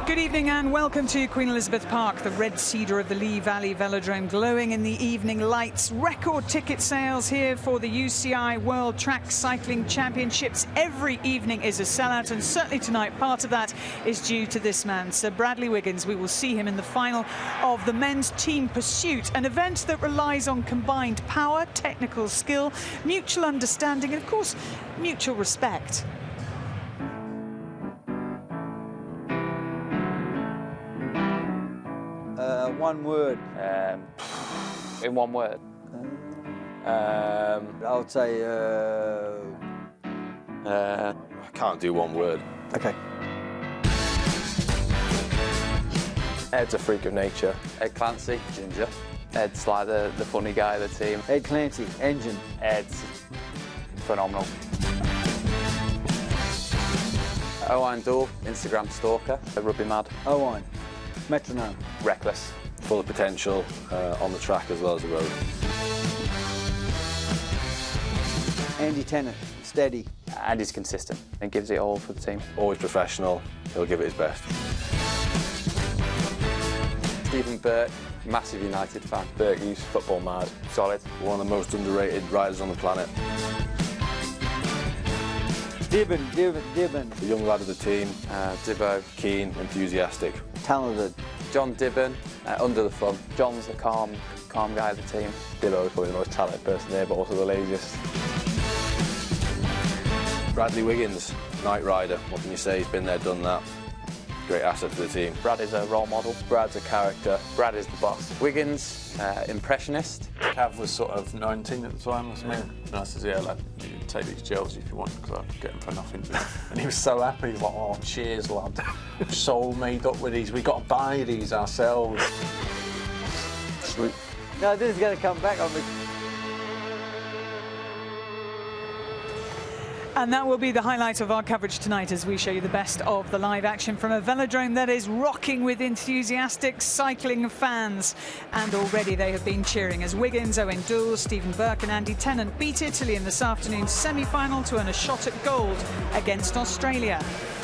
Good evening and welcome to Queen Elizabeth Park, the red cedar of the Lee Valley Velodrome, glowing in the evening lights. Record ticket sales here for the UCI World Track Cycling Championships. Every evening is a sellout, and certainly tonight part of that is due to this man, Sir Bradley Wiggins. We will see him in the final of the men's team pursuit, an event that relies on combined power, technical skill, mutual understanding and, of course, mutual respect. One word. In one word. I would say. I can't do one word. Okay. Ed's a freak of nature. Ed Clancy. Ginger. Ed's like the funny guy of the team. Ed Clancy, engine. Ed's phenomenal. Owen Doyle, Instagram stalker. Rugby mad. Owen, metronome. Reckless. Full of potential on the track as well as the road. Andy Tennant, steady. And he's consistent and gives it all for the team. Always professional. He'll give it his best. Stephen Burke, massive United fan. Berkey's football mad. Solid. One of the most underrated riders on the planet. Dibben. The young lad of the team. Dibbo. Keen, enthusiastic. Talented. John Dibben, under the fun. John's the calm guy of the team. Dibbo is probably the most talented person there, but also the laziest. Bradley Wiggins, night rider. What can you say? He's been there, done that. Great asset to the team. Brad is a role model. Brad's a character. Brad is the boss. Wiggins, impressionist. Cav was sort of 19 at the time, wasn't he? And I said, yeah, lad, you can take these gels if you want, because I'd get them for nothing. And he was so happy, he was like, oh, cheers, lad. Soul made up with these. We got to buy these ourselves. Sweet. No, this is going to come back on me. And that will be the highlight of our coverage tonight as we show you the best of the live action from a velodrome that is rocking with enthusiastic cycling fans. And already they have been cheering as Wiggins, Owen Doyle, Stephen Burke and Andy Tennant beat Italy in this afternoon's semi-final to earn a shot at gold against Australia.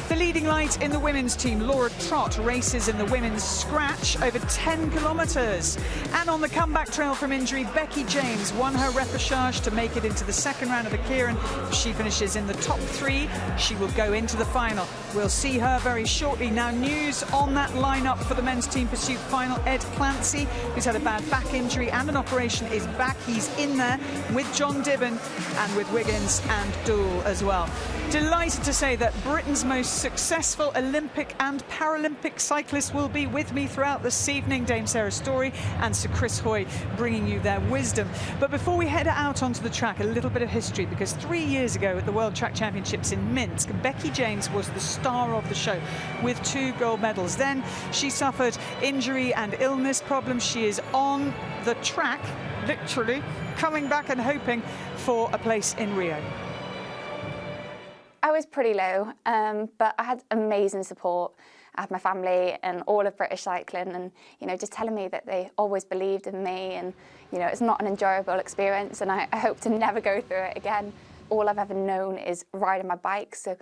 The leading light in the women's team, Laura Trott, races in the women's scratch over 10 kilometres. And on the comeback trail from injury, Becky James won her repechage to make it into the second round of the Keirin. If she finishes in the top 3, she will go into the final. We'll see her very shortly. Now, news on that lineup for the men's team pursuit final. Ed Clancy, who's had a bad back injury and an operation, is back. He's in there with John Dibben and with Wiggins and Doyle as well. Delighted to say that Britain's most successful Olympic and Paralympic cyclists will be with me throughout this evening. Dame Sarah Story and Sir Chris Hoy bringing you their wisdom. But before we head out onto the track, a little bit of history, because 3 years ago at the World Track Championships in Minsk, Becky James was the star of the show with 2 gold medals. Then she suffered injury and illness problems. She is on the track, literally, coming back and hoping for a place in Rio. I was pretty low, but I had amazing support. I had my family and all of British cycling and, you know, just telling me that they always believed in me and, you know, it's not an enjoyable experience and I hope to never go through it again. All I've ever known is riding my bike, so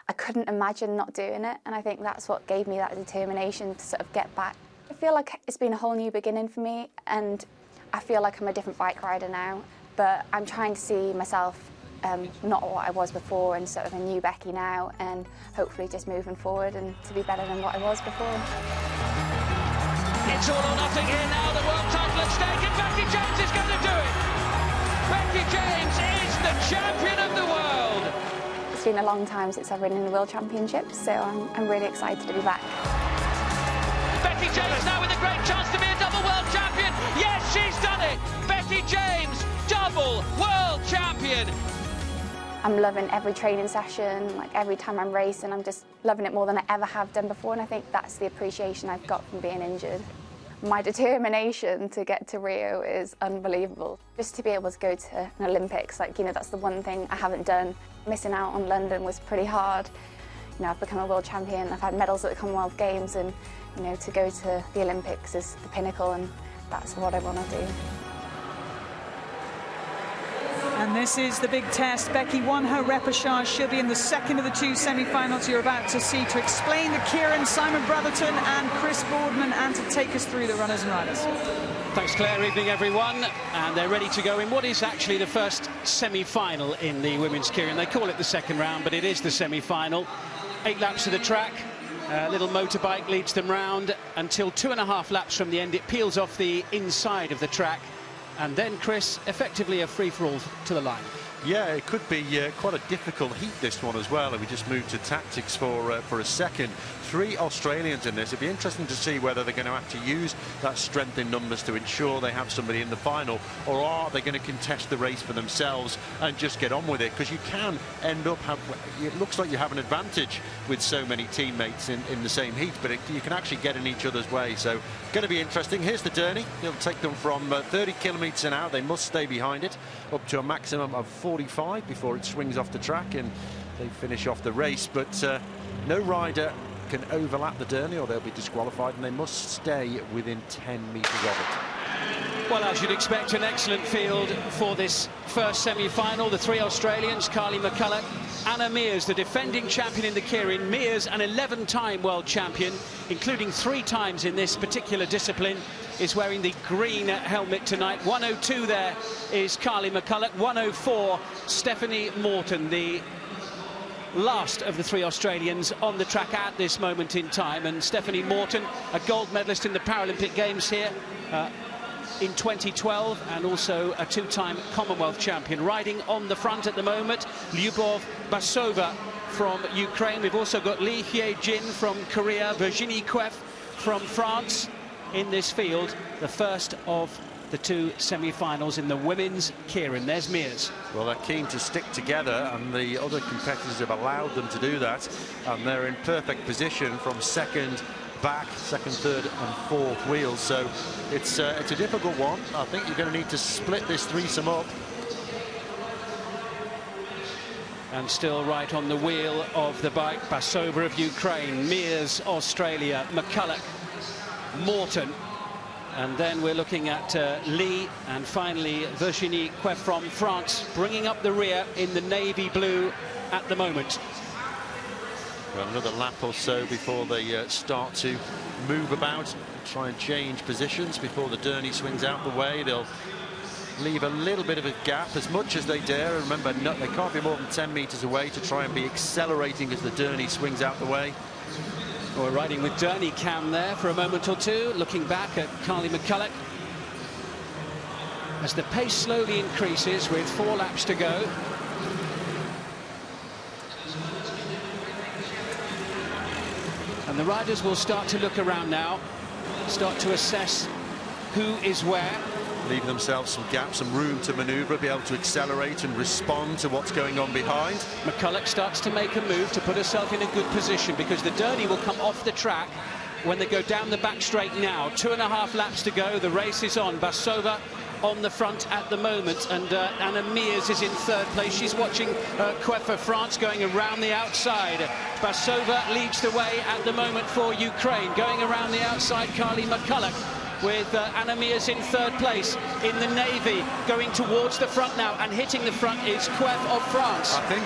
I couldn't imagine not doing it, and I think that's what gave me that determination to sort of get back. I feel like it's been a whole new beginning for me and I feel like I'm a different bike rider now, but I'm trying to see myself not what I was before and sort of a new Becky now, and hopefully just moving forward and to be better than what I was before. It's all or nothing here now, the world title at stake, and Becky James is going to do it! Becky James is the champion of the world! It's been a long time since I've ridden in the World Championships, so I'm really excited to be back. Becky James now with a great chance to be a double world champion! Yes, she's done it! Becky James, double world champion! I'm loving every training session, like every time I'm racing, I'm just loving it more than I ever have done before, and I think that's the appreciation I've got from being injured. My determination to get to Rio is unbelievable. Just to be able to go to an Olympics, like, you know, that's the one thing I haven't done. Missing out on London was pretty hard. You know, I've become a world champion, I've had medals at the Commonwealth Games, and, you know, to go to the Olympics is the pinnacle, and that's what I want to do. And this is the big test. Becky won her repechage. She'll be in the second of the two semi-finals you're about to see. To explain the Kieran, Simon Brotherton and Chris Boardman, and to take us through the runners and riders. Thanks, Claire. Evening, everyone. And they're ready to go in what is actually the first semi-final in the women's Kieran. They call it the second round, but it is the semi-final. 8 laps of the track. A little motorbike leads them round until 2.5 laps from the end. It peels off the inside of the track. And then, Chris, effectively a free-for-all to the line. Yeah, it could be quite a difficult heat, this one as well. And we just moved to tactics for a second. 3 Australians in this. It'd be interesting to see whether they're going to have to use that strength in numbers to ensure they have somebody in the final, or are they going to contest the race for themselves and just get on with it? Because you can end up it looks like you have an advantage with so many teammates in the same heat, but you can actually get in each other's way. So going to be interesting. Here's the Derny. It'll take them from 30 kilometres an hour. They must stay behind it up to a maximum of 45 before it swings off the track and they finish off the race. But no rider can overlap the Derny or they'll be disqualified, and they must stay within 10 metres of it. Well, as you'd expect, an excellent field for this first semi-final. The 3 Australians, Carly McCulloch, Anna Mears, the defending champion in the Kieran. Mears, an 11-time world champion, including 3 times in this particular discipline, is wearing the green helmet tonight. 102 there is Carly McCulloch. 104, Stephanie Morton, the last of the 3 Australians on the track at this moment in time. And Stephanie Morton, a gold medalist in the Paralympic Games here in 2012, and also a 2-time Commonwealth champion. Riding on the front at the moment, Lyubov Basova from Ukraine. We've also got Lee Hye-jin from Korea, Virginie Kwef from France in this field. The first of the 2 semi-finals in the women's Kieran. There's Mears. Well, they're keen to stick together, and the other competitors have allowed them to do that, and they're in perfect position from second, back, second, third and fourth wheels. So it's a difficult one. I think you're going to need to split this threesome up. And still right on the wheel of the bike, Basova of Ukraine, Mears, Australia, McCulloch, Morton. And then we're looking at Lee and finally Virginie Kwef from France, bringing up the rear in the navy blue at the moment. Well, another lap or so before they start to move about, try and change positions before the Derny swings out the way. They'll leave a little bit of a gap as much as they dare. Remember, they can't be more than 10 metres away to try and be accelerating as the Derny swings out the way. We're riding with Derny Cam there for a moment or two, looking back at Carly McCulloch as the pace slowly increases with 4 laps to go. And the riders will start to look around now, start to assess who is where. Leave themselves some gaps, some room to manoeuvre, be able to accelerate and respond to what's going on behind. McCulloch starts to make a move to put herself in a good position, because the Derny will come off the track when they go down the back straight now. 2.5 laps to go. The race is on. Basova on the front at the moment, and Anna Mears is in 3rd place. She's watching Kwef of France going around the outside. Basova leads the way at the moment for Ukraine. Going around the outside, Carly McCulloch, with Anna Mears in 3rd place in the navy, going towards the front now, and hitting the front is Kwef of France. I think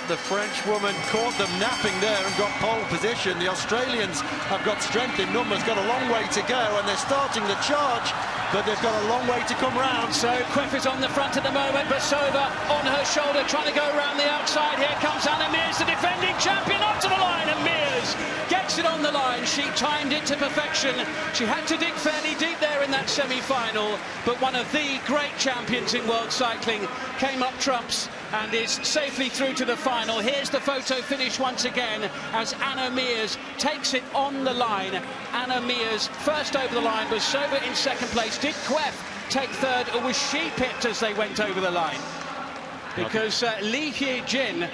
the French woman caught them napping there and got pole position. The Australians have got strength in numbers, got a long way to go, and they're starting the charge, but they've got a long way to come round. So Kwef is on the front at the moment, Basova on her shoulder trying to go around the outside. Here comes Anna Mears, the defending champion, up to the line, and Mears gets it on the line. She timed it to perfection. She had to dig fairly deep there in that semi-final, but one of the great champions in world cycling came up trumps and is safely through to the final. Here's the photo finish once again as Anna Mears takes it on the line. Anna Mears first over the line, Basova in 2nd place. Did Kwef take 3rd, or was she pipped as they went over the line? Because Lee Hye-jin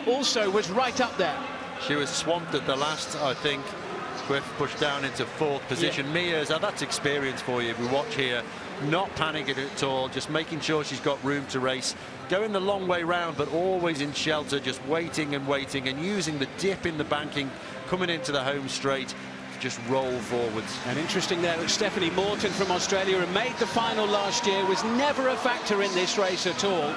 also was right up there. She was swamped at the last, I think. Kwef pushed down into 4th position. Yeah. Mears, that's experience for you. We watch here, not panicking at all, just making sure she's got room to race. Going the long way round, but always in shelter, just waiting and waiting, and using the dip in the banking, coming into the home straight, to just roll forwards. And interesting there that Stephanie Morton from Australia, who made the final last year, was never a factor in this race at all.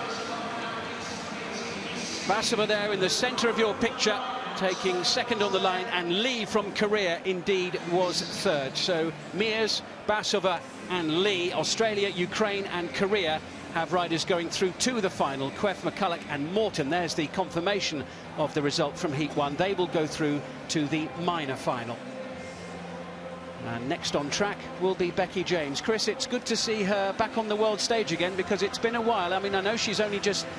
Basova there in the centre of your picture, taking second on the line, and Lee from Korea indeed was third. So Mears, Basova and Lee, Australia, Ukraine and Korea have riders going through to the final. Queff, McCulloch and Morton. There's the confirmation of the result from Heat 1. They will go through to the minor final. And next on track will be Becky James. Chris, it's good to see her back on the world stage again, because it's been a while. I mean, I know she's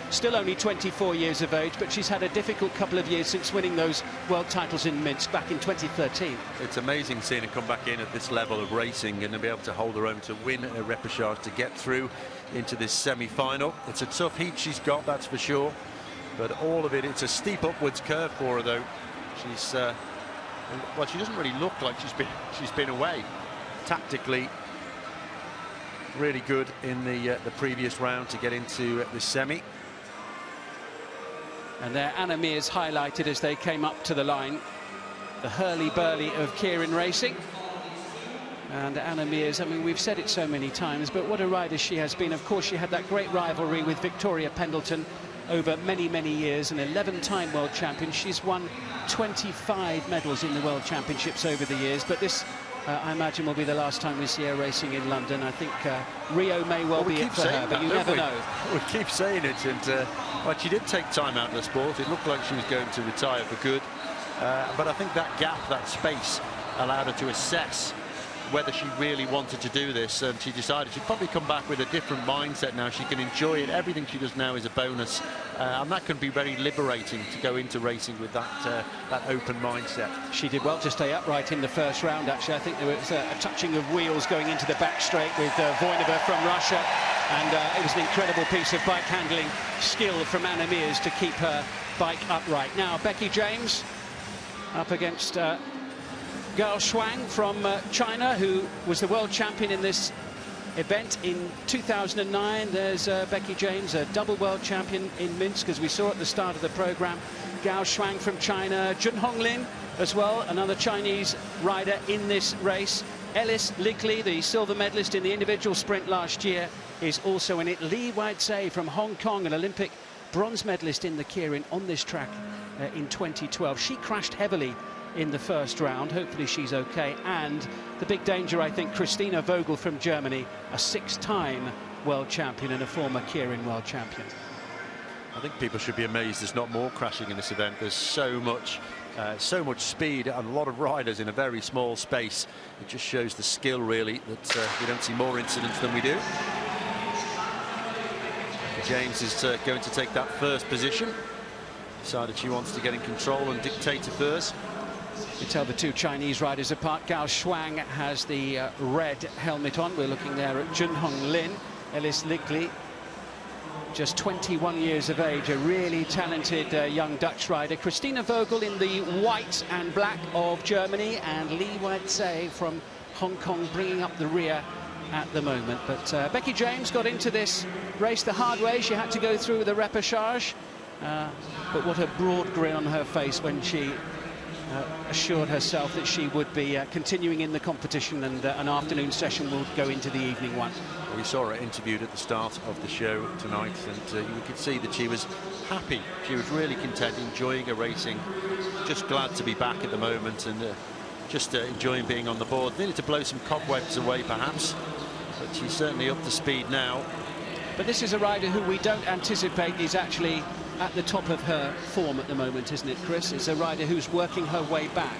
still only 24 years of age, but she's had a difficult couple of years since winning those world titles in Minsk back in 2013. It's amazing seeing her come back in at this level of racing and to be able to hold her own, to win a repechage, to get through into this semi-final. It's a tough heat she's got, that's for sure, but all of it, it's a steep upwards curve for her, though. She's well, she doesn't really look like she's been away. Tactically, really good in the previous round to get into the semi. And there Anna Mears highlighted as they came up to the line. The hurly-burly of Keirin Racing. And Anna Mears, I mean, we've said it so many times, but what a rider she has been. Of course, she had that great rivalry with Victoria Pendleton over many, many years, an 11-time world champion. She's won 25 medals in the World Championships over the years, but this, I imagine, will be the last time we see her racing in London. I think Rio may well be it for her, but you never know. We keep saying it, and well, she did take time out of the sport. It looked like she was going to retire for good, but I think that gap, that space, allowed her to assess whether she really wanted to do this, and she decided she'd probably come back with a different mindset now. She can enjoy it. Everything she does now is a bonus, and that can be very liberating to go into racing with that open mindset. She did well to stay upright in the first round, actually. I think there was a touching of wheels going into the back straight with Voinova from Russia, and it was an incredible piece of bike handling skill from Anna Mears to keep her bike upright. Now Becky James up against Gao Shuang from China, who was the world champion in this event in 2009. There's Becky James, a double world champion in Minsk, as we saw at the start of the program. Gao Shuang from China, Junhong Lin as well, another Chinese rider in this race. Ellis Ligley, the silver medalist in the individual sprint last year, is also in it. Li Weizhe from Hong Kong, an Olympic bronze medalist in the Keirin on this track in 2012. She crashed heavily in the first round. Hopefully she's okay. And the big danger, I think, Christina Vogel from Germany, a 6-time world champion and a former Keirin world champion. I think people should be amazed there's not more crashing in this event. There's so much speed and a lot of riders in a very small space. It just shows the skill, really, that we don't see more incidents than we do. James is going to take that first position. Decided she wants to get in control and dictate affairs. You tell the two Chinese riders apart. Gao Shuang has the red helmet on. We're looking there at Junhong Lin. Ellis Ligley, just 21 years of age, a really talented young Dutch rider. Christina Vogel in the white and black of Germany, and Li Weizhe from Hong Kong bringing up the rear at the moment. But Becky James got into this race the hard way. She had to go through the repechage, but what a broad grin on her face when she assured herself that she would be continuing in the competition, and an afternoon session will go into the evening one. We saw her interviewed at the start of the show tonight, and you could see that she was happy. She was really content, enjoying her racing, just glad to be back at the moment, and just enjoying being on the board. Needed to blow some cobwebs away, perhaps, but she's certainly up to speed now. But this is a rider who we don't anticipate is actually at the top of her form at the moment, isn't it, Chris? It's a rider who's working her way back.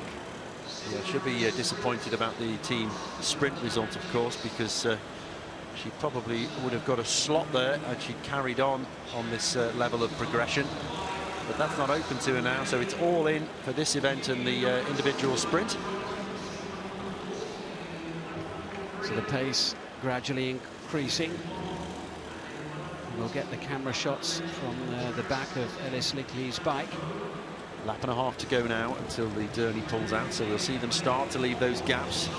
Yeah, she'll be disappointed about the team sprint result, of course, because she probably would have got a slot there and she carried on this level of progression. But that's not open to her now, so it's all in for this event and the individual sprint. So the pace gradually increasing. We'll get the camera shots from the back of Ellis Ligley's bike. Lap and a half to go now until the Derny pulls out, so we'll see them start to leave those gaps.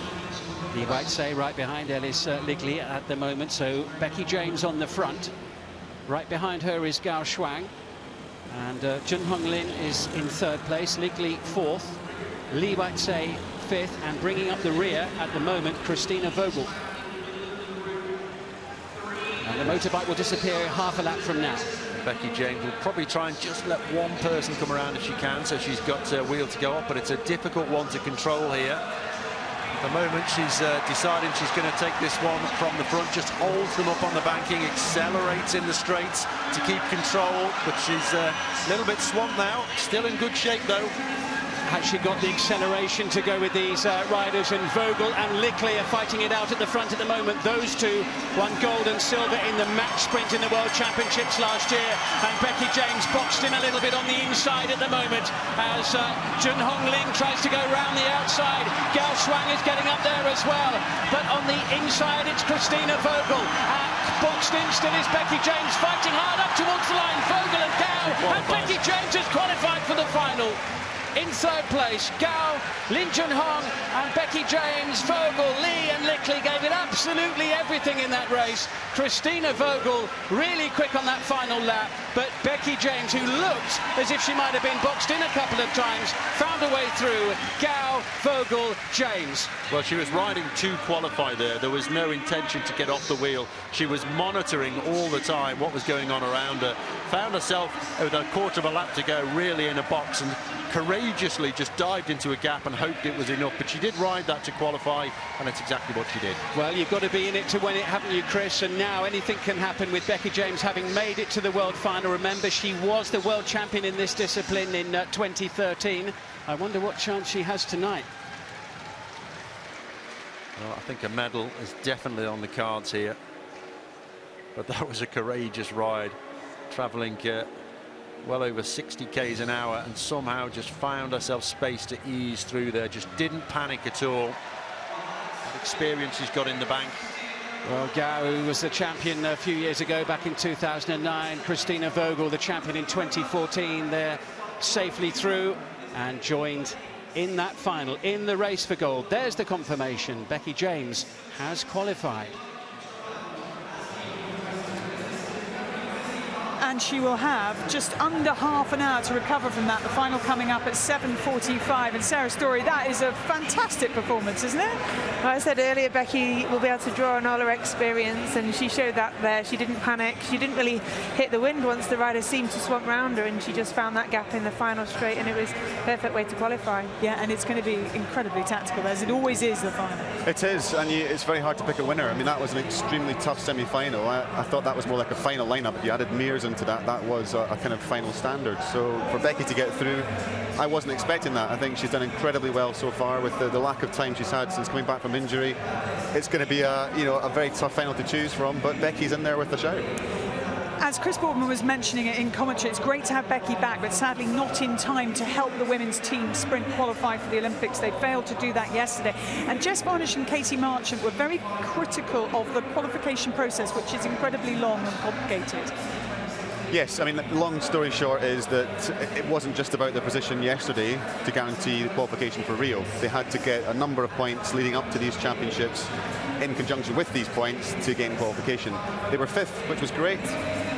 Li Weizhe right behind Ellis Ligley at the moment, so Becky James on the front. Right behind her is Gao Shuang, and Junhong Lin is in third place, Ligley fourth, Li Weizhe fifth, and bringing up the rear at the moment, Christina Vogel. And the motorbike will disappear half a lap from now. Becky James will probably try and just let one person come around if she can, so she's got a wheel to go up, but it's a difficult one to control here. At the moment, she's deciding she's going to take this one from the front, just holds them up on the banking, accelerates in the straights to keep control, but she's a little bit swamped now. Still in good shape, though. Has she got the acceleration to go with these riders? And Vogel and Lickley are fighting it out at the front at the moment. Those two won gold and silver in the match sprint in the World Championships last year. And Becky James boxed in a little bit on the inside at the moment as Jun Hong Ling tries to go round the outside. Gao Shuang is getting up there as well. But on the inside, it's Christina Vogel. Boxed in still is Becky James, fighting hard up towards the line. Vogel and Gao. And Becky James has qualified for the final. In third place, Gao, Lin Junhong and Becky James. Vogel, Lee and Lickley gave it absolutely everything in that race. Christina Vogel really quick on that final lap, but Becky James, who looked as if she might have been boxed in a couple of times, found her way through. Gao, Vogel, James. Well, she was riding to qualify there. There was no intention to get off the wheel. She was monitoring all the time what was going on around her. Found herself with a quarter of a lap to go, really in a box, and courageously just dived into a gap and hoped it was enough. But she did ride that to qualify, and it's exactly what she did. Well, you've got to be in it to win it, haven't you, Chris? And now anything can happen with Becky James having made it to the world final. Remember, she was the world champion in this discipline in 2013. I wonder what chance she has tonight. Well, I think a medal is definitely on the cards here. But that was a courageous ride, travelling well over 60 k's an hour, and somehow just found herself space to ease through there. Just didn't panic at all. That experience she's got in the bank. Well, Gao, who was the champion a few years ago, back in 2009. Christina Vogel, the champion in 2014. They're safely through and joined in that final, in the race for gold. There's the confirmation. Becky James has qualified. And she will have just under half an hour to recover from that. The final coming up at 7:45. And Sarah Story, that is a fantastic performance, isn't it? Like I said earlier, Becky will be able to draw on all her experience, and she showed that there. She didn't panic. She didn't really hit the wind once the riders seemed to swamp round her, and she just found that gap in the final straight, and it was a perfect way to qualify. Yeah, and it's going to be incredibly tactical, as it always is, the final. It is, and it's very hard to pick a winner. I mean, that was an extremely tough semi-final. I thought that was more like a final lineup. If you added Mears into that, that was a kind of final standard. So for Becky to get through, I wasn't expecting that. I think she's done incredibly well so far with the lack of time she's had since coming back from injury. It's going to be a very tough final to choose from, but Becky's in there with a shout. As Chris Boardman was mentioning it in commentary, it's great to have Becky back, but sadly not in time to help the women's team sprint qualify for the Olympics. They failed to do that yesterday. And Jess Varnish and Katie Marchant were very critical of the qualification process, which is incredibly long and complicated. Yes, I mean, long story short is that it wasn't just about the position yesterday to guarantee the qualification for Rio. They had to get a number of points leading up to these championships in conjunction with these points to gain qualification. They were fifth, which was great,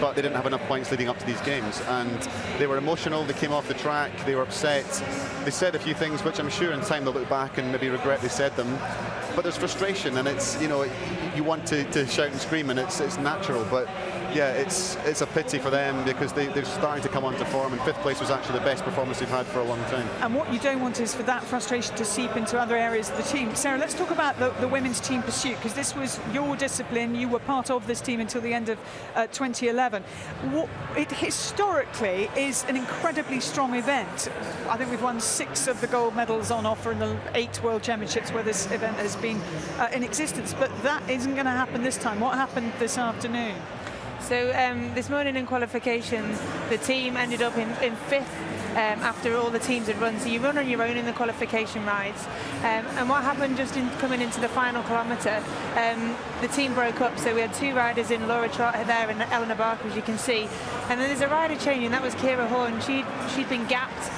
but they didn't have enough points leading up to these games. And they were emotional, they came off the track, they were upset. They said a few things which I'm sure in time they'll look back and maybe regret they said them. But there's frustration, and it's, you want to shout and scream, and it's natural. But yeah, it's a pity for them because they're starting to come onto form, and fifth place was actually the best performance they've had for a long time. And what you don't want is for that frustration to seep into other areas of the team. Sarah, let's talk about the women's team pursuit, because this was your discipline. You were part of this team until the end of 2011. It historically is an incredibly strong event. I think we've won 6 of the gold medals on offer in the 8 World Championships where this event has been in existence, but that isn't going to happen this time. What happened this afternoon? So this morning in qualification, the team ended up in fifth after all the teams had run. So you run on your own in the qualification rides. And what happened just in coming into the final kilometre, the team broke up. So we had 2 riders in, Laura Trott there and Eleanor Barker, as you can see. And then there's a rider changing, that was Kira Horn. She'd been gapped.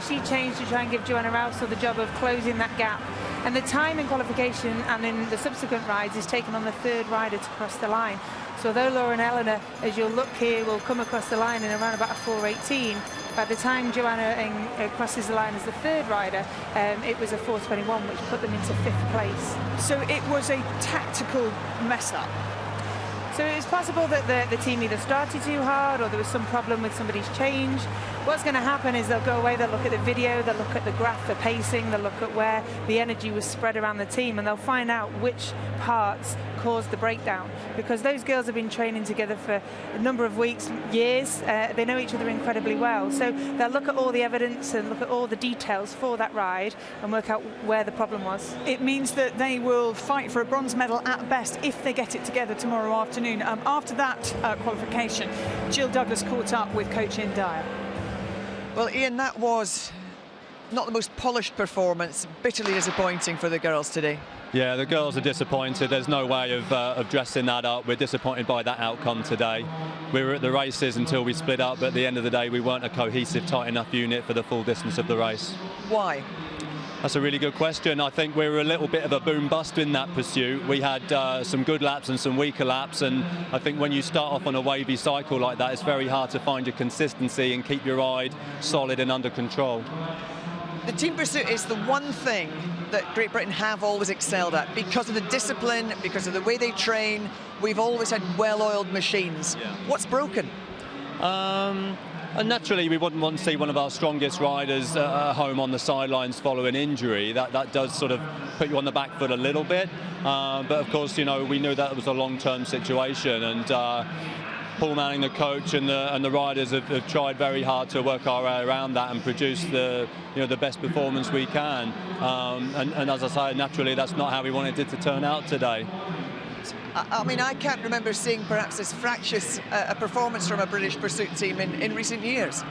She changed to try and give Joanna Rousel the job of closing that gap. And the time in qualification and in the subsequent rides is taken on the 3rd rider to cross the line. So although Laura and Eleanor, as you'll look here, will come across the line in around about a 4:18, by the time Joanna crosses the line as the 3rd rider, it was a 4:21, which put them into 5th place. So it was a tactical mess-up. So it's possible that the team either started too hard or there was some problem with somebody's change. What's going to happen is they'll go away, they'll look at the video, they'll look at the graph for pacing, they'll look at where the energy was spread around the team, and they'll find out which parts caused the breakdown. Because those girls have been training together for a number of weeks, years. They know each other incredibly well. So they'll look at all the evidence and look at all the details for that ride and work out where the problem was. It means that they will fight for a bronze medal at best if they get it together tomorrow afternoon. After that qualification, Jill Douglas caught up with coach Ian Dyer. Well, Ian, that was not the most polished performance, bitterly disappointing for the girls today. Yeah, the girls are disappointed. There's no way of dressing that up. We're disappointed by that outcome today. We were at the races until we split up, but at the end of the day, we weren't a cohesive, tight enough unit for the full distance of the race. Why? That's a really good question. I think we were a little bit of a boom-bust in that pursuit. We had some good laps and some weaker laps, and I think when you start off on a wavy cycle like that, it's very hard to find your consistency and keep your ride solid and under control. The team pursuit is the one thing that Great Britain have always excelled at. Because of the discipline, because of the way they train, we've always had well-oiled machines. Yeah. What's broken? And naturally, we wouldn't want to see one of our strongest riders at home on the sidelines following injury. That does sort of put you on the back foot a little bit. But of course, you know, we knew that was a long-term situation, and Paul Manning, the coach, and the riders have tried very hard to work our way around that and produce the best performance we can. And as I say, naturally, that's not how we wanted it to turn out today. I mean, I can't remember seeing perhaps as fractious a performance from a British pursuit team in recent years.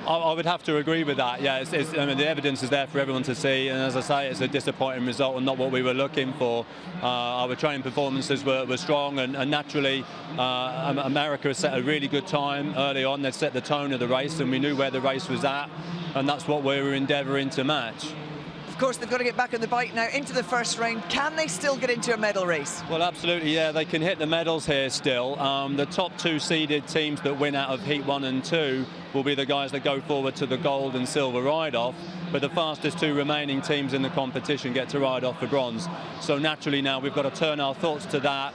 I would have to agree with that. Yeah, I mean, the evidence is there for everyone to see, and as I say, it's a disappointing result and not what we were looking for. Our training performances were strong, and naturally, America has set a really good time early on. They set the tone of the race, and we knew where the race was at, and that's what we were endeavouring to match. Of course, they've got to get back on the bike now into the first round. Can they still get into a medal race? Well, absolutely, yeah, they can hit the medals here still. The top two seeded teams that win out of Heat 1 and 2 will be the guys that go forward to the gold and silver ride-off, but the fastest two remaining teams in the competition get to ride off for bronze. So naturally now we've got to turn our thoughts to that.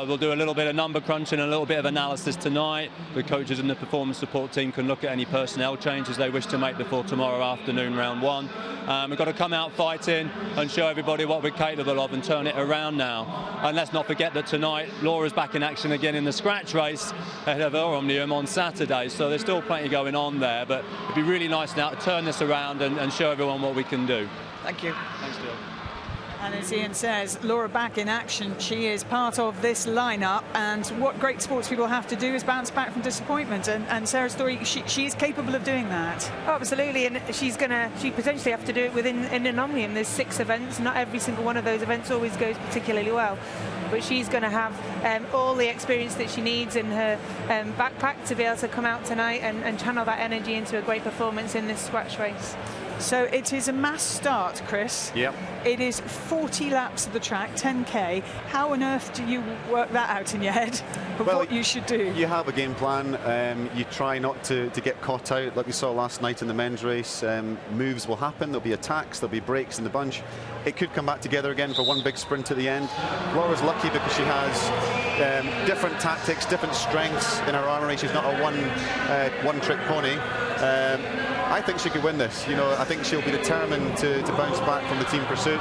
We'll do a little bit of number crunching and a little bit of analysis tonight. The coaches and the performance support team can look at any personnel changes they wish to make before tomorrow afternoon, round one. We've got to come out fighting and show everybody what we're capable of and turn it around now. And let's not forget that tonight Laura's back in action again in the scratch race ahead of her Omnium on Saturday. So there's still plenty going on there, but it'd be really nice now to turn this around and show everyone what we can do. Thank you. Thanks, Jill. And as Ian says, Laura back in action. She is part of this lineup, and what great sports people have to do is bounce back from disappointment. And Sarah Story, she is capable of doing that. Oh, absolutely, and she potentially have to do it in an Omnium. There's 6 events. Not every single one of those events always goes particularly well, but she's going to have all the experience that she needs in her backpack to be able to come out tonight and channel that energy into a great performance in this scratch race. So it is a mass start, Chris. Yep. It is 40 laps of the track, 10K. How on earth do you work that out in your head of what you should do? You have a game plan. You try not to get caught out like we saw last night in the men's race. Moves will happen. There'll be attacks. There'll be breaks in the bunch. It could come back together again for one big sprint at the end. Laura's lucky because she has different tactics, different strengths in her armoury. She's not a one-trick pony. I think she could win this. You know, I think she'll be determined to bounce back from the team pursuit.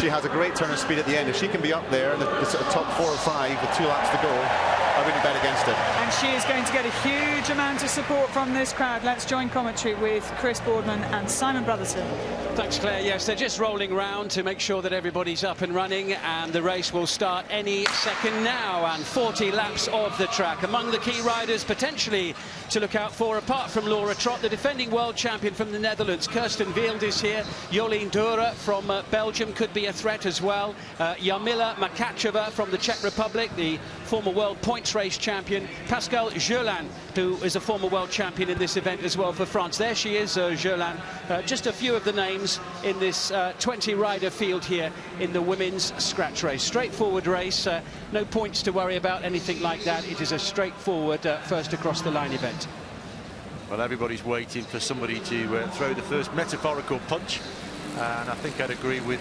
She has a great turn of speed at the end. If she can be up there in the sort of top 4 or 5 with 2 laps to go, I wouldn't bet against it. And she is going to get a huge amount of support from this crowd. Let's join commentary with Chris Boardman and Simon Brotherton. Thanks, Claire. Yes, they're just rolling round to make sure that everybody's up and running, and the race will start any second now. And 40 laps of the track. Among the key riders potentially to look out for, apart from Laura Trott, the defending world champion from the Netherlands, Kirsten Wild is here. Jolien Dura from Belgium could be a threat as well. Jarmila Makacheva from the Czech Republic, the former world points race champion. Pascal Jeuland, who is a former world champion in this event as well for France. There she is, Jeuland. Just a few of the names in this 20-rider field here in the women's scratch race. Straightforward race, no points to worry about, anything like that. It is a straightforward first across the line event. Well, everybody's waiting for somebody to throw the first metaphorical punch, and I think I'd agree with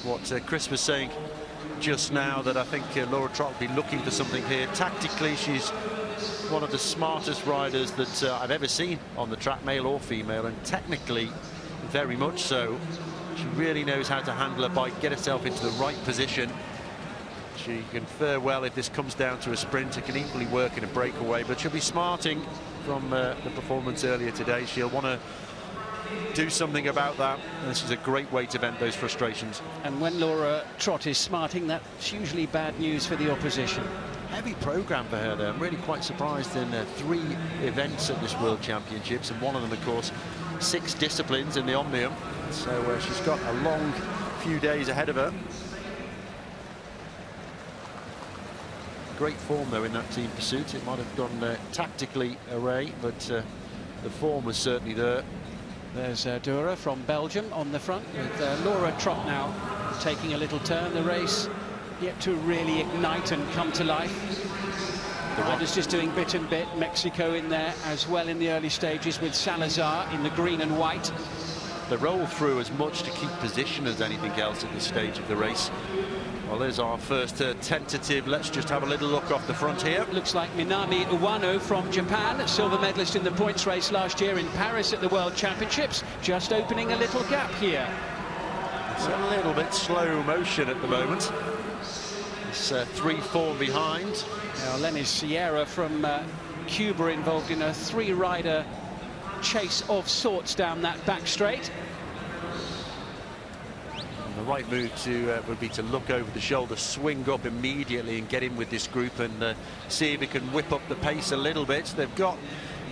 what Chris was saying just now that I think Laura Trott will be looking for something here. Tactically, she's one of the smartest riders that I've ever seen on the track, male or female, and technically very much so. She really knows how to handle a bike, get herself into the right position. She can fare well if this comes down to a sprint. It can equally work in a breakaway, but she'll be smarting from the performance earlier today. She'll want to do something about that. This is a great way to vent those frustrations. And when Laura Trott is smarting, that's usually bad news for the opposition. Heavy programme for her there. I'm really quite surprised in 3 events at this World Championships, and one of them, of course, 6 disciplines in the Omnium. So she's got a long few days ahead of her. Great form, though, in that team pursuit. It might have gone tactically away, but the form was certainly there. There's Dura from Belgium on the front, with Laura Trott now taking a little turn. The race yet to really ignite and come to life. The riders just doing bit and bit. Mexico in there as well in the early stages, with Salazar in the green and white. They roll through as much to keep position as anything else at this stage of the race. Well, there's our first tentative. Let's just have a little look off the front here. Looks like Minami Uwano from Japan, silver medalist in the points race last year in Paris at the World Championships, just opening a little gap here. It's a little bit slow motion at the moment. It's 3-4 behind. Now, Lenny Sierra from Cuba involved in a 3-rider chase of sorts down that back straight. And the right move would be to look over the shoulder, swing up immediately and get in with this group and see if it can whip up the pace a little bit. They've got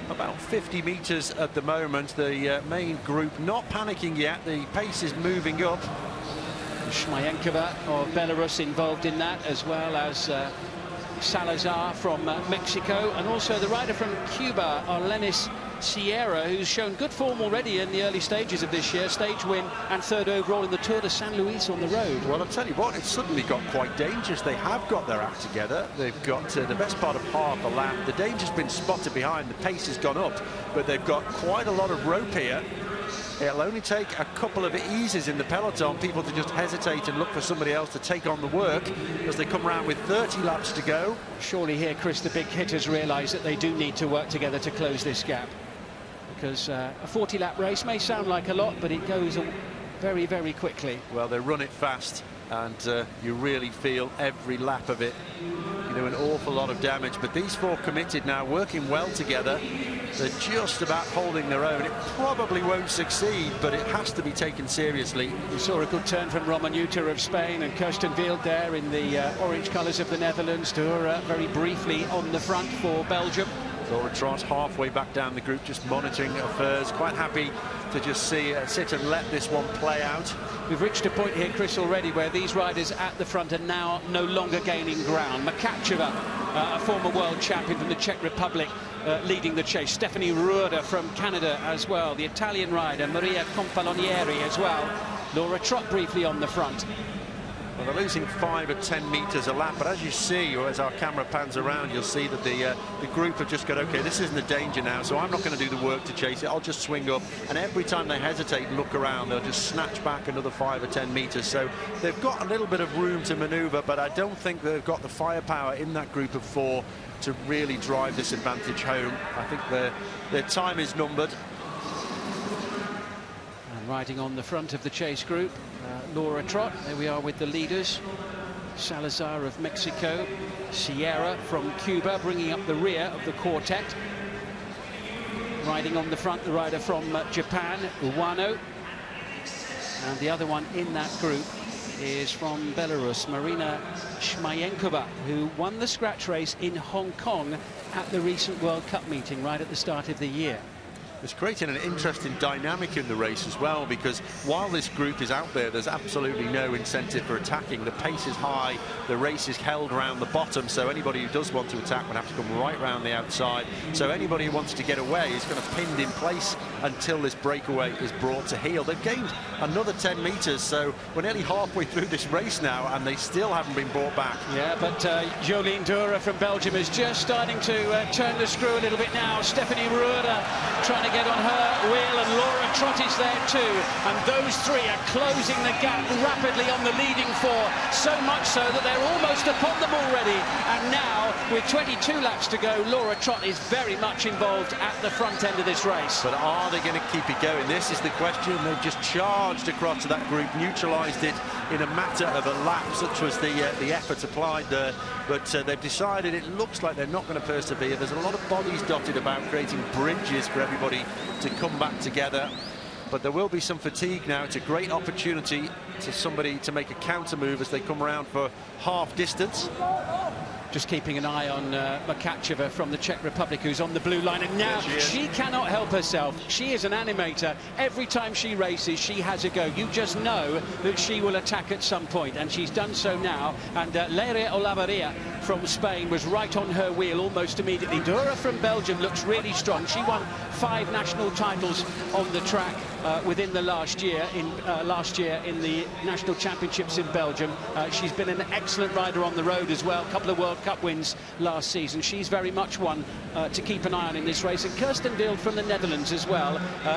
about 50 meters at the moment. The main group not panicking yet. The pace is moving up. Shmayenkova of Belarus involved in that, as well as Salazar from Mexico, and also the rider from Cuba, Arlenis Sierra, who's shown good form already in the early stages of this year. Stage win and 3rd overall in the Tour de San Luis on the road. Well, I'll tell you what, it's suddenly got quite dangerous. They have got their act together. They've got the best part of half a lap. The danger's been spotted behind. The pace has gone up, but they've got quite a lot of rope here. It'll only take a couple of eases in the peloton, people to just hesitate and look for somebody else to take on the work as they come around with 30 laps to go. Surely here, Chris, the big hitters realise that they do need to work together to close this gap. Because a 40-lap race may sound like a lot, but it goes very, very quickly. Well, they run it fast, and you really feel every lap of it. You know, an awful lot of damage. But these 4 committed now, working well together. They're just about holding their own. It probably won't succeed, but it has to be taken seriously. We saw a good turn from Romanuta of Spain and Kirsten Wild there in the orange colours of the Netherlands. Dura very briefly on the front for Belgium. Laura Trott halfway back down the group, just monitoring affairs, quite happy to just sit and let this one play out. We've reached a point here, Chris, already where these riders at the front are now no longer gaining ground. Makacheva, a former world champion from the Czech Republic, leading the chase. Stephanie Rueda from Canada as well. The Italian rider, Maria Confalonieri as well. Laura Trott briefly on the front. Well, they're losing 5 or 10 meters a lap, but as you see, or as our camera pans around, you'll see that the group have just got, okay, this isn't a danger now, so I'm not going to do the work to chase it. I'll just swing up, and every time they hesitate and look around, they'll just snatch back another 5 or 10 meters. So they've got a little bit of room to maneuver, but I don't think they've got the firepower in that group of 4 to really drive this advantage home. I think their time is numbered. And riding on the front of the chase group, Laura Trott. There we are with the leaders. Salazar of Mexico, Sierra from Cuba bringing up the rear of the quartet. Riding on the front, the rider from Japan, Uwano. And the other one in that group is from Belarus, Marina Shmayenkova, who won the scratch race in Hong Kong at the recent World Cup meeting right at the start of the year. It's creating an interesting dynamic in the race as well, because while this group is out there, there's absolutely no incentive for attacking. The pace is high, the race is held around the bottom, so anybody who does want to attack would have to come right round the outside. So anybody who wants to get away is kind of pinned in place until this breakaway is brought to heel. They've gained another 10 metres, so we're nearly halfway through this race now, and they still haven't been brought back. Yeah, but Jolien Dura from Belgium is just starting to turn the screw a little bit now. Stephanie Rueda trying to get on her wheel, and Laura Trott is there too. And those three are closing the gap rapidly on the leading four, so much so that they're almost upon them already. And now, with 22 laps to go, Laura Trott is very much involved at the front end of this race. But are they going to keep it going? This is the question. They've just charged across to that group, neutralised it in a matter of a lap. Such was the effort applied there. But they've decided it looks like they're not going to persevere. There's a lot of bodies dotted about, creating bridges for everybody to come back together. But there will be some fatigue now. It's a great opportunity to somebody to make a counter move as they come around for half distance. Just keeping an eye on Makacheva from the Czech Republic, who's on the blue line, and now she cannot help herself. She is an animator. Every time she races, she has a go. You just know that she will attack at some point, and she's done so now. And Leire Olavarria from Spain was right on her wheel almost immediately. Dura from Belgium looks really strong. She won 5 national titles on the track within the last year in the national championships in Belgium. She's been an excellent rider on the road as well. A couple of World Cup wins last season. She's very much one to keep an eye on in this race. And Kirsten Wild from the Netherlands as well,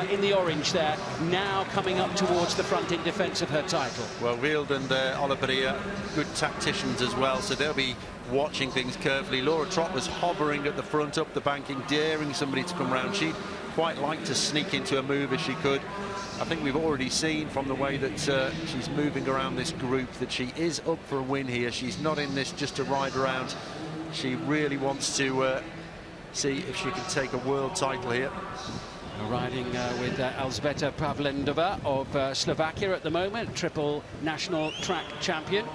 in the orange there, now coming up towards the front in defence of her title. Well, Wild and Olavarria, good tacticians as well, so they'll be watching things carefully. Laura Trott was hovering at the front up the banking, daring somebody to come round. She'd quite like to sneak into a move if she could. I think we've already seen from the way that she's moving around this group that she is up for a win here. She's not in this just to ride around. She really wants to see if she can take a world title here. Riding with Elzbieta Pavlendova of Slovakia at the moment, triple national track champion.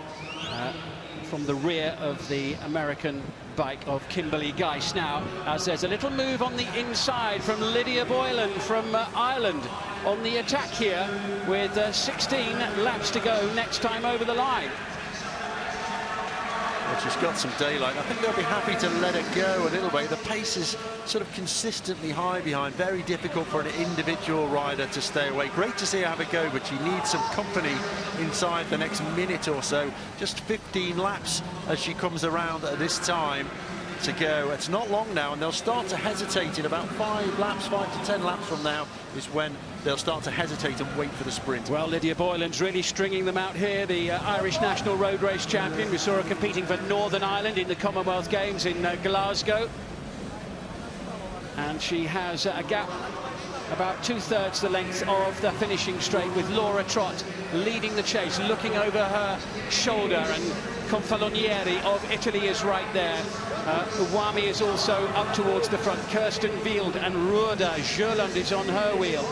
From the rear of the American bike of Kimberly Geist now, as there's a little move on the inside from Lydia Boylan from Ireland on the attack here with 16 laps to go next time over the line. Well, she's got some daylight. I think they'll be happy to let her go a little bit. The pace is sort of consistently high behind. Very difficult for an individual rider to stay away. Great to see her have a go, but she needs some company inside the next minute or so. Just 15 laps as she comes around at this time to go. It's not long now, and they'll start to hesitate in about 5 to 10 laps from now is when they'll start to hesitate and wait for the sprint. Well, Lydia Boylan's really stringing them out here, the Irish national road race champion. We saw her competing for Northern Ireland in the Commonwealth Games in Glasgow. And she has a gap about 2/3 the length of the finishing straight, with Laura Trott leading the chase, looking over her shoulder, and Confalonieri of Italy is right there. Uwami is also up towards the front. Kirsten Wild and Rueda Jurland is on her wheel.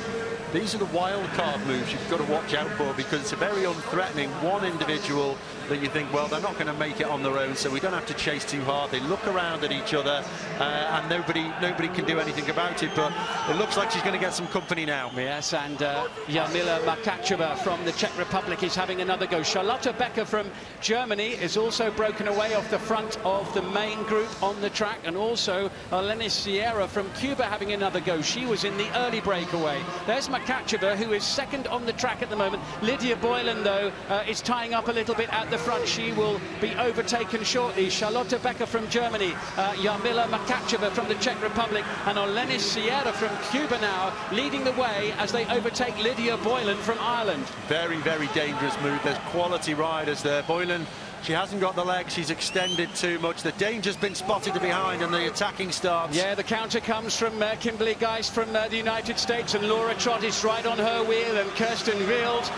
These are the wild card moves you've got to watch out for, because it's a very unthreatening one individual that you think, well, they're not going to make it on their own, so we don't have to chase too hard. They look around at each other, and nobody can do anything about it, but it looks like she's going to get some company now. Yes, and Jarmila Makacheva from the Czech Republic is having another go. Charlotte Becker from Germany is also broken away off the front of the main group on the track, and also Lenis Sierra from Cuba having another go. She was in the early breakaway. There's Makacheva, who is second on the track at the moment. Lydia Boylan, though, is tying up a little bit at the front. She will be overtaken shortly. Charlotte Becker from Germany, Jarmila Makacheva from the Czech Republic, and Olenis Sierra from Cuba now leading the way as they overtake Lydia Boylan from Ireland. Very, very dangerous move. There's quality riders there. Boylan, she hasn't got the legs, she's extended too much. The danger's been spotted behind, and the attacking starts. Yeah, the counter comes from Kimberly Geist from the United States, and Laura Trott is right on her wheel, and Kirsten Wild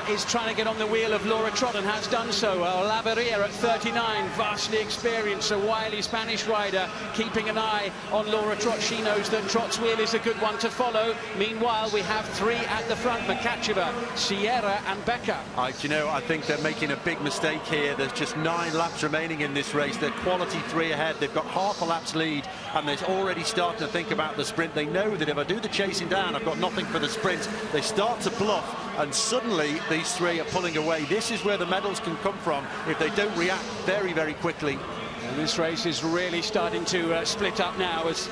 is trying to get on the wheel of Laura Trott and has done so. Olavarria at 39, vastly experienced, a wily Spanish rider, keeping an eye on Laura Trott. She knows that Trott's wheel is a good one to follow. Meanwhile, we have 3 at the front, Makacheva, Sierra and Becker. I think they're making a big mistake here. There's just 9 laps remaining in this race. They're quality 3 ahead. They've got half a lap's lead, and they're already starting to think about the sprint. They know that if I do the chasing down, I've got nothing for the sprint. They start to bluff, and suddenly these 3 are pulling away. This is where the medals can come from if they don't react very, very quickly. And this race is really starting to split up now as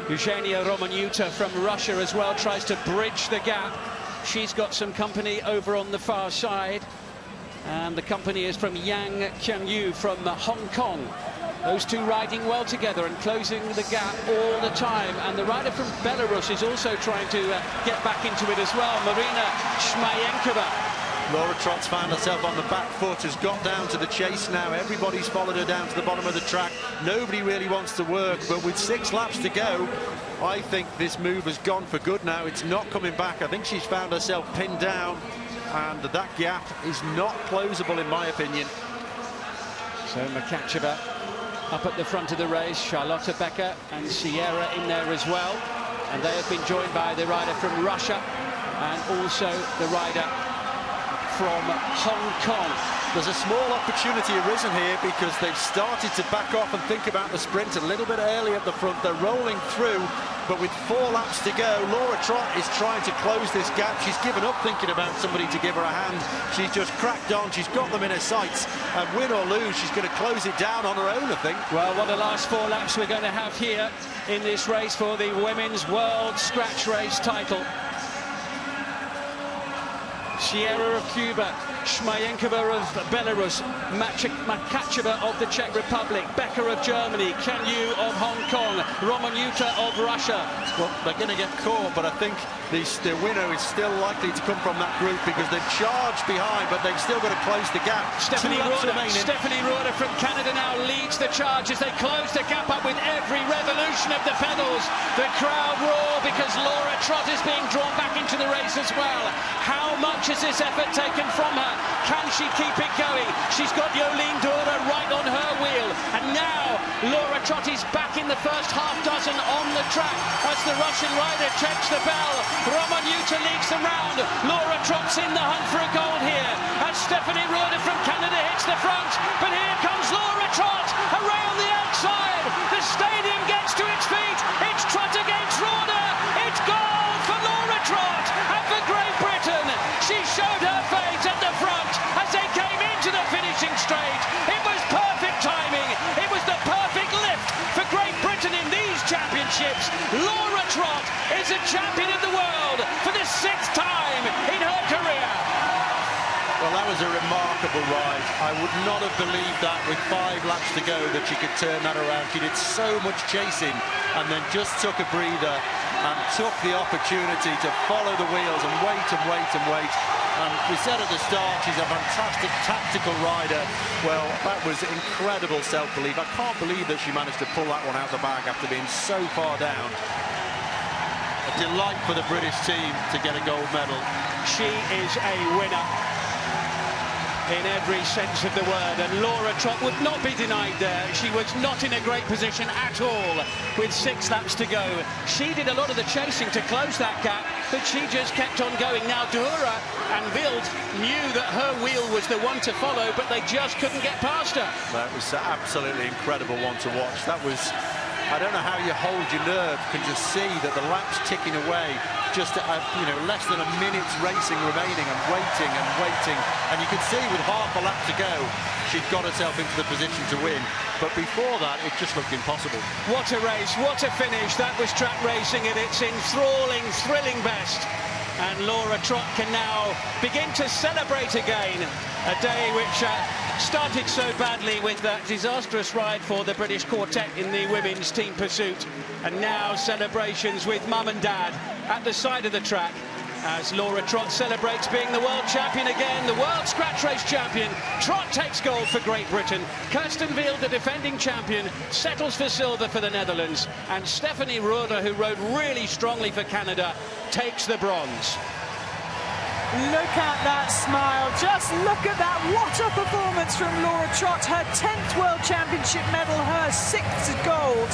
Eugenia Romaniuta from Russia as well tries to bridge the gap. She's got some company over on the far side. And the company is from Yang Qianyu from Hong Kong. Those two riding well together and closing the gap all the time. And the rider from Belarus is also trying to get back into it as well, Marina Shmayenkova. Laura Trott's found herself on the back foot, has got down to the chase now. Everybody's followed her down to the bottom of the track. Nobody really wants to work, but with 6 laps to go, I think this move has gone for good now. It's not coming back. I think she's found herself pinned down, and that gap is not closable, in my opinion. So Makacheva up at the front of the race, Charlotte Becker and Sierra in there as well. And they have been joined by the rider from Russia and also the rider from Hong Kong. There's a small opportunity arisen here because they've started to back off and think about the sprint a little bit early at the front. They're rolling through, but with 4 laps to go, Laura Trott is trying to close this gap. She's given up thinking about somebody to give her a hand. She's just cracked on. She's got them in her sights, and win or lose, she's going to close it down on her own, I think. Well, what the last 4 laps we're going to have here in this race for the Women's World Scratch Race title. Sierra of Cuba, Shmayenkova of Belarus, Makacheva of the Czech Republic, Becker of Germany, Qianyu of Hong Kong, Romaniuta of Russia. Well, they're going to get caught, but I think the winner is still likely to come from that group because they've charged behind, but they've still got to close the gap. Stephanie Roeder from Canada now leads the charge as they close the gap up with every revolution of the pedals. The crowd roar because Laura Trott is being drawn back into the race as well. How much has this effort taken from her? Can she keep it going? She's got Jolene Dora right on her wheel. And now Laura Trott is back in the first half dozen on the track as the Russian rider checks the bell. Romaniuta leads the round. Laura Trott's in the hunt for a gold here as Stephanie Roeder from Canada hits the front. But here comes Laura Trott around the outside. The stadium gets to its feet. It's Trott against Roeder. It's gold for Laura Trott and for Great Britain. She showed her fate at the front as they came into the finishing straight. It was perfect timing. It was the perfect lift for Great Britain in these championships. Laura Trott is a champion of the world for the 6th time in her career. Well, that was a remarkable ride. I would not have believed that with 5 laps to go that she could turn that around. She did so much chasing and then just took a breather and took the opportunity to follow the wheels and wait and wait and wait. And we said at the start, she's a fantastic tactical rider. Well, that was incredible self-belief. I can't believe that she managed to pull that one out the bag after being so far down. A delight for the British team to get a gold medal. She is a winner in every sense of the word, and Laura Trott would not be denied there. She was not in a great position at all with 6 laps to go. She did a lot of the chasing to close that gap, but she just kept on going. Now Dura and Wild knew that her wheel was the one to follow, but they just couldn't get past her. That was an absolutely incredible one to watch. That was, I don't know how you hold your nerve, can just see that the lap's ticking away. Just less than a minute's racing remaining and waiting and waiting, and you can see with half a lap to go she'd got herself into the position to win, but before that it just looked impossible. What a race, what a finish. That was track racing at its enthralling, thrilling best, and Laura Trott can now begin to celebrate again a day which started so badly with that disastrous ride for the British quartet in the women's team pursuit, and now celebrations with mum and dad at the side of the track as Laura Trott celebrates being the world champion again, the world scratch race champion. Trott takes gold for Great Britain. Kirsten Wild, the defending champion, settles for silver for the Netherlands, and Stephanie Roeder, who rode really strongly for Canada, takes the bronze. Look at that smile, just look at that. What a performance from Laura Trott, her 10th World Championship medal, her 6th gold,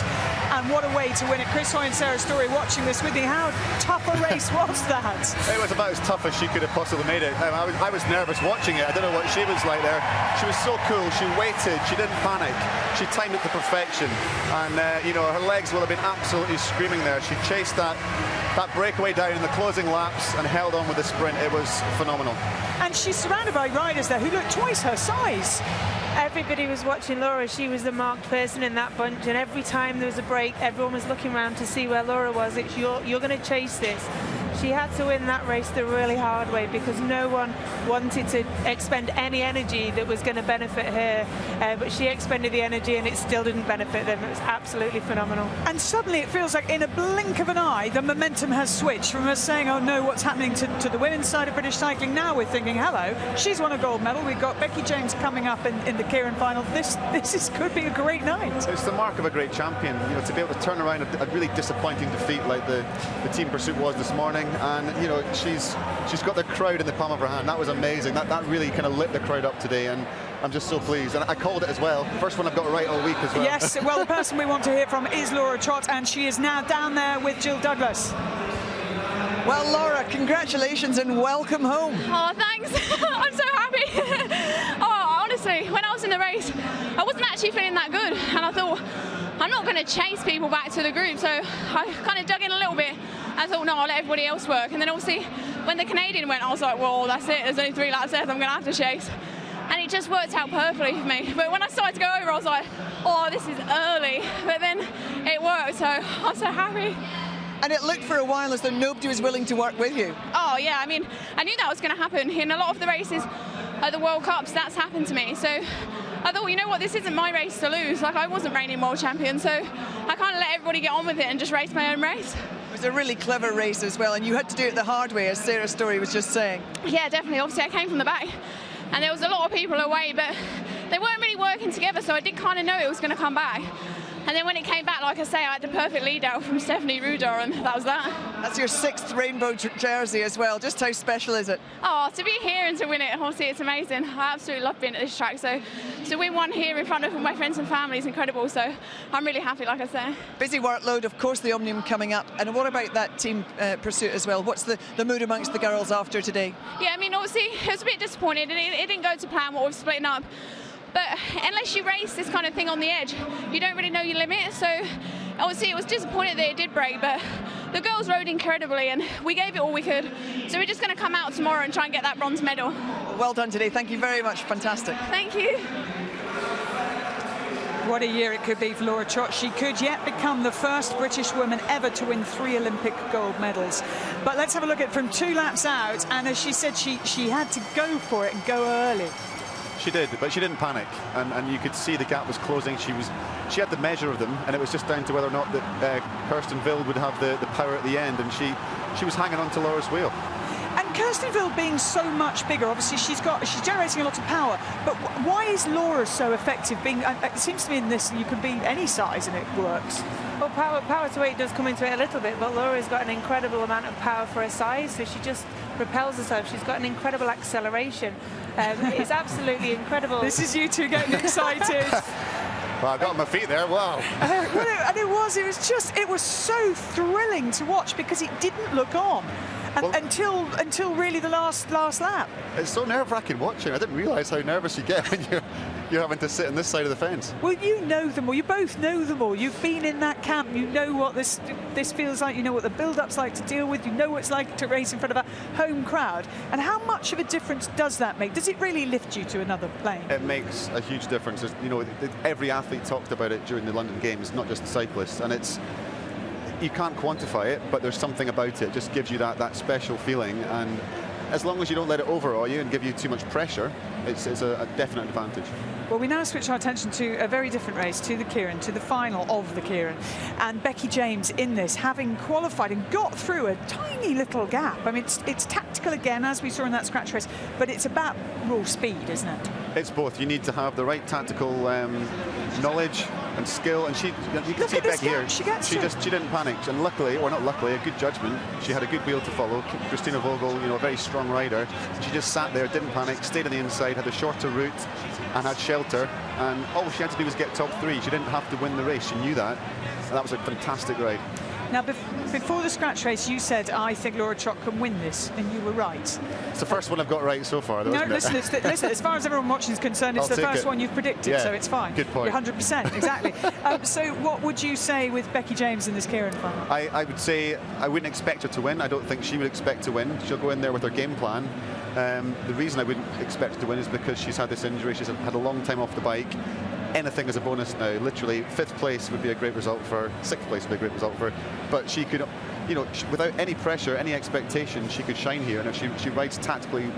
and what a way to win it. Chris Hoy and Sarah Story watching this with me. How tough a race was that? It was about as tough as she could have possibly made it. I was nervous watching it. I don't know what she was like there. She was so cool, she waited, she didn't panic, she timed it to perfection, and her legs will have been absolutely screaming there. She chased that that breakaway down in the closing laps and held on with the sprint. It was phenomenal. And she's surrounded by riders there who look twice her size. Everybody was watching Laura. She was the marked person in that bunch, and every time there was a break, everyone was looking around to see where Laura was. It's you're going to chase this. She had to win that race the really hard way because no one wanted to expend any energy that was going to benefit her, but she expended the energy and it still didn't benefit them. It was absolutely phenomenal. And suddenly it feels like in a blink of an eye the momentum has switched from us saying, oh no, what's happening to the women's side of British cycling. Now we're thinking, hello, she's won a gold medal. We've got Becky James coming up in the Keirin final. This could be a great night. It's the mark of a great champion, you know, to be able to turn around a really disappointing defeat like the team pursuit was this morning. And you know, she's got the crowd in the palm of her hand. That was amazing. That really kind of lit the crowd up today, and I'm just so pleased. And I called it as well. First one I've got right all week as well. Yes, well, the person we want to hear from is Laura Trott, and she is now down there with Jill Douglas. Well, Laura, congratulations and welcome home. Oh, thanks. I'm so happy. Oh, honestly, when I was in the race, I wasn't actually feeling that good, and I thought, I'm not going to chase people back to the group, so I kind of dug in a little bit. I thought, no, I'll let everybody else work. And then obviously, when the Canadian went, I was like, well, that's it. There's only 3 laps left. I'm going to have to chase. And it just worked out perfectly for me. But when I started to go over, I was like, oh, this is early. But then it worked, so I'm so happy. And it looked for a while as though nobody was willing to work with you. Oh, yeah. I mean, I knew that was going to happen. In a lot of the races at the World Cups, that's happened to me. So I thought, you know what, this isn't my race to lose. Like, I wasn't reigning world champion, so I kind of let everybody get on with it and just race my own race. It was a really clever race as well, and you had to do it the hard way, as Sarah Story was just saying. Yeah, definitely. Obviously, I came from the back, and there was a lot of people away, but they weren't really working together, so I did kind of know it was going to come back. And then when it came back, like I say, I had the perfect lead out from Stephanie Rudar, and that was that. That's your 6th rainbow jersey as well. Just how special is it? Oh, to be here and to win it, obviously, it's amazing. I absolutely love being at this track. So to win one here in front of my friends and family is incredible. So I'm really happy, like I say. Busy workload, of course, the Omnium coming up. And what about that team pursuit as well? What's the mood amongst the girls after today? Yeah, I mean, obviously, it was a bit disappointed. It didn't go to plan what we've splitting up. But unless you race this kind of thing on the edge, you don't really know your limit. So obviously it was disappointing that it did break, but the girls rode incredibly and we gave it all we could. So we're just going to come out tomorrow and try and get that bronze medal. Well done today. Thank you very much. Fantastic. Thank you. What a year it could be for Laura Trott. She could yet become the first British woman ever to win 3 Olympic gold medals. But let's have a look at it from 2 laps out. And as she said, she had to go for it and go early. She did, but she didn't panic, and you could see the gap was closing. She had the measure of them, and it was just down to whether or not that Kirsten Wild would have the power at the end, and she was hanging on to Laura's wheel. And Kirsten Wild being so much bigger, obviously she's generating a lot of power, but why is Laura so effective? It seems to me in this you can be any size and it works. Well, power to weight does come into it a little bit, but Laura's got an incredible amount of power for her size, so she just propels herself. She's got an incredible acceleration. It's absolutely incredible. This is you two getting excited. Well, I got on my feet there. Wow. And it was so thrilling to watch because it didn't look on. Until really the last lap. It's so nerve-wracking watching. I didn't realise how nervous you get when you're having to sit on this side of the fence. Well, you know them all. You both know them all. You've been in that camp. You know what this feels like. You know what the build-up's like to deal with. You know what it's like to race in front of a home crowd. And how much of a difference does that make? Does it really lift you to another plane? It makes a huge difference. You know, every athlete talked about it during the London Games, not just the cyclists, and it's. You can't quantify it, but there's something about it. It just gives you that special feeling, and as long as you don't let it overawe you and give you too much pressure, it's a definite advantage. Well, we now switch our attention to a very different race, to the Keirin, to the final of the Keirin. And Becky James in this, having qualified and got through a tiny little gap. I mean, it's tactical again, as we saw in that scratch race, but it's about raw speed, isn't it? It's both. You need to have the right tactical knowledge and skill, and you can see Becky here. She didn't panic, and luckily, or not luckily, a good judgment. She had a good wheel to follow. Christina Vogel, you know, a very strong rider. She just sat there, didn't panic, stayed on the inside, had a shorter route, and had shelter. And all she had to do was get top 3. She didn't have to win the race. She knew that, and that was a fantastic ride. Now, before the scratch race, you said, I think Laura Trott can win this, and you were right. It's the first one I've got right so far, though, No, isn't it? listen, as far as everyone watching is concerned, it's I'll the take first it. one you've predicted, Yeah, so it's fine. good point. You're 100%, exactly. So what would you say with Becky James in this Keirin final? I would say I wouldn't expect her to win. I don't think she would expect to win. She'll go in there with her game plan. The reason I wouldn't expect her to win is because she's had this injury. She's had a long time off the bike. Anything is a bonus now. Literally, 5th place would be a great result for her. 6th place would be a great result for her. But she could, you know, without any pressure, any expectation, she could shine here. And if she rides tactically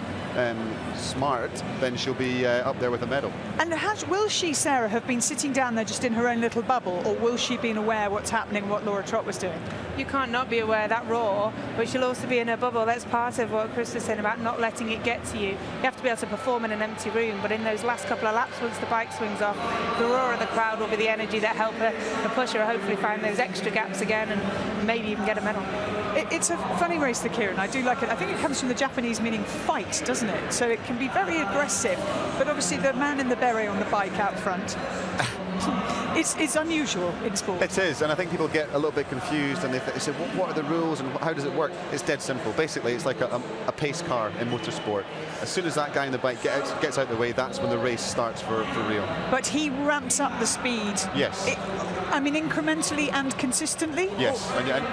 smart, then she'll be up there with a medal. And will she, Sarah, have been sitting down there just in her own little bubble, or will she be aware what's happening, what Laura Trott was doing? You can't not be aware that raw, but she'll also be in her bubble. That's part of what Chris was saying about not letting it get to you. You have to be able to perform in an empty room, but in those last couple of laps, once the bike swings off, the roar of the crowd will be the energy that help her and push her, hopefully find those extra gaps again and maybe even get a medal. It's a funny race, the Keirin. I do like it. I think it comes from the Japanese meaning fight, doesn't it? So it can be very aggressive, but obviously the man in the beret on the bike out front, it's unusual in sport. It is, and I think people get a little bit confused and they say, what are the rules and how does it work? It's dead simple. Basically, it's like a pace car in motorsport. As soon as that guy in the bike gets out of the way, that's when the race starts for real. But he ramps up the speed. Yes. I mean, incrementally and consistently? Yes. And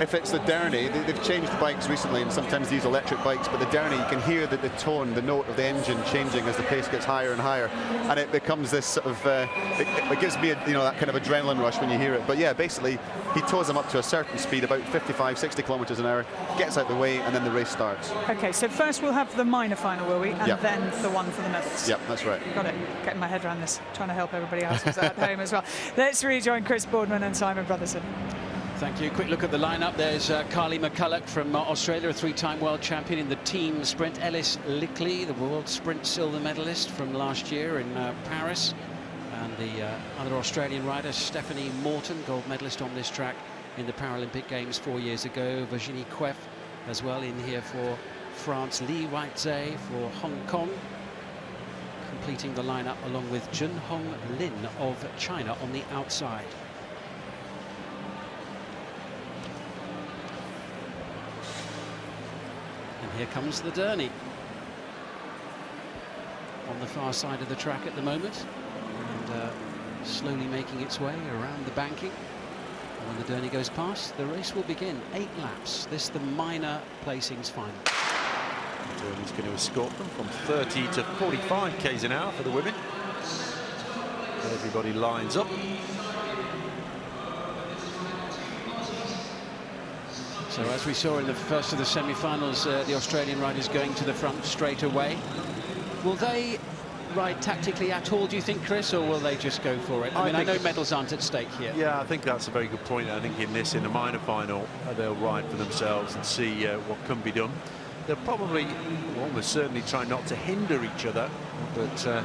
if it's the Derny, they've changed the bikes recently, and sometimes these electric bikes, but the Derny, you can hear the tone, the note of the engine changing as the pace gets higher and higher, and it becomes this sort of, it gives me that kind of adrenaline rush when you hear it. But yeah, basically, he tows them up to a certain speed, about 55, 60 kilometres an hour, gets out the way, and then the race starts. Okay, so first we'll have the minor final, will we? And Yep. then the one for the medals. Yep, that's right. Got it. Getting my head around this. Trying to help everybody else who's at home as well. Let's rejoin Chris Boardman and Simon Brotherson. Thank you. Quick look at the lineup. There's Carly McCulloch from Australia, a 3-time world champion in the team sprint. Ellis Lickley, the world sprint silver medalist from last year in Paris. And the other Australian rider, Stephanie Morton, gold medalist on this track in the Paralympic Games 4 years ago. Virginie Queff as well in here for France. Li Weizhe for Hong Kong. Completing the lineup along with Junhong Lin of China on the outside. And here comes the Derny on the far side of the track at the moment, and slowly making its way around the banking. And when the Derny goes past, the race will begin. 8 laps. This the minor placings final. Derny's going to escort them from 30 to 45 k's an hour for the women. Everybody lines up. So as we saw in the first of the semi-finals, the Australian riders going to the front straight away. Will they ride tactically at all, do you think, Chris, or will they just go for it? I mean, I know medals aren't at stake here. Yeah, I think that's a very good point. I think in the minor final, they'll ride for themselves and see what can be done. They'll probably, almost certainly, try not to hinder each other, but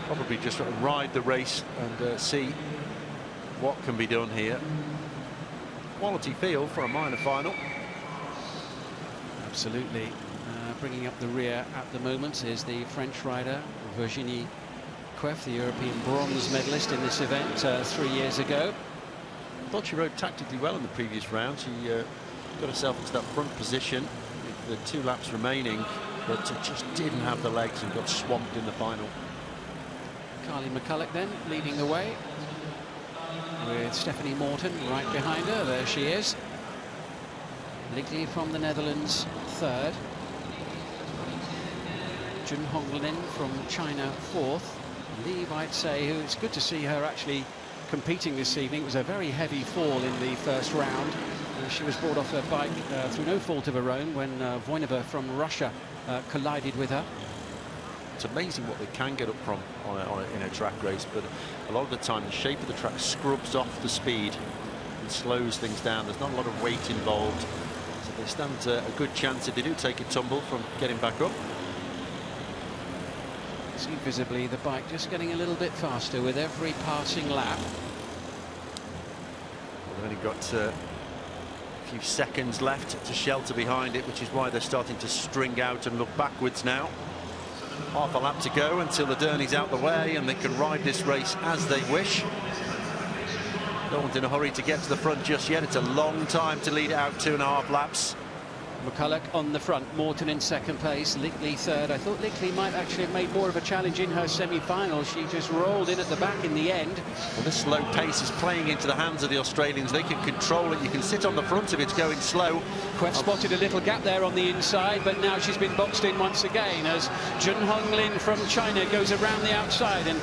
probably just sort of ride the race and see what can be done here. Quality field for a minor final. Absolutely. Bringing up the rear at the moment is the French rider Virginie Queff, the European bronze medalist in this event 3 years ago. I thought she rode tactically well in the previous round. She got herself into that front position with the 2 laps remaining, but just didn't have the legs and got swamped in the final. Carly McCulloch then leading the way, with Stephanie Morton right behind her. There she is. Lickley from the Netherlands, 3rd. Junhong Lin from China, 4th. Li Weizhe, who it's good to see her actually competing this evening. It was a very heavy fall in the first round. She was brought off her bike through no fault of her own when Voinova from Russia collided with her. It's amazing what they can get up from in a track race, but a lot of the time the shape of the track scrubs off the speed and slows things down. There's not a lot of weight involved, so they stand a good chance if they do take a tumble from getting back up. See visibly the bike just getting a little bit faster with every passing lap. Well, they've only got a few seconds left to shelter behind it, which is why they're starting to string out and look backwards now. Half a lap to go until the Derny's out the way and they can ride this race as they wish. Don't want in a hurry to get to the front just yet. It's a long time to lead it out 2.5 laps. McCulloch on the front, Morton in second place, Lickley third. I thought Lickley might actually have made more of a challenge in her semi-final. She just rolled in at the back in the end. Well, this slow pace is playing into the hands of the Australians. They can control it. You can sit on the front of it going slow. Quef spotted a little gap there on the inside, but now she's been boxed in once again as Jun Honglin from China goes around the outside and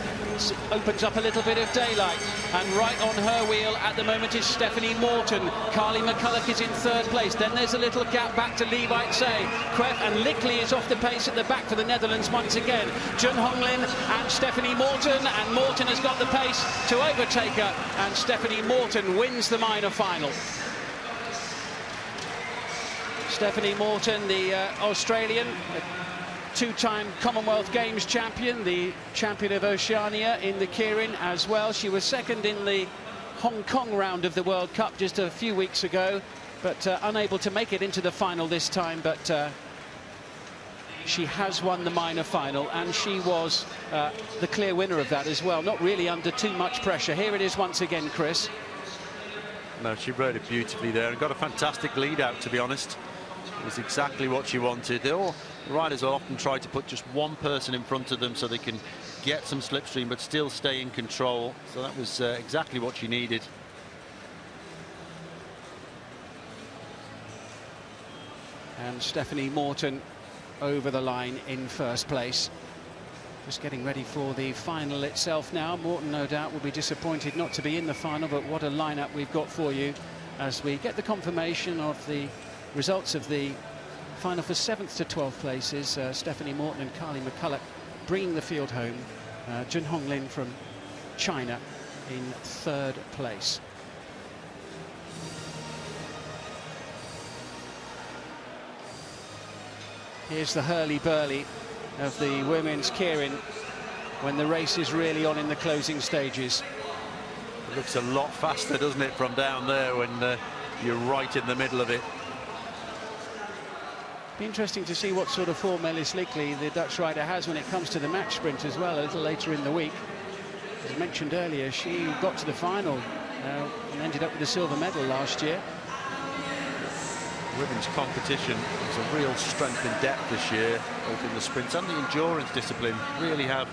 opens up a little bit of daylight. And right on her wheel at the moment is Stephanie Morton. Carly McCulloch is in third place. Then there's a little gap back to Lee Weit-Say. Quef and Lickley is off the pace at the back for the Netherlands once again. Jun Honglin and Stephanie Morton, and Morton has got the pace to overtake her, and Stephanie Morton wins the minor final. Stephanie Morton, the Australian, two-time Commonwealth Games champion, the champion of Oceania in the keirin as well. She was second in the Hong Kong round of the World Cup just a few weeks ago, but unable to make it into the final this time. But she has won the minor final, and she was the clear winner of that as well, not really under too much pressure. Here it is once again, Chris. No, she rode it beautifully there and got a fantastic lead out, to be honest. It was exactly what she wanted. The riders will often try to put just one person in front of them so they can get some slipstream but still stay in control. So that was exactly what she needed. And Stephanie Morton over the line in first place. Just getting ready for the final itself now. Morton, no doubt, will be disappointed not to be in the final, but what a lineup we've got for you as we get the confirmation of the results of the final for 7th to 12th places. Stephanie Morton and Carly McCulloch bringing the field home. Jun Honglin from China in third place. Here's the hurly-burly of the women's keirin when the race is really on in the closing stages. It looks a lot faster, doesn't it, from down there when you're right in the middle of it. Be interesting to see what sort of form Ellis Lickley, the Dutch rider, has when it comes to the match sprint as well, a little later in the week. As I mentioned earlier, she got to the final and ended up with a silver medal last year. Women's competition is a real strength and depth this year, both in the sprints and the endurance discipline. Really have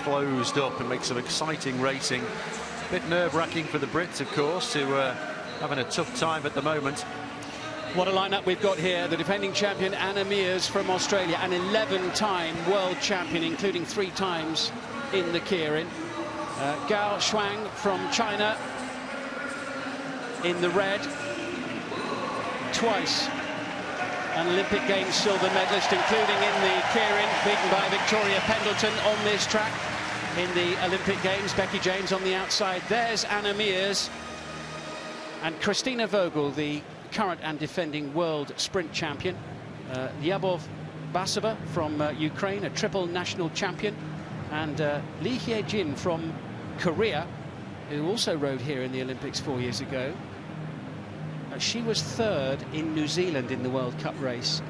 closed up and make some exciting racing. A bit nerve-wracking for the Brits, of course, who are having a tough time at the moment. What a lineup we've got here. The defending champion Anna Mears from Australia, an 11-time world champion, including 3 times in the keirin. Gao Shuang from China in the red, twice an Olympic Games silver medalist, including in the keirin, beaten by Victoria Pendleton on this track in the Olympic Games. Becky James on the outside. There's Anna Mears and Christina Vogel, the current and defending world sprint champion. Lyubov Basova from Ukraine, a triple national champion, and Lee Hye-jin from Korea, who also rode here in the Olympics 4 years ago. She was third in New Zealand in the World Cup race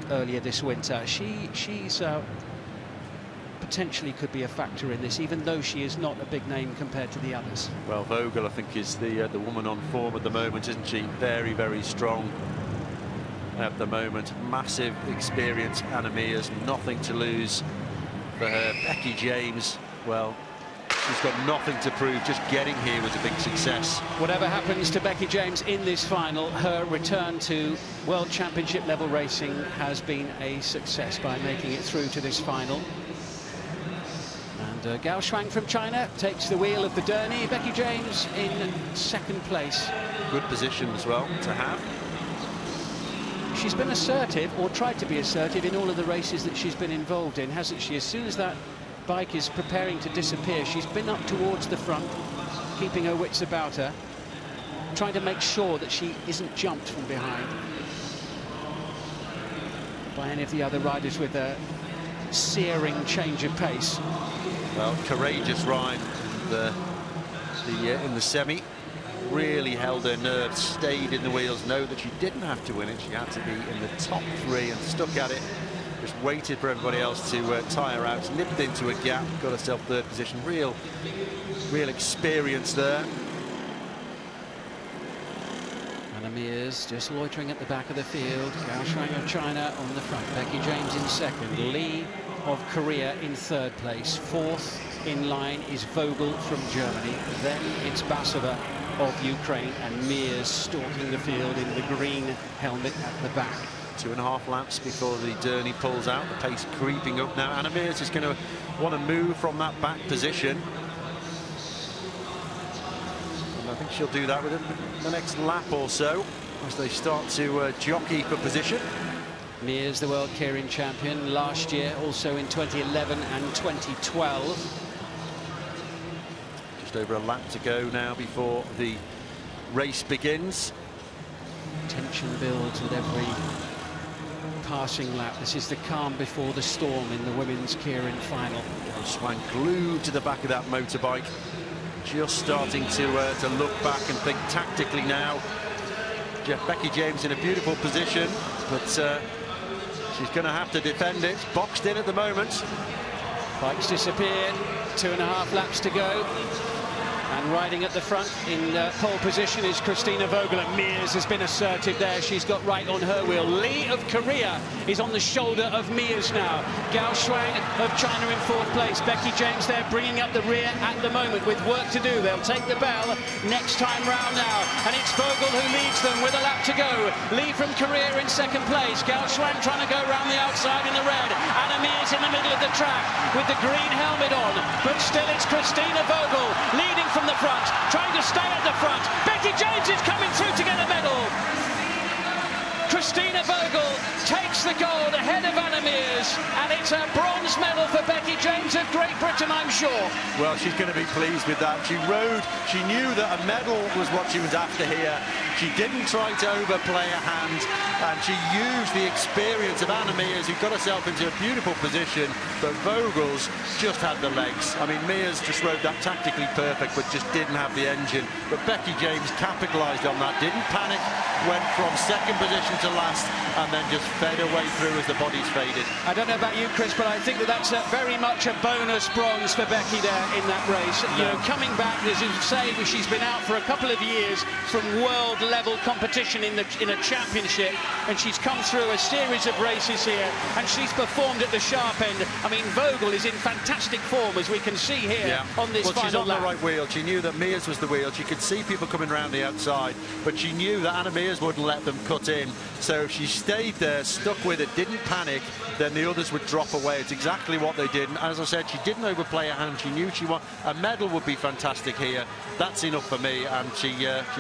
earlier this winter. She's potentially could be a factor in this, even though she is not a big name compared to the others. Well, Vogel, I think, is the woman on form at the moment, isn't she? Very, very strong at the moment. Massive experience. Anna Mears, nothing to lose for her. Becky James, well, she's got nothing to prove. Just getting here was a big success. Whatever happens to Becky James in this final, her return to World Championship level racing has been a success by making it through to this final. And Gao Shuang from China takes the wheel of the Derny. Becky James in second place. Good position as well to have. She's been assertive, or tried to be assertive, in all of the races that she's been involved in, hasn't she? As soon as that bike is preparing to disappear, she's been up towards the front, keeping her wits about her, trying to make sure that she isn't jumped from behind by any of the other riders with a searing change of pace. Well, courageous ride in the semi. Really held her nerves, stayed in the wheels, know that she didn't have to win it. She had to be in the top 3 and stuck at it. Just waited for everybody else to tie her out, nipped into a gap, got herself third position. Real experience there. Anna Mears just loitering at the back of the field. Gao Shuang of China on the front. Becky James in second. Li of Korea in third place. Fourth in line is Vogel from Germany. Then it's Basova of Ukraine, and Mears stalking the field in the green helmet at the back. 2.5 laps before the Durney pulls out. The pace creeping up now. Anna Mears is going to want to move from that back position. And I think she'll do that within the next lap or so as they start to jockey for position. Mears, the world keirin champion last year, also in 2011 and 2012. Just over a lap to go now before the race begins. Tension builds with every passing lap. This is the calm before the storm in the women's keirin final. Swan glued to the back of that motorbike, just starting to look back and think tactically now. Becky James in a beautiful position, but she's going to have to defend it. Boxed in at the moment. Bikes disappeared. 2.5 laps to go. And riding at the front in pole position is Christina Vogel, and Mears has been assertive there. She's got right on her wheel. Li of Korea is on the shoulder of Mears now. Gao Shuang of China in fourth place. Becky James there bringing up the rear at the moment with work to do. They'll take the bell next time round now. And it's Vogel who leads them with a lap to go. Li from Korea in second place. Gao Shuang trying to go around the outside in the red. Anna Mears in the middle of the track with the green helmet on. But still it's Christina Vogel leading from the front, trying to stay at the front. Becky James is coming through to get a medal. Christina Vogel takes the gold ahead of Anna Mears, and it's a bronze medal for Becky James of Great Britain, I'm sure. Well, she's going to be pleased with that. She knew that a medal was what she was after here. She didn't try to overplay a hand, and she used the experience of Anna Mears, who got herself into a beautiful position, but Vogel's just had the legs. I mean, Mears just rode that tactically perfect, but just didn't have the engine. But Becky James capitalised on that, didn't panic, went from second position to last, and then just fed away through as the bodies faded. I don't know about you, Chris, but I think that's very much a bonus bronze for Becky there in that race. You know, coming back, as you say, she's been out for a couple of years from world-level competition in a championship, and she's come through a series of races here, and she's performed at the sharp end. I mean, Vogel is in fantastic form, as we can see here on this final lap. Well, she's on the right wheel. She knew that Mears was the wheel. She could see people coming around the outside, but she knew that Anna Mears wouldn't let them cut in. So if she stayed there, stuck with it, didn't panic, then the others would drop away. It's exactly what they did. And as I said, she didn't overplay a hand. She knew she won. A medal would be fantastic here. That's enough for me, and she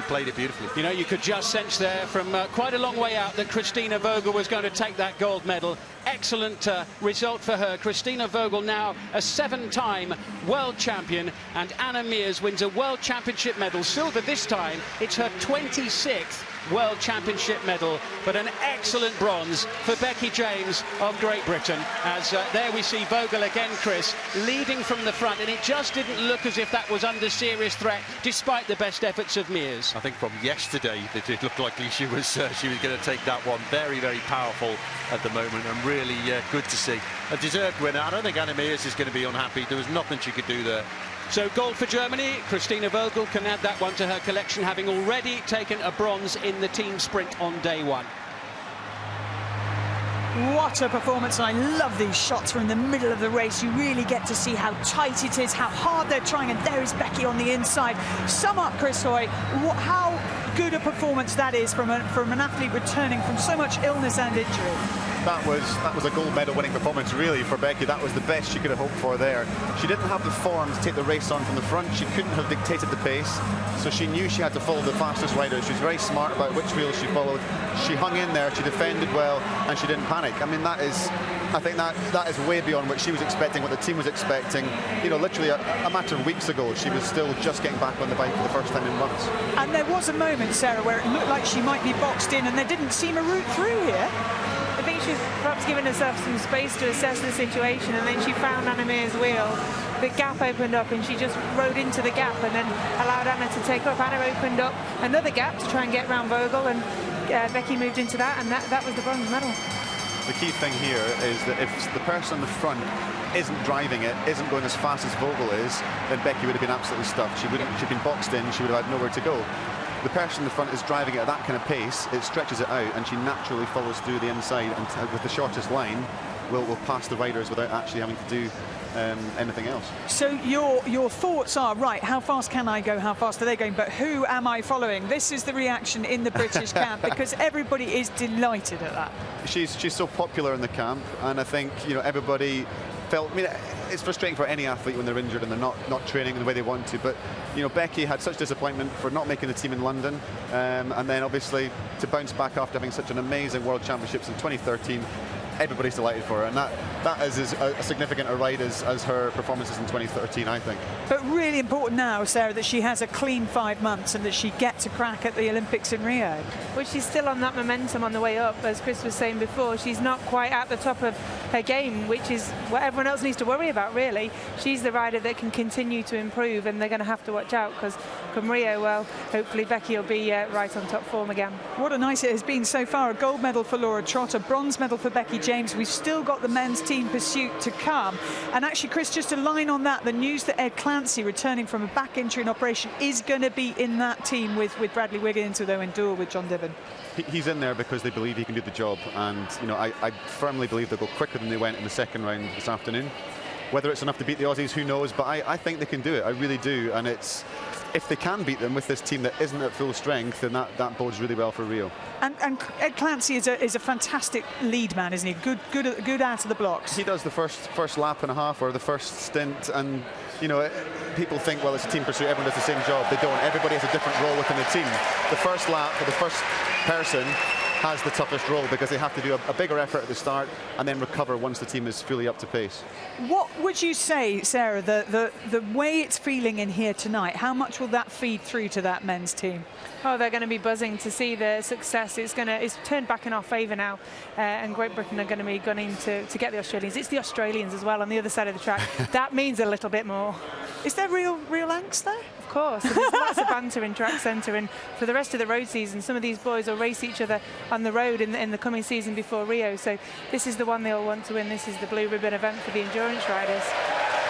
played it beautifully. You know, you could just sense there from quite a long way out that Christina Vogel was going to take that gold medal. Excellent result for her. Christina Vogel now a 7-time world champion, and Anna Mears wins a world championship medal. Silver this time. It's her 26th World Championship medal, but an excellent bronze for Becky James of Great Britain. As there we see Vogel again, Chris, leading from the front, and it just didn't look as if that was under serious threat, despite the best efforts of Mears. I think from yesterday that it looked like she was going to take that one. Very, very powerful at the moment, and really good to see. A deserved winner. I don't think Anna Mears is going to be unhappy. There was nothing she could do there. So gold for Germany. Christina Vogel can add that one to her collection, having already taken a bronze in the team sprint on day one. What a performance, and I love these shots from the middle of the race. You really get to see how tight it is, how hard they're trying, and there is Becky on the inside. Sum up, Chris Hoy, how good a performance that is from an athlete returning from so much illness and injury. That was a gold medal winning performance really for Becky. That was the best she could have hoped for there. She didn't have the form to take the race on from the front. She couldn't have dictated the pace, so she knew she had to follow the fastest rider. She was very smart about which wheel she followed. She hung in there, she defended well, and she didn't panic. I mean, I think that is way beyond what she was expecting, what the team was expecting. You know, literally a matter of weeks ago, she was still just getting back on the bike for the first time in months. And there was a moment, Sarah, where it looked like she might be boxed in, and there didn't seem a route through here. I think she's perhaps given herself some space to assess the situation, and then she found Anna Mears' wheel. The gap opened up, and she just rode into the gap and then allowed Anna to take up. Anna opened up another gap to try and get round Vogel, and Becky moved into that, and that was the bronze medal. The key thing here is that if the person on the front isn't driving it, isn't going as fast as Vogel is, then Becky would have been absolutely stuffed. She'd been boxed in, she would have had nowhere to go. the person in the front is driving it at that kind of pace, it stretches it out, and she naturally follows through the inside, and with the shortest line, will pass the riders without actually having to do anything else. So your thoughts are, right, how fast can I go, how fast are they going, but who am I following? This is the reaction in the British camp, because everybody is delighted at that. She's so popular in the camp, and I think, you know, everybody felt, I mean, it's frustrating for any athlete when they're injured and they're not training in the way they want to, but, you know, Becky had such disappointment for not making the team in London, and then obviously to bounce back after having such an amazing World Championships in 2013, everybody's delighted for her, and that is as significant a ride as her performances in 2013, I think. But really important now, Sarah, that she has a clean 5 months and that she gets a crack at the Olympics in Rio. Well, she's still on that momentum on the way up, as Chris was saying before. She's not quite at the top of her game, which is what everyone else needs to worry about, really. She's the rider that can continue to improve, and they're going to have to watch out, because come Rio, well, hopefully Becky will be right on top form again. What a night it has been so far. A gold medal for Laura Trott, a bronze medal for Becky James. We've still got the men's team pursuit to come. And actually, Chris, just a line on that, the news that Ed Clancy, returning from a back injury and operation, is going to be in that team with Bradley Wiggins, with Owen Doyle, with John Diven. He's in there because they believe he can do the job, and, you know, I firmly believe they'll go quicker than they went in the second round this afternoon. Whether it's enough to beat the Aussies, who knows, but I think they can do it. I really do, and it's, if they can beat them with this team that isn't at full strength, then that bodes really well for Rio. And Ed Clancy is a fantastic lead man, isn't he? Good out of the blocks. He does the first lap and a half, or the first stint, and, you know, people think, well, it's a team pursuit, everyone does the same job. They don't. Everybody has a different role within the team. The first lap, or the first person, has the toughest role, because they have to do a bigger effort at the start and then recover once the team is fully up to pace. What would you say, Sarah, the way it's feeling in here tonight, how much will that feed through to that men's team? Oh, they're going to be buzzing to see the success. It's turned back in our favour now, and Great Britain are going to be gunning to get the Australians. It's the Australians as well on the other side of the track. That means a little bit more. Is there real angst there? Of course. There's lots of banter in track centre, and for the rest of the road season, some of these boys will race each other on the road in the coming season before Rio. So this is the one they'll want to win. This is the blue ribbon event for the endurance riders.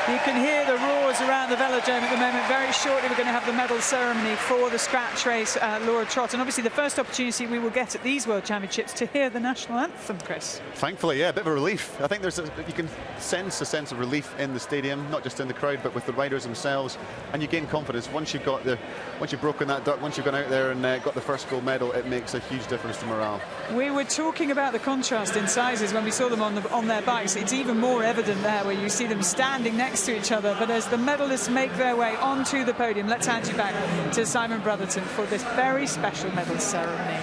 You can hear the roars around the Velodrome at the moment. Very shortly we're going to have the medal ceremony for the scratch race, Laura Trott, and obviously the first opportunity we will get at these World Championships to hear the national anthem, Chris. Thankfully, yeah, a bit of a relief. I think you can sense a sense of relief in the stadium, not just in the crowd, but with the riders themselves, and you gain confidence once you've broken that duck, once you've gone out there and got the first gold medal. It makes a huge difference to morale. We were talking about the contrast in sizes when we saw them on their bikes. It's even more evident there, where you see them standing next to each other. But as the medalists make their way onto the podium, let's hand you back to Simon Brotherton for this very special medal ceremony.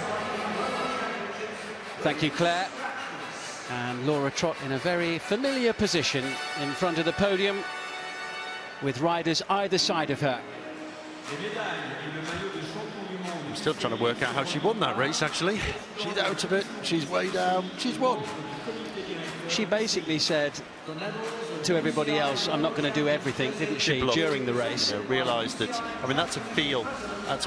Thank you, Claire. And Laura Trott in a very familiar position in front of the podium, with riders either side of her. I'm still trying to work out how she won that race, actually. She's out of it, she's way down, she's won. She basically said to everybody else, I'm not going to do everything, didn't she, during the race? You know, realised that, I mean, that's a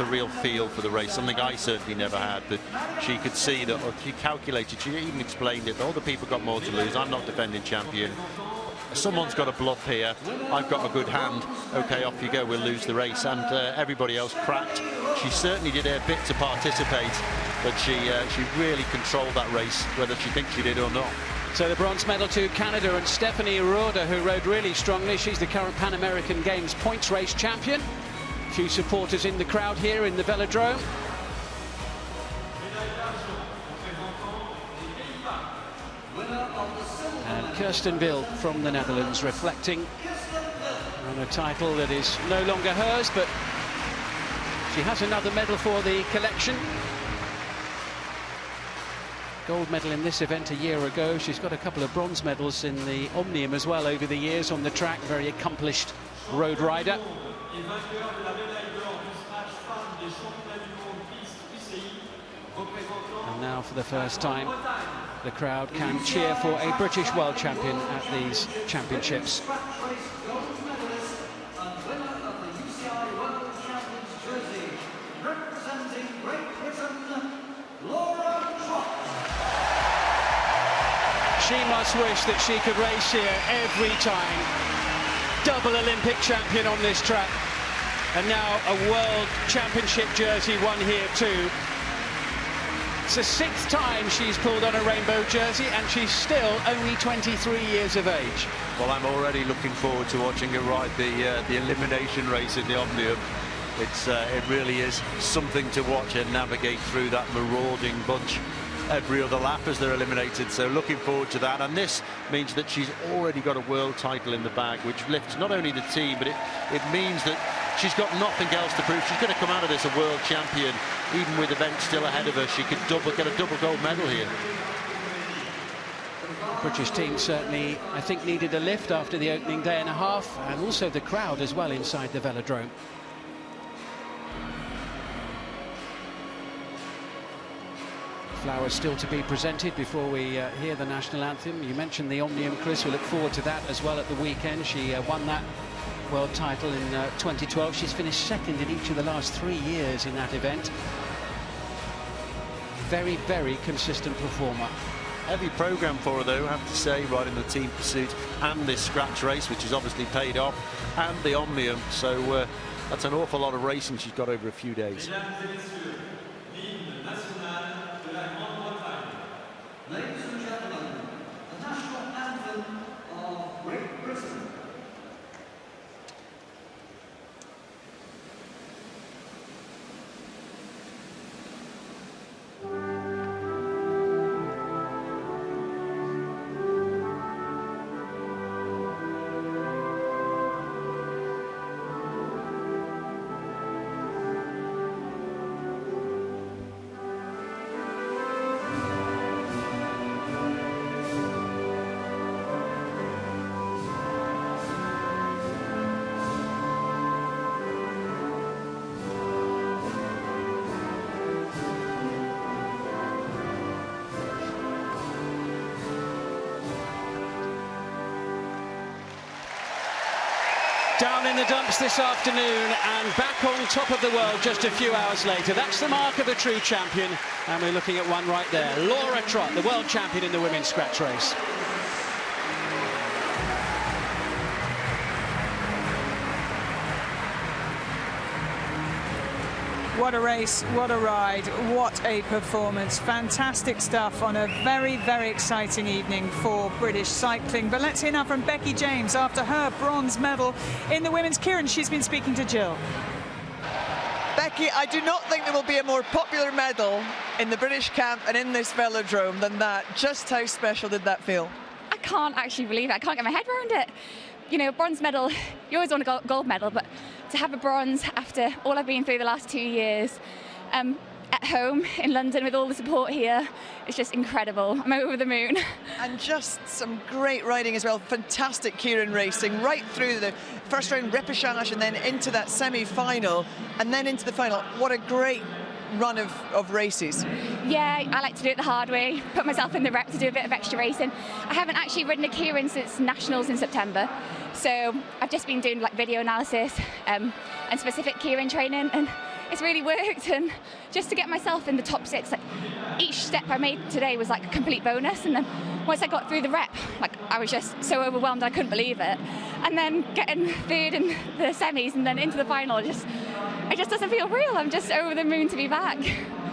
real feel for the race, something I certainly never had, that she could see that, or she calculated, she even explained it, all the people got more to lose, I'm not defending champion. Someone's got a bluff here, I've got a good hand, okay, off you go, we'll lose the race, and everybody else cracked. She certainly did her bit to participate, but she really controlled that race, whether she thinks she did or not. So the bronze medal to Canada and Stephanie Roda, who rode really strongly. She's the current Pan American Games points race champion. A few supporters in the crowd here in the Velodrome. And Kirsten Wild from the Netherlands, reflecting on a title that is no longer hers, but she has another medal for the collection. Gold medal in this event a year ago. She's got a couple of bronze medals in the Omnium as well over the years on the track. Very accomplished road rider. And now for the first time, the crowd can cheer for a British world champion at these championships. She must wish that she could race here every time. Double Olympic champion on this track. And now a World Championship jersey won here too. It's the 6th time she's pulled on a rainbow jersey, and she's still only 23 years of age. Well, I'm already looking forward to watching her ride the elimination race in the Omnium. It really is something to watch her navigate through that marauding bunch every other lap as they're eliminated. So looking forward to that. And this means that she's already got a world title in the bag, which lifts not only the team, but it means that she's got nothing else to prove. She's going to come out of this a world champion. Even with events still ahead of her, she could get a double gold medal here. British team certainly, I think, needed a lift after the opening day and a half, and also the crowd as well inside the velodrome. Flowers still to be presented before we hear the national anthem. You mentioned the Omnium, Chris. We look forward to that as well at the weekend. She won that world title in 2012. She's finished second in each of the last 3 years in that event. Very, very consistent performer. Heavy programme for her, though, I have to say, riding the team pursuit and this scratch race, which has obviously paid off, and the Omnium. So that's an awful lot of racing she's got over a few days. Ladies and gentlemen, the national anthem of Great Britain. Down in the dumps this afternoon and back on top of the world just a few hours later. That's the mark of a true champion, and we're looking at one right there. Laura Trott, the world champion in the women's scratch race. What a race, what a ride, what a performance. Fantastic stuff on a very, very exciting evening for British cycling. But let's hear now from Becky James after her bronze medal in the women's. Kieran, she's been speaking to Jill. Becky, I do not think there will be a more popular medal in the British camp and in this velodrome than that. Just how special did that feel? I can't actually believe it. I can't get my head around it. You know, bronze medal, you always want a gold medal, but to have a bronze after all I've been through the last 2 years, at home in London with all the support here, it's just incredible. I'm over the moon. And just some great riding as well. Fantastic Kieran racing right through the first round repechage and then into that semi-final and then into the final. What a great run of races. Yeah, I like to do it the hard way, put myself in the rep to do a bit of extra racing. I haven't actually ridden a Kieran since Nationals in September, so I've just been doing like video analysis and specific Kieran training, and it's really worked. And just to get myself in the top 6, like each step I made today was like a complete bonus, and then once I got through the rep, like I was just so overwhelmed I couldn't believe it. And then getting third in the semis and then into the final, it just doesn't feel real. I'm just over the moon to be back.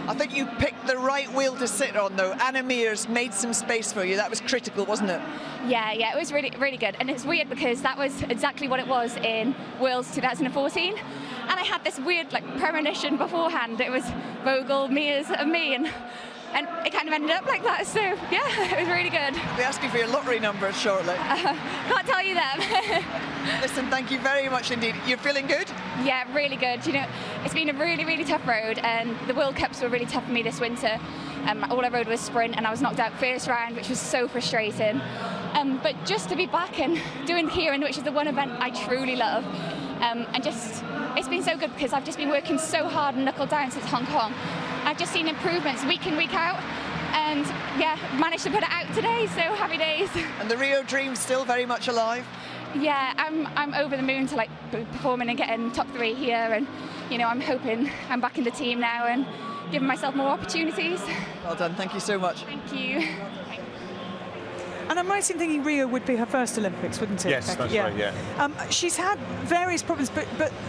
I think you picked the right wheel to sit on, though. Anna Mears made some space for you. That was critical, wasn't it? Yeah, it was really, really good. And it's weird because that was exactly what it was in Worlds 2014. And I had this weird premonition beforehand. It was Vogel, Mears and me. And it kind of ended up like that. So, yeah, it was really good. I'll be asking for your lottery numbers shortly. Can't tell you them. Listen, thank you very much indeed. You're feeling good? Yeah, really good. You know, it's been a really, really tough road, and the World Cups were really tough for me this winter. All I rode was sprint, and I was knocked out first round, which was so frustrating. But just to be back and doing Kieran, which is the one event I truly love, and just, it's been so good because I've just been working so hard and knuckled down since Hong Kong. I've just seen improvements week in, week out, and yeah, managed to put it out today, so happy days. And the Rio dream's still very much alive? Yeah, I'm over the moon to performing and getting top 3 here, and you know, I'm hoping I'm back in the team now and giving myself more opportunities. Well done, thank you so much. Thank you. And I'm right in thinking Rio would be her first Olympics, wouldn't it? Yes, Becky? that's right, yeah. She's had various problems, but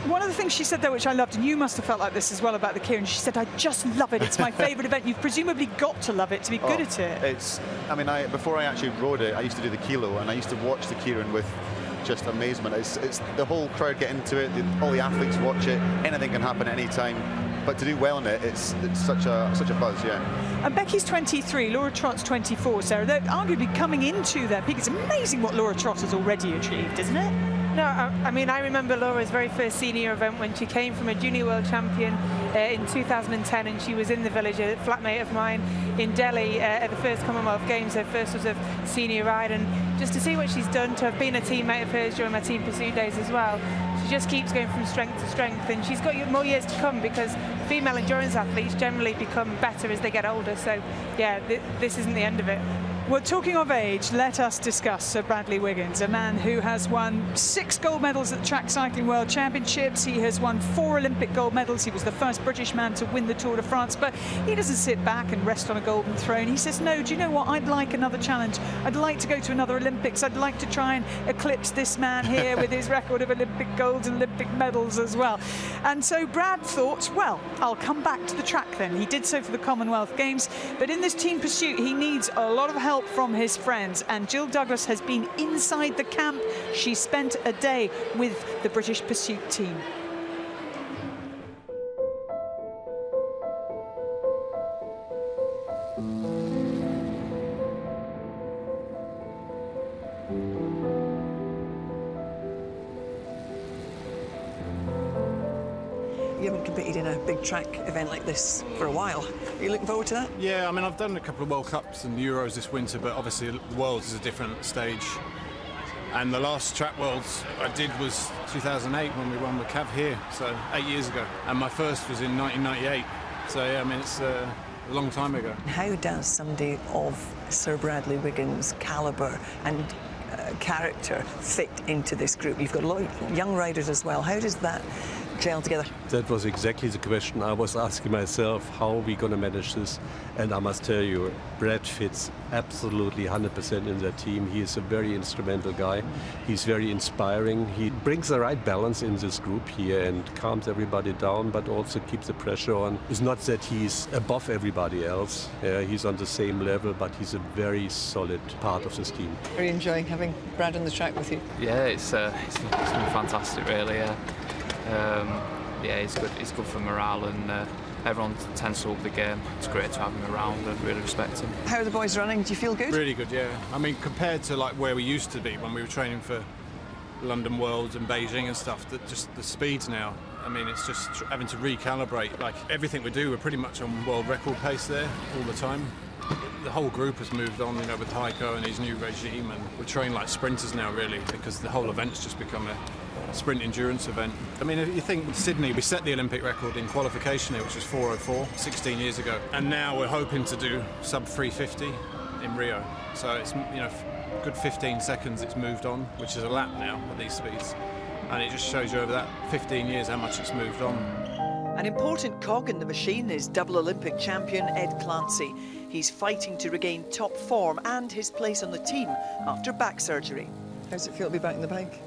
one of the things she said there, which I loved, and you must have felt like this as well about the Keirin, she said, I just love it. It's my favourite event. You've presumably got to love it to be good at it. I mean, before I actually rode it, I used to do the kilo, and I used to watch the Keirin with just amazement. It's the whole crowd get into it, all the athletes watch it, anything can happen at any time. But to do well in it, it's such a buzz, yeah. And Becky's 23, Laura Trott's 24, Sarah. They're arguably coming into their peak. It's amazing what Laura Trott has already achieved, isn't it? No, I mean, I remember Laura's very first senior event when she came from a junior world champion in 2010, and she was in the village, a flatmate of mine in Delhi at the first Commonwealth Games, her first sort of senior ride, and just to see what she's done, to have been a teammate of hers during my team pursuit days as well, she just keeps going from strength to strength, and she's got more years to come because female endurance athletes generally become better as they get older, so yeah, this isn't the end of it. Well, talking of age, let us discuss Sir Bradley Wiggins, a man who has won 6 gold medals at the Track Cycling World Championships. He has won 4 Olympic gold medals. He was the first British man to win the Tour de France, but he doesn't sit back and rest on a golden throne. He says, no, do you know what? I'd like another challenge. I'd like to go to another Olympics. I'd like to try and eclipse this man here with his record of Olympic golds and Olympic medals as well. And so Brad thought, well, I'll come back to the track then. He did so for the Commonwealth Games, but in this team pursuit, he needs a lot of help from his friends, and Jill Douglas has been inside the camp. She spent a day with the British pursuit team. You haven't competed in a big track event like this for a while. Are you looking forward to that? Yeah, I mean, I've done a couple of World Cups and Euros this winter, but obviously the Worlds is a different stage. And the last track Worlds I did was 2008 when we won with Cav here, so 8 years ago. And my first was in 1998. So yeah, I mean, it's a long time ago. How does somebody of Sir Bradley Wiggins' calibre and character fit into this group? You've got a lot of young riders as well. How does that gel together? That was exactly the question I was asking myself, how are we going to manage this? And I must tell you, Brad fits absolutely 100% in that team. He is a very instrumental guy. He's very inspiring. He brings the right balance in this group here and calms everybody down, but also keeps the pressure on. It's not that he's above everybody else. He's on the same level, but he's a very solid part of this team. Are you enjoying having Brad on the track with you? Yeah, it's been fantastic, really. Yeah, it's good. It's good for morale, and everyone tends to up the game. It's great to have him around and really respect him. How are the boys running? Do you feel good? Really good, yeah. I mean, compared to like where we used to be when we were training for London Worlds and Beijing and stuff, that just the speeds now. I mean, it's just having to recalibrate. Like everything we do, we're pretty much on world record pace there all the time. The whole group has moved on, you know, with Heiko and his new regime, and we're training like sprinters now, really, because the whole event's just become a sprint endurance event. I mean, if you think Sydney, we set the Olympic record in qualification here, which was 4:04 16 years ago, and now we're hoping to do sub 3:50 in Rio. So it's, you know, good 15 seconds it's moved on, which is a lap now at these speeds, and it just shows you over that 15 years how much it's moved on. An important cog in the machine is double Olympic champion Ed Clancy. He's fighting to regain top form and his place on the team after back surgery. How does it feel to be back in the bike?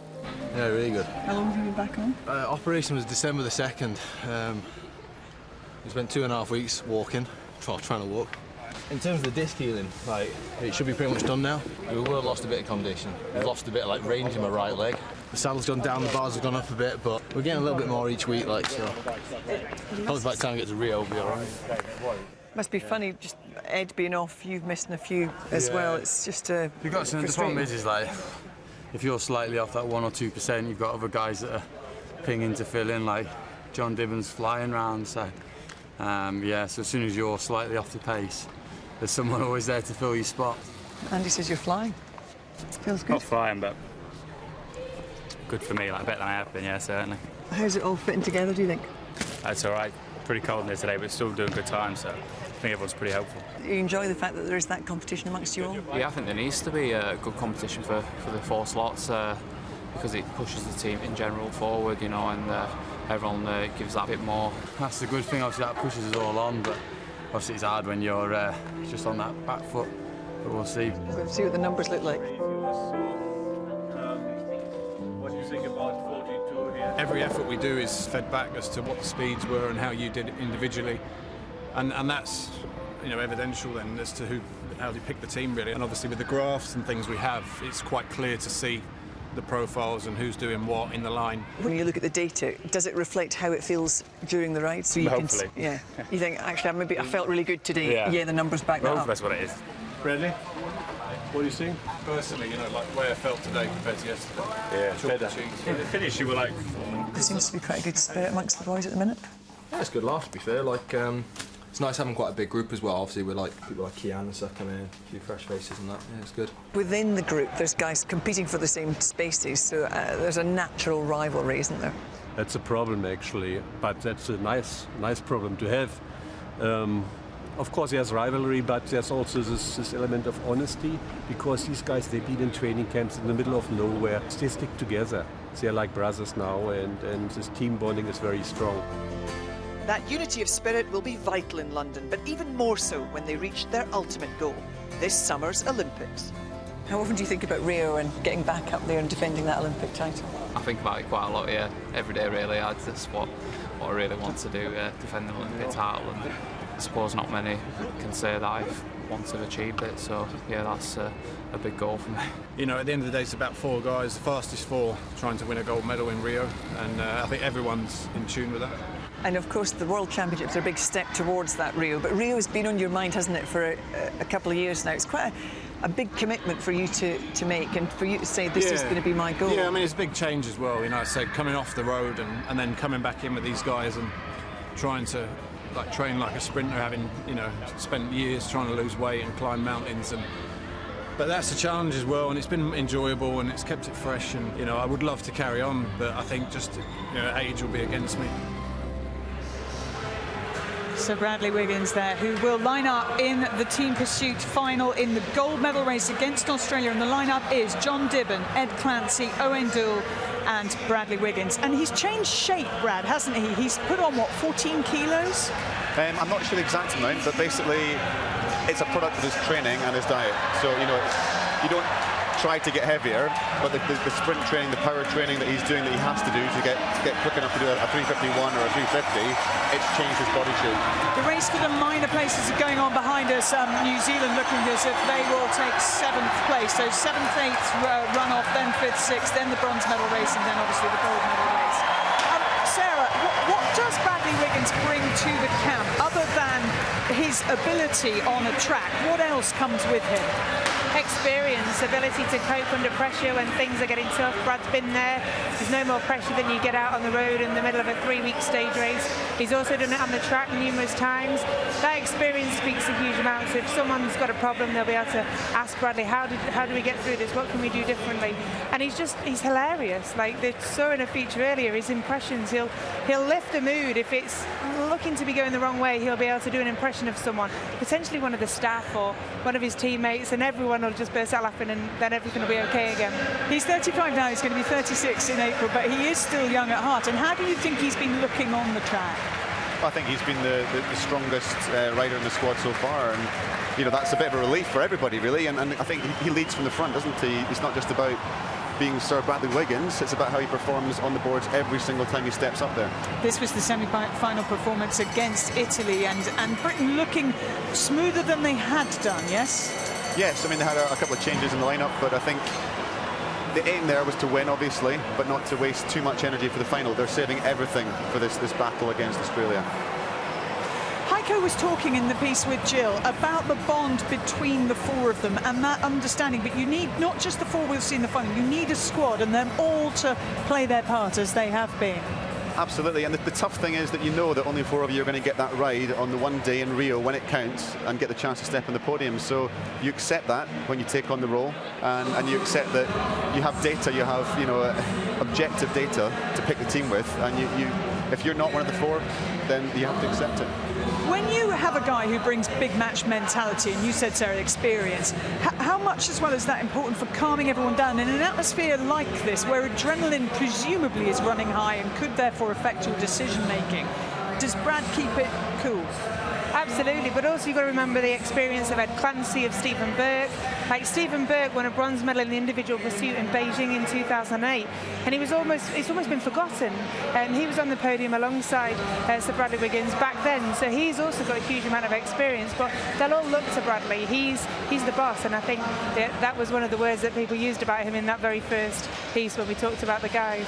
Yeah, really good. How long have you been back on? Operation was December the 2nd. We spent 2.5 weeks walking, trying to walk. In terms of the disc healing, like, it should be pretty much done now. We would have lost a bit of condition. We've lost a bit of like range in my right leg. The saddle's gone down, the bars have gone up a bit, but we're getting a little bit more each week, like, so. Hopefully by the time we get to Rio, we'll be all right. Must be funny, just Ed being off, you've missed a few as well. It's just You've got some, the problem is like, if you're slightly off that 1 or 2%, you've got other guys that are pinging to fill in, like John Dibben's flying round. So, yeah, so as soon as you're slightly off the pace, there's someone always there to fill your spot. Andy says you're flying. Feels good. Not flying, but good for me, like better than I have been, yeah, certainly. How's it all fitting together, do you think? It's all right. Pretty cold in there today, but still doing good time, so I think everyone's pretty helpful. You enjoy the fact that there is that competition amongst you all? Yeah, I think there needs to be a good competition for the 4 slots because it pushes the team in general forward, you know, and everyone gives that bit more. That's the good thing, obviously that pushes us all on, but obviously it's hard when you're just on that back foot but we'll see. We're going to see what the numbers look like. What do you think about 42 here? Every effort we do is fed back as to what the speeds were and how you did it individually, and that's, you know, evidential then as to how they pick the team really. And obviously with the graphs and things we have, it's quite clear to see the profiles and who's doing what in the line. When you look at the data, does it reflect how it feels during the ride? So you Hopefully. Yeah. You think, actually, maybe I felt really good today. Yeah, the numbers back that well, up. that's what it is. Bradley, what do you think? Personally, you know, like the way I felt today compared to yesterday. Yeah, better. In the finish, you were like... There seems to be quite a good spirit amongst the boys at the minute. Yeah, it's a good laugh, to be fair. Like, it's nice having quite a big group as well. Obviously, we're like people like Kian and stuff coming in, a few fresh faces and that. Yeah, it's good. Within the group, there's guys competing for the same spaces, so there's a natural rivalry, isn't there? That's a problem actually, but that's a nice problem to have. Of course there's rivalry, but there's also this element of honesty, because these guys, they've been in training camps in the middle of nowhere. They stick together. They're like brothers now, and this team bonding is very strong. That unity of spirit will be vital in London, but even more so when they reach their ultimate goal, this summer's Olympics. How often do you think about Rio and getting back up there and defending that Olympic title? I think about it quite a lot, yeah. Every day, really. That's what I really want to do, defend the Olympic title. And I suppose not many can say that I've once have achieved it, so yeah, that's a big goal for me. You know, at the end of the day, it's about 4 guys, the fastest 4, trying to win a gold medal in Rio, and I think everyone's in tune with that. And of course, the World Championships are a big step towards that Rio, but Rio has been on your mind, hasn't it, for a couple of years now? It's quite a big commitment for you to make, and for you to say this is going to be my goal. Yeah, I mean, it's a big change as well, you know, so coming off the road and then coming back in with these guys and trying to train like a sprinter, having, you know, spent years trying to lose weight and climb mountains, but that's a challenge as well, and it's been enjoyable and it's kept it fresh, and, you know, I would love to carry on, but I think just, you know, age will be against me. So Bradley Wiggins there, who will line up in the team pursuit final in the gold medal race against Australia. And the lineup is John Dibben, Ed Clancy, Owen Doull and Bradley Wiggins. And he's changed shape, Brad, hasn't he? He's put on, what, 14 kilos? I'm not sure the exact amount, but basically it's a product of his training and his diet. So, you know, you don't try to get heavier, but the sprint training, the power training that he's doing, that he has to do to get quick enough to do a 351 or a 350, it's changed his body shape. The race for the minor places is going on behind us. New Zealand looking as if they will take 7th place. So 7th, 8th run-off, then 5th, 6th, then the bronze medal race, and then obviously the gold medal race. Sarah, what does Bradley Wiggins bring to the camp, other than his ability on a track? What else comes with him? Experience, ability to cope under pressure when things are getting tough. Brad's been there. There's no more pressure than you get out on the road in the middle of a 3-week stage race. He's also done it on the track numerous times. That experience speaks a huge amount. So if someone's got a problem, they'll be able to ask Bradley, how do we get through this? What can we do differently? And he's hilarious. Like they saw in a feature earlier, his impressions. He'll lift the mood. If it's looking to be going the wrong way, he'll be able to do an impression of someone, potentially one of the staff or one of his teammates, and everyone will just burst out laughing, and then everything will be okay again. He's 35 now, he's going to be 36 in April, but he is still young at heart. And how do you think he's been looking on the track? I think he's been the strongest rider in the squad so far, and, you know, that's a bit of a relief for everybody, really, and I think he leads from the front, doesn't he? It's not just about being Sir Bradley Wiggins, it's about how he performs on the boards every single time he steps up there. This was the semi-final performance against Italy, and Britain looking smoother than they had done, yes? Yes, I mean, they had a couple of changes in the lineup, but I think the aim there was to win, obviously, but not to waste too much energy for the final. They're saving everything for this battle against Australia. Heiko was talking in the piece with Jill about the bond between the 4 of them and that understanding, but you need not just the 4 we'll see in the final, you need a squad and them all to play their part as they have been. Absolutely, and the tough thing is that you know that only 4 of you are going to get that ride on the one day in Rio when it counts and get the chance to step on the podium. So you accept that when you take on the role, and you accept that you have data, you have, you know, objective data to pick the team with, and you if you're not one of the 4, then you have to accept it. When you have a guy who brings big match mentality, and you said, Sarah, experience, how much as well is that important for calming everyone down in an atmosphere like this, where adrenaline presumably is running high and could therefore affect your decision-making? Does Brad keep it cool? Absolutely, but also you've got to remember the experience of Ed Clancy, of Stephen Burke. Like Stephen Burke won a bronze medal in the individual pursuit in Beijing in 2008, and it's almost been forgotten. And he was on the podium alongside Sir Bradley Wiggins back then, so he's also got a huge amount of experience. But they'll all look to Bradley. He's the boss, and I think that was one of the words that people used about him in that very first piece when we talked about the guys.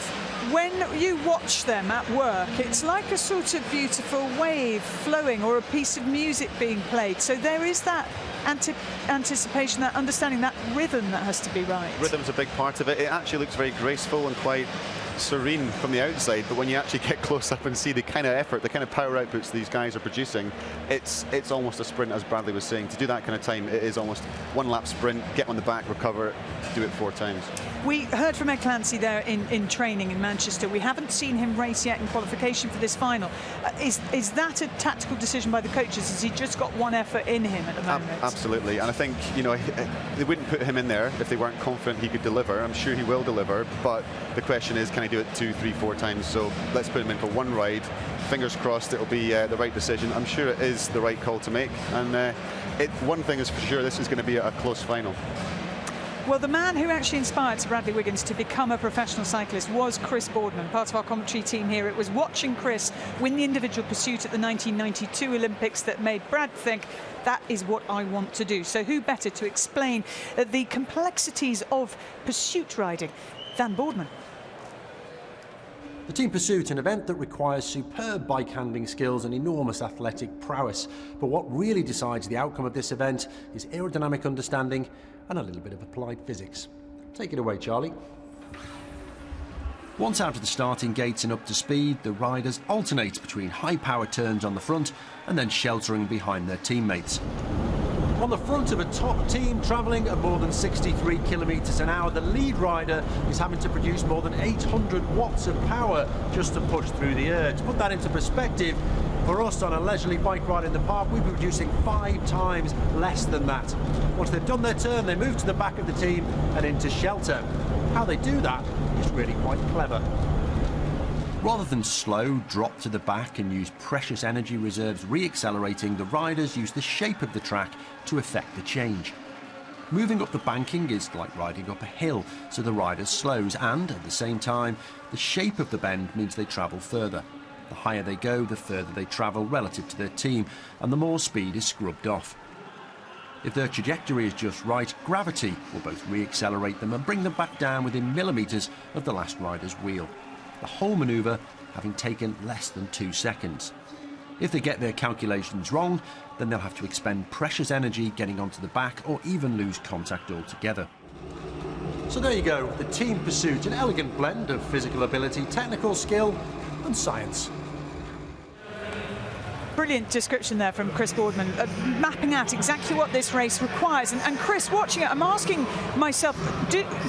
When you watch them at work, it's like a sort of beautiful wave flowing or a piece of music being played. So there is that anticipation, that understanding, that rhythm that has to be right. Rhythm's a big part of it. It actually looks very graceful and quite serene from the outside, but when you actually get close up and see the kind of effort, the kind of power outputs these guys are producing, it's almost a sprint, as Bradley was saying. To do that kind of time, it is almost one lap sprint, get on the back, recover, do it 4 times. We heard from Ed Clancy there in training in Manchester. We haven't seen him race yet in qualification for this final. Is that a tactical decision by the coaches? Has he just got one effort in him at the moment? Absolutely, and I think, you know, they wouldn't put him in there if they weren't confident he could deliver. I'm sure he will deliver, but the question is, can he do it 2, 3, 4 times? So let's put him in for one ride. Fingers crossed it'll be the right decision. I'm sure it is the right call to make, and one thing is for sure, this is going to be a close final. Well, the man who actually inspired Sir Bradley Wiggins to become a professional cyclist was Chris Boardman, part of our commentary team here. It was watching Chris win the individual pursuit at the 1992 Olympics that made Brad think, that is what I want to do. So who better to explain the complexities of pursuit riding than Boardman? The team pursuit, an event that requires superb bike handling skills and enormous athletic prowess. But what really decides the outcome of this event is aerodynamic understanding and a little bit of applied physics. Take it away, Charlie. Once out of the starting gates and up to speed, the riders alternate between high-power turns on the front and then sheltering behind their teammates. On the front of a top team travelling at more than 63 kilometres an hour, the lead rider is having to produce more than 800 watts of power just to push through the air. To put that into perspective, for us on a leisurely bike ride in the park, we'd be producing 5 times less than that. Once they've done their turn, they move to the back of the team and into shelter. How they do that is really quite clever. Rather than slow, drop to the back and use precious energy reserves re-accelerating, the riders use the shape of the track to effect the change. Moving up the banking is like riding up a hill, so the rider slows, and at the same time, the shape of the bend means they travel further. The higher they go, the further they travel relative to their team, and the more speed is scrubbed off. If their trajectory is just right, gravity will both re-accelerate them and bring them back down within millimetres of the last rider's wheel. The whole manoeuvre having taken less than 2 seconds. If they get their calculations wrong, then they'll have to expend precious energy getting onto the back or even lose contact altogether. So there you go, the team pursuit, an elegant blend of physical ability, technical skill and science. Brilliant description there from Chris Boardman, mapping out exactly what this race requires. And Chris, watching it, I'm asking myself,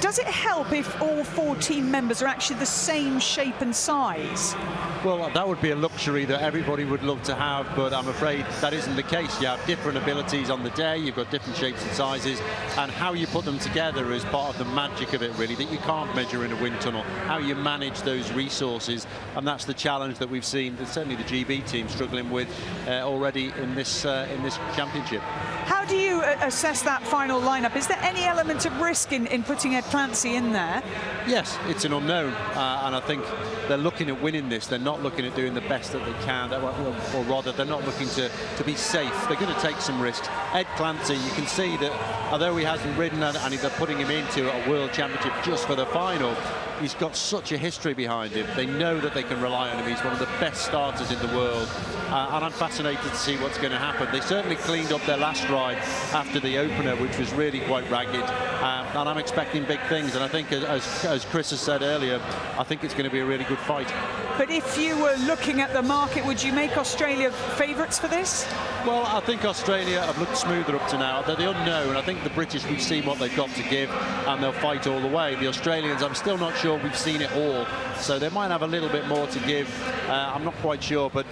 does it help if all 4 team members are actually the same shape and size? Well, that would be a luxury that everybody would love to have, but I'm afraid that isn't the case. You have different abilities on the day, you've got different shapes and sizes, and how you put them together is part of the magic of it, really, that you can't measure in a wind tunnel, how you manage those resources, and that's the challenge that we've seen, certainly the GB team struggling with already in this championship. How do you assess that final lineup? Is there any element of risk in putting Ed Clancy in there? Yes, it's an unknown, and I think they're looking at winning this. They're not looking at doing the best that they can, or rather, they're not looking to be safe. They're going to take some risks. Ed Clancy, you can see that although he hasn't ridden and they're putting him into a World Championship just for the final, he's got such a history behind him. They know that they can rely on him. He's one of the best starters in the world, and I'm fascinated to see what's going to happen. They certainly cleaned up their last ride after the opener, which was really quite ragged, and I'm expecting big things. And I think, as Chris has said earlier, I think it's going to be a really good fight. But if you were looking at the market, would you make Australia favourites for this? Well, I think Australia have looked smoother up to now. They're the unknown. I think the British, we've seen what they've got to give, and they'll fight all the way. The Australians, I'm still not sure we've seen it all, so they might have a little bit more to give. I'm not quite sure, but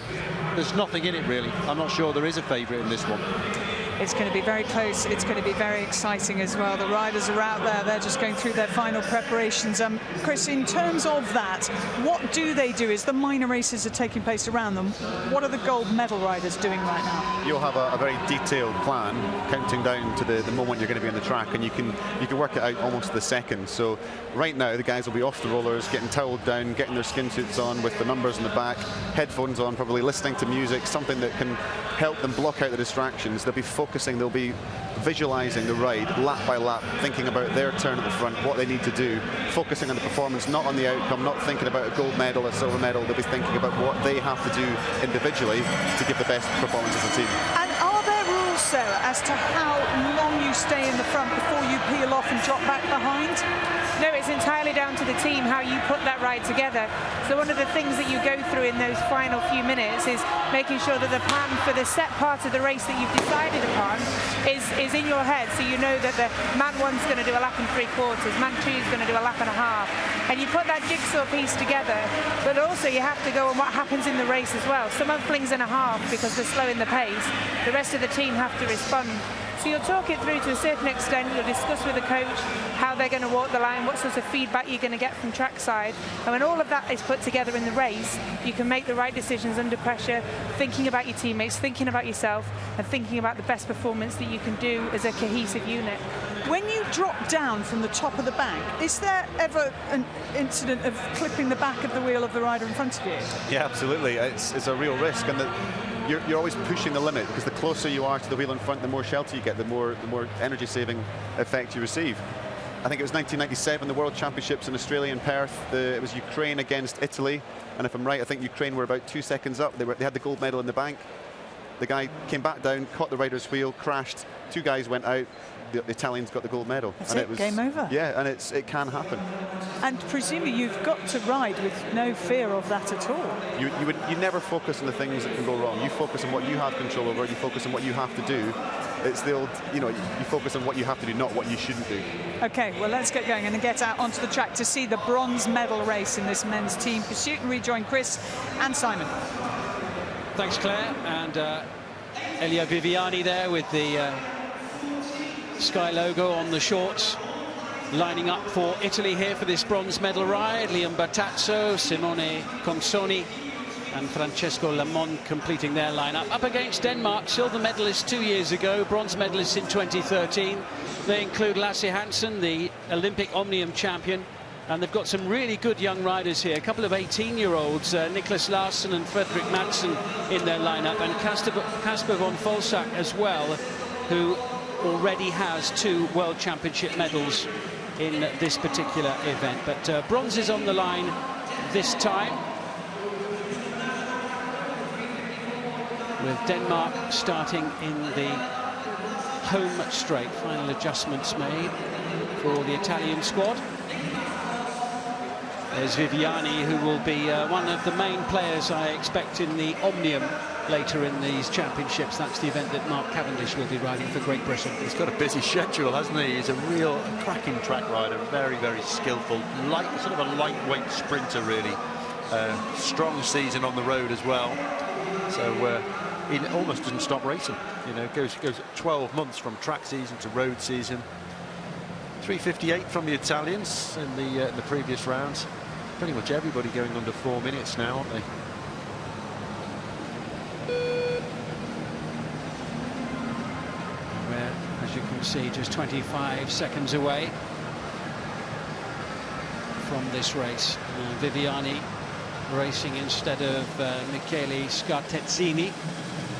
there's nothing in it, really. I'm not sure there is a favourite in this one. It's going to be very close. It's going to be very exciting as well. The riders are out there. They're just going through their final preparations. Chris, in terms of that, what do they do as the minor races are taking place around them? What are the gold medal riders doing right now? You'll have a very detailed plan counting down to the moment you're going to be on the track, and you can work it out almost to the second. So right now the guys will be off the rollers, getting toweled down, getting their skin suits on with the numbers in the back, headphones on, probably listening to music, something that can help them block out the distractions. They'll be focusing, they'll be visualizing the ride lap by lap, thinking about their turn at the front, what they need to do, focusing on the performance, not on the outcome, not thinking about a gold medal, a silver medal. They'll be thinking about what they have to do individually to give the best performance as a team. And are there rules, Sarah, as to how long you stay in the front before you peel off and drop back behind? No, it's entirely down to the team how you put that ride together. So one of the things that you go through in those final few minutes is making sure that the plan for the set part of the race that you've decided upon is in your head. So you know that the man 1's going to do a lap and 3/4, man 2 is going to do a lap and a half. And you put that jigsaw piece together, but also you have to go on what happens in the race as well. Someone flings in a half because they're slowing the pace. The rest of the team have to respond. So you'll talk it through to a certain extent. You'll discuss with the coach how they're going to walk the line, what sorts of feedback you're going to get from trackside. And when all of that is put together in the race, you can make the right decisions under pressure, thinking about your teammates, thinking about yourself, and thinking about the best performance that you can do as a cohesive unit. When you drop down from the top of the bank, is there ever an incident of clipping the back of the wheel of the rider in front of you? Yeah, absolutely. It's a real risk, and you're always pushing the limit, because the closer you are to the wheel in front, the more shelter you get, the more energy-saving effect you receive. I think it was 1997, the World Championships in Australia in Perth. It was Ukraine against Italy, and if I'm right, I think Ukraine were about 2 seconds up. They had the gold medal in the bank. The guy came back down, caught the rider's wheel, crashed. 2 guys went out. The Italians got the gold medal. That's it, game over. Yeah, and it can happen. And presumably you've got to ride with no fear of that at all. You never focus on the things that can go wrong. You focus on what you have control over. You focus on what you have to do. It's the old, you focus on what you have to do, not what you shouldn't do. Okay, well, let's get going and get out onto the track to see the bronze medal race in this men's team pursuit and rejoin Chris and Simon. Thanks, Claire. And Elia Viviani there with the Sky logo on the shorts, lining up for Italy here for this bronze medal ride. Liam Battazzo, Simone Consoni and Francesco Lamont completing their lineup. Up against Denmark, silver medalists 2 years ago, bronze medalists in 2013. They include Lasse Hansen, the Olympic Omnium champion, and they've got some really good young riders here. A couple of 18-year-olds, Niklas Larsson and Fredrik Madsen in their lineup, and Kasper von Folsak as well, who already has 2 World Championship medals in this particular event. But bronze is on the line this time, with Denmark starting in the home straight. Final adjustments made for the Italian squad. There's Viviani, who will be one of the main players, I expect, in the Omnium later in these championships. That's the event that Mark Cavendish will be riding for Great Britain. He's got a busy schedule, hasn't he? He's a real cracking track rider, very, very skillful, sort of a lightweight sprinter, really. Strong season on the road as well. So he almost doesn't stop racing. Goes 12 months from track season to road season. 3:58 from the Italians in the previous rounds. Pretty much everybody going under 4 minutes now, aren't they? Where, as you can see, just 25 seconds away from this race. Viviani racing instead of Michele Scartezzini,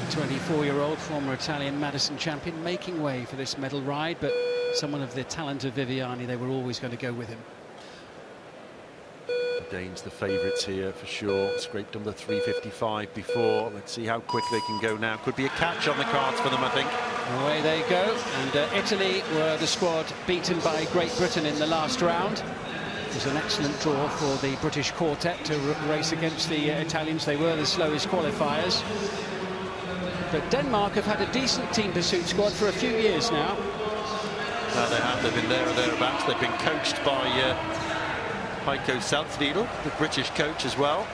the 24-year-old former Italian Madison champion, making way for this medal ride, but someone of the talent of Viviani, they were always going to go with him. The Danes the favourites here for sure. Scraped under 3:55 before. Let's see how quick they can go now. Could be a catch on the cards for them, I think. Away they go, and Italy were the squad beaten by Great Britain in the last round. It was an excellent draw for the British quartet to race against the Italians. They were the slowest qualifiers. But Denmark have had a decent team pursuit squad for a few years now. They have. They've been there or thereabouts. They've been coached by Heiko Salzwiedel, the British coach as well.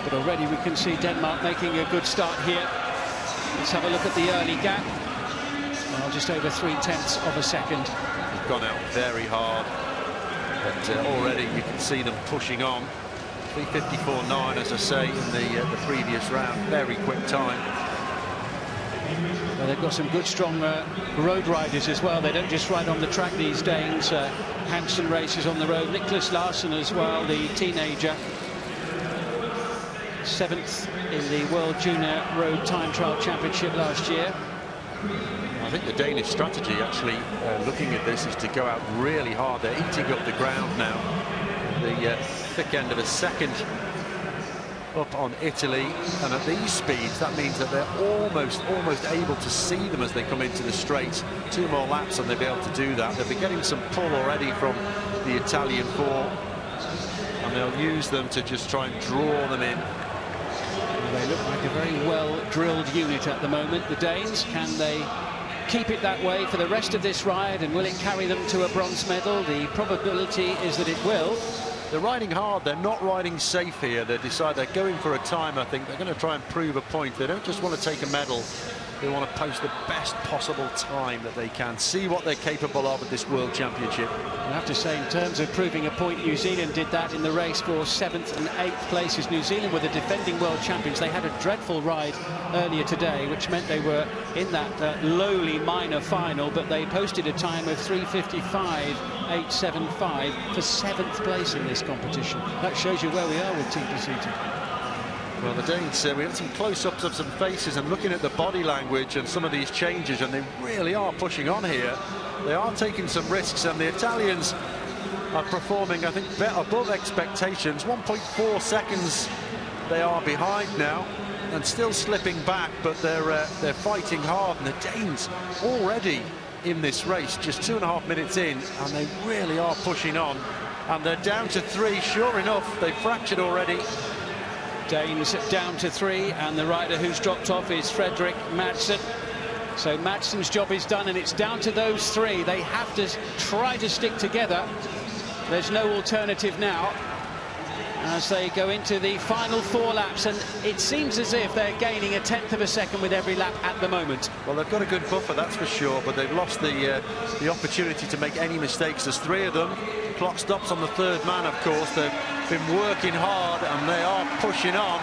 But already we can see Denmark making a good start here. Let's have a look at the early gap. Well, just over 0.3 of a second. They've gone out very hard, but already you can see them pushing on. 3:54.9, as I say, in the previous round. Very quick time. Well, they've got some good, strong road riders as well. They don't just ride on the track, these Danes. Hansen races on the road. Nicholas Larsson as well, the teenager. 7th in the World Junior Road Time Trial Championship last year. I think the Danish strategy, actually, looking at this, is to go out really hard. They're eating up the ground now. The thick end of a second up on Italy, and at these speeds that means that they're almost able to see them as they come into the straight. 2 more laps and they'll be able to do that. They'll be getting some pull already from the Italian 4, and they'll use them to just try and draw them in. They look like a very well-drilled unit at the moment, the Danes. Can they keep it that way for the rest of this ride, and will it carry them to a bronze medal? The probability is that it will. They're riding hard. They're not riding safe here. They decide they're going for a time. I think they're going to try and prove a point. They don't just want to take a medal. They want to post the best possible time that they can. See what they're capable of at this World Championship. I have to say, in terms of proving a point, New Zealand did that in the race for 7th and 8th places. New Zealand were the defending world champions. They had a dreadful ride earlier today, which meant they were in that lowly minor final, but they posted a time of 3:55.875 for 7th place in this competition. That shows you where we are with Team Pursuit. Well, the Danes, we had some close-ups of some faces and looking at the body language and some of these changes, and they really are pushing on here. They are taking some risks, and the Italians are performing, I think, above expectations. 1.4 seconds they are behind now and still slipping back, but they're fighting hard, and the Danes already in this race, just 2.5 minutes in, and they really are pushing on, and they're down to 3. Sure enough, they've fractured already. Danes down to 3, and the rider who's dropped off is Fredrik Madsen. So Madsen's job is done, and it's down to those 3. They have to try to stick together. There's no alternative now as they go into the final 4 laps, and it seems as if they're gaining 1/10 of a second with every lap at the moment. Well, they've got a good buffer, that's for sure, but they've lost the opportunity to make any mistakes. There's 3 of them. Clock stops on the 3rd man, of course. They've been working hard, and they are pushing on.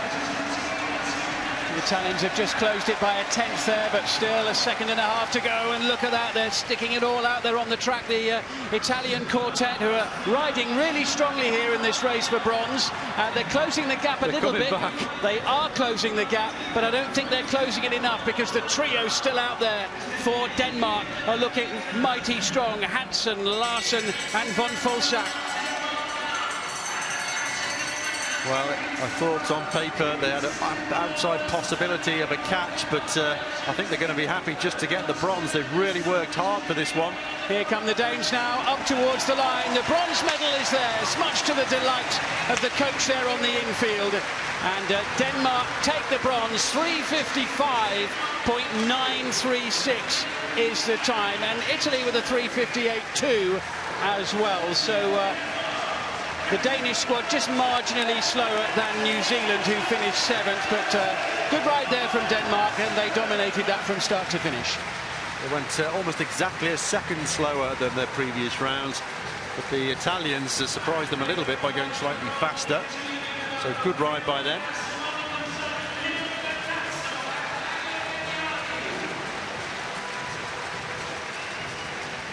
The Italians have just closed it by 1/10 there, but still 1.5 seconds to go, and look at that, they're sticking it all out there on the track. The Italian quartet, who are riding really strongly here in this race for bronze. They're closing the gap a little bit. Back. They are closing the gap, but I don't think they're closing it enough, because the trio still out there for Denmark are looking mighty strong. Hansen, Larsson and von Folsack. Well, I thought on paper they had an outside possibility of a catch, but I think they're going to be happy just to get the bronze. They've really worked hard for this one. Here come the Danes now, up towards the line. The bronze medal is theirs, much to the delight of the coach there on the infield. And Denmark take the bronze. 3:55.936 is the time, and Italy with a 3:58.2 as well. So the Danish squad just marginally slower than New Zealand, who finished 7th, but good ride there from Denmark, and they dominated that from start to finish. They went almost exactly a second slower than their previous rounds, but the Italians surprised them a little bit by going slightly faster. So good ride by them.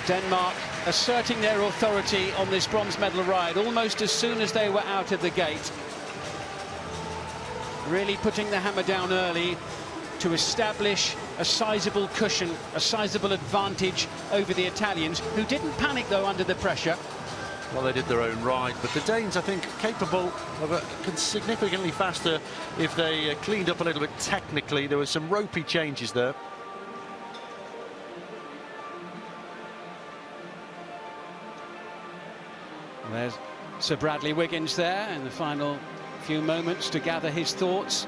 Denmark asserting their authority on this bronze medal ride almost as soon as they were out of the gate. Really putting the hammer down early to establish a sizable cushion, a sizable advantage over the Italians, who didn't panic though under the pressure. Well, they did their own ride, but the Danes, I think, capable of significantly faster if they cleaned up a little bit technically. There were some ropey changes there. There's Sir Bradley Wiggins there in the final few moments to gather his thoughts.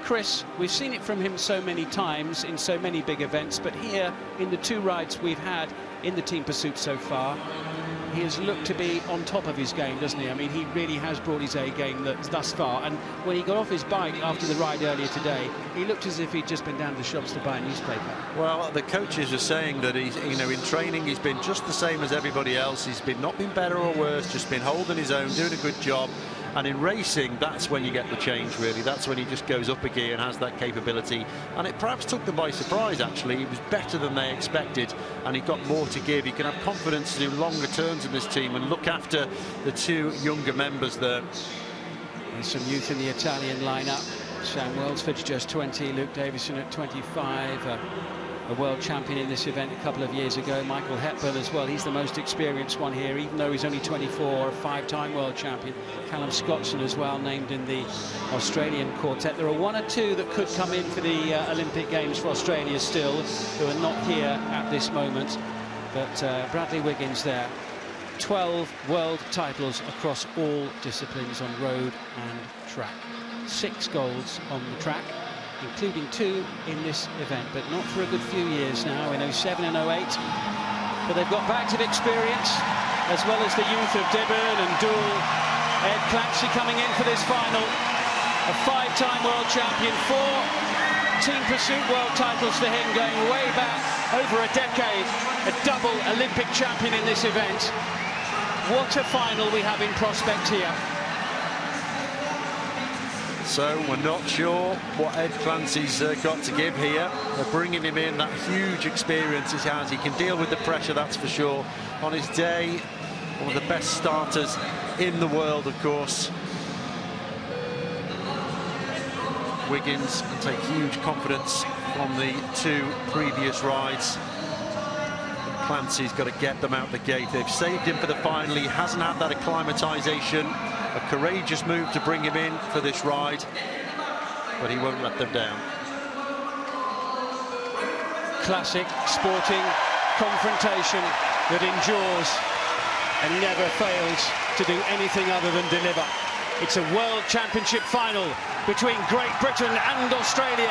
Chris, we've seen it from him so many times in so many big events, but here in the 2 rides we've had in the team pursuit so far, he has looked to be on top of his game, doesn't he? I mean, he really has brought his A game thus far. And when he got off his bike after the ride earlier today, he looked as if he'd just been down to the shops to buy a newspaper. Well, the coaches are saying that he's, you know, in training he's been just the same as everybody else. He's been not been better or worse, just been holding his own, doing a good job. And in racing, that's when you get the change, really. That's when he just goes up a gear and has that capability. And it perhaps took them by surprise, actually. He was better than they expected, and he got more to give. He can have confidence to do longer turns in this team and look after the two younger members there. There's some youth in the Italian lineup. Sam Welsford just 20, Luke Davison at 25. A world champion in this event a couple of years ago. Michael Hepburn as well. He's the most experienced one here, even though he's only 24, a 5-time world champion. Callum Scottson as well, named in the Australian quartet. There are one or two that could come in for the Olympic Games for Australia still, who are not here at this moment. But Bradley Wiggins there. 12 world titles across all disciplines on road and track. 6 golds on the track, including 2 in this event, but not for a good few years now, in 07 and 08. But they've got active experience, as well as the youth of Dibburn and Dool. Ed Clancy coming in for this final. A 5-time world champion, 4 team pursuit world titles for him, going way back over a decade. A double Olympic champion in this event. What a final we have in prospect here. So we're not sure what Ed Clancy's got to give here. They're bringing him in, that huge experience he has. He can deal with the pressure, that's for sure. On his day, one of the best starters in the world, of course. Wiggins can take huge confidence from the 2 previous rides. Clancy's got to get them out the gate. They've saved him for the final. He hasn't had that acclimatisation. A courageous move to bring him in for this ride, but he won't let them down. Classic sporting confrontation that endures and never fails to do anything other than deliver. It's a World Championship final between Great Britain and Australia,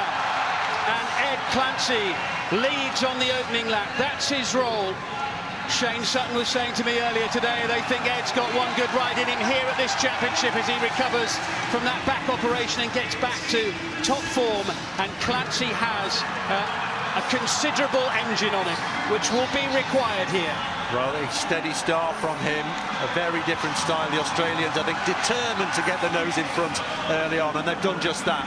and Ed Clancy leads on the opening lap. That's his role. Shane Sutton was saying to me earlier today they think Ed's got one good ride in him here at this championship as he recovers from that back operation and gets back to top form. And Clancy has a considerable engine on him, which will be required here. Well, a steady start from him, a very different style. The Australians, I think, determined to get the nose in front early on, and they've done just that.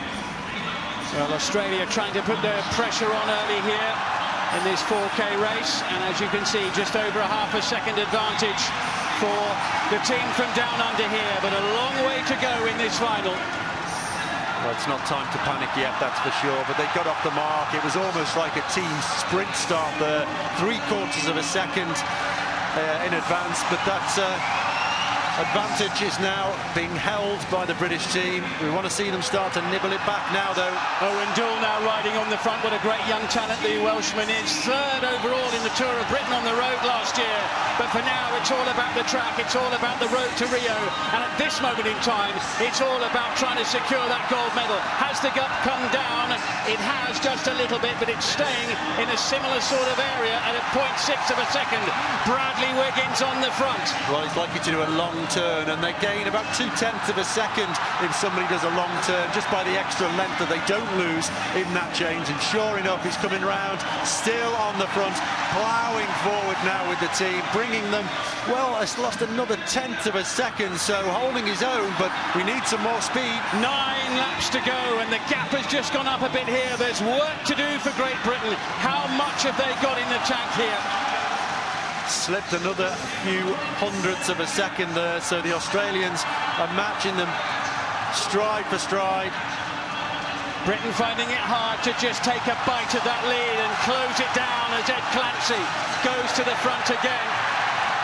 Well, Australia trying to put their pressure on early here in this 4K race, and as you can see, just over a half a second advantage for the team from down under here, but a long way to go in this final. Well, it's not time to panic yet, that's for sure, but they got off the mark. It was almost like a team sprint start there, 3/4 of a second in advance, but that advantage is now being held by the British team. We want to see them start to nibble it back now, though. Owen Doull now riding on the front. What a great young talent the Welshman is. 3rd overall in the Tour of Britain on the road last year. But for now, it's all about the track. It's all about the road to Rio. And at this moment in time, it's all about trying to secure that gold medal. Has the gap come down? It has just a little bit, but it's staying in a similar sort of area at a 0.6 of a second. Bradley Wiggins on the front. Well, he's likely to do a long turn, and they gain about 0.2 of a second if somebody does a long turn, just by the extra length that they don't lose in that change. And sure enough, he's coming round, still on the front, ploughing forward now with the team, bringing them, well, it's lost another 0.1 of a second, so holding his own, but we need some more speed. 9 laps to go, and the gap has just gone up a bit here. There's work to do for Great Britain. How much have they got in the tank here? Slipped another few hundredths of a second there, so the Australians are matching them stride for stride. Britain finding it hard to just take a bite of that lead and close it down as Ed Clancy goes to the front again.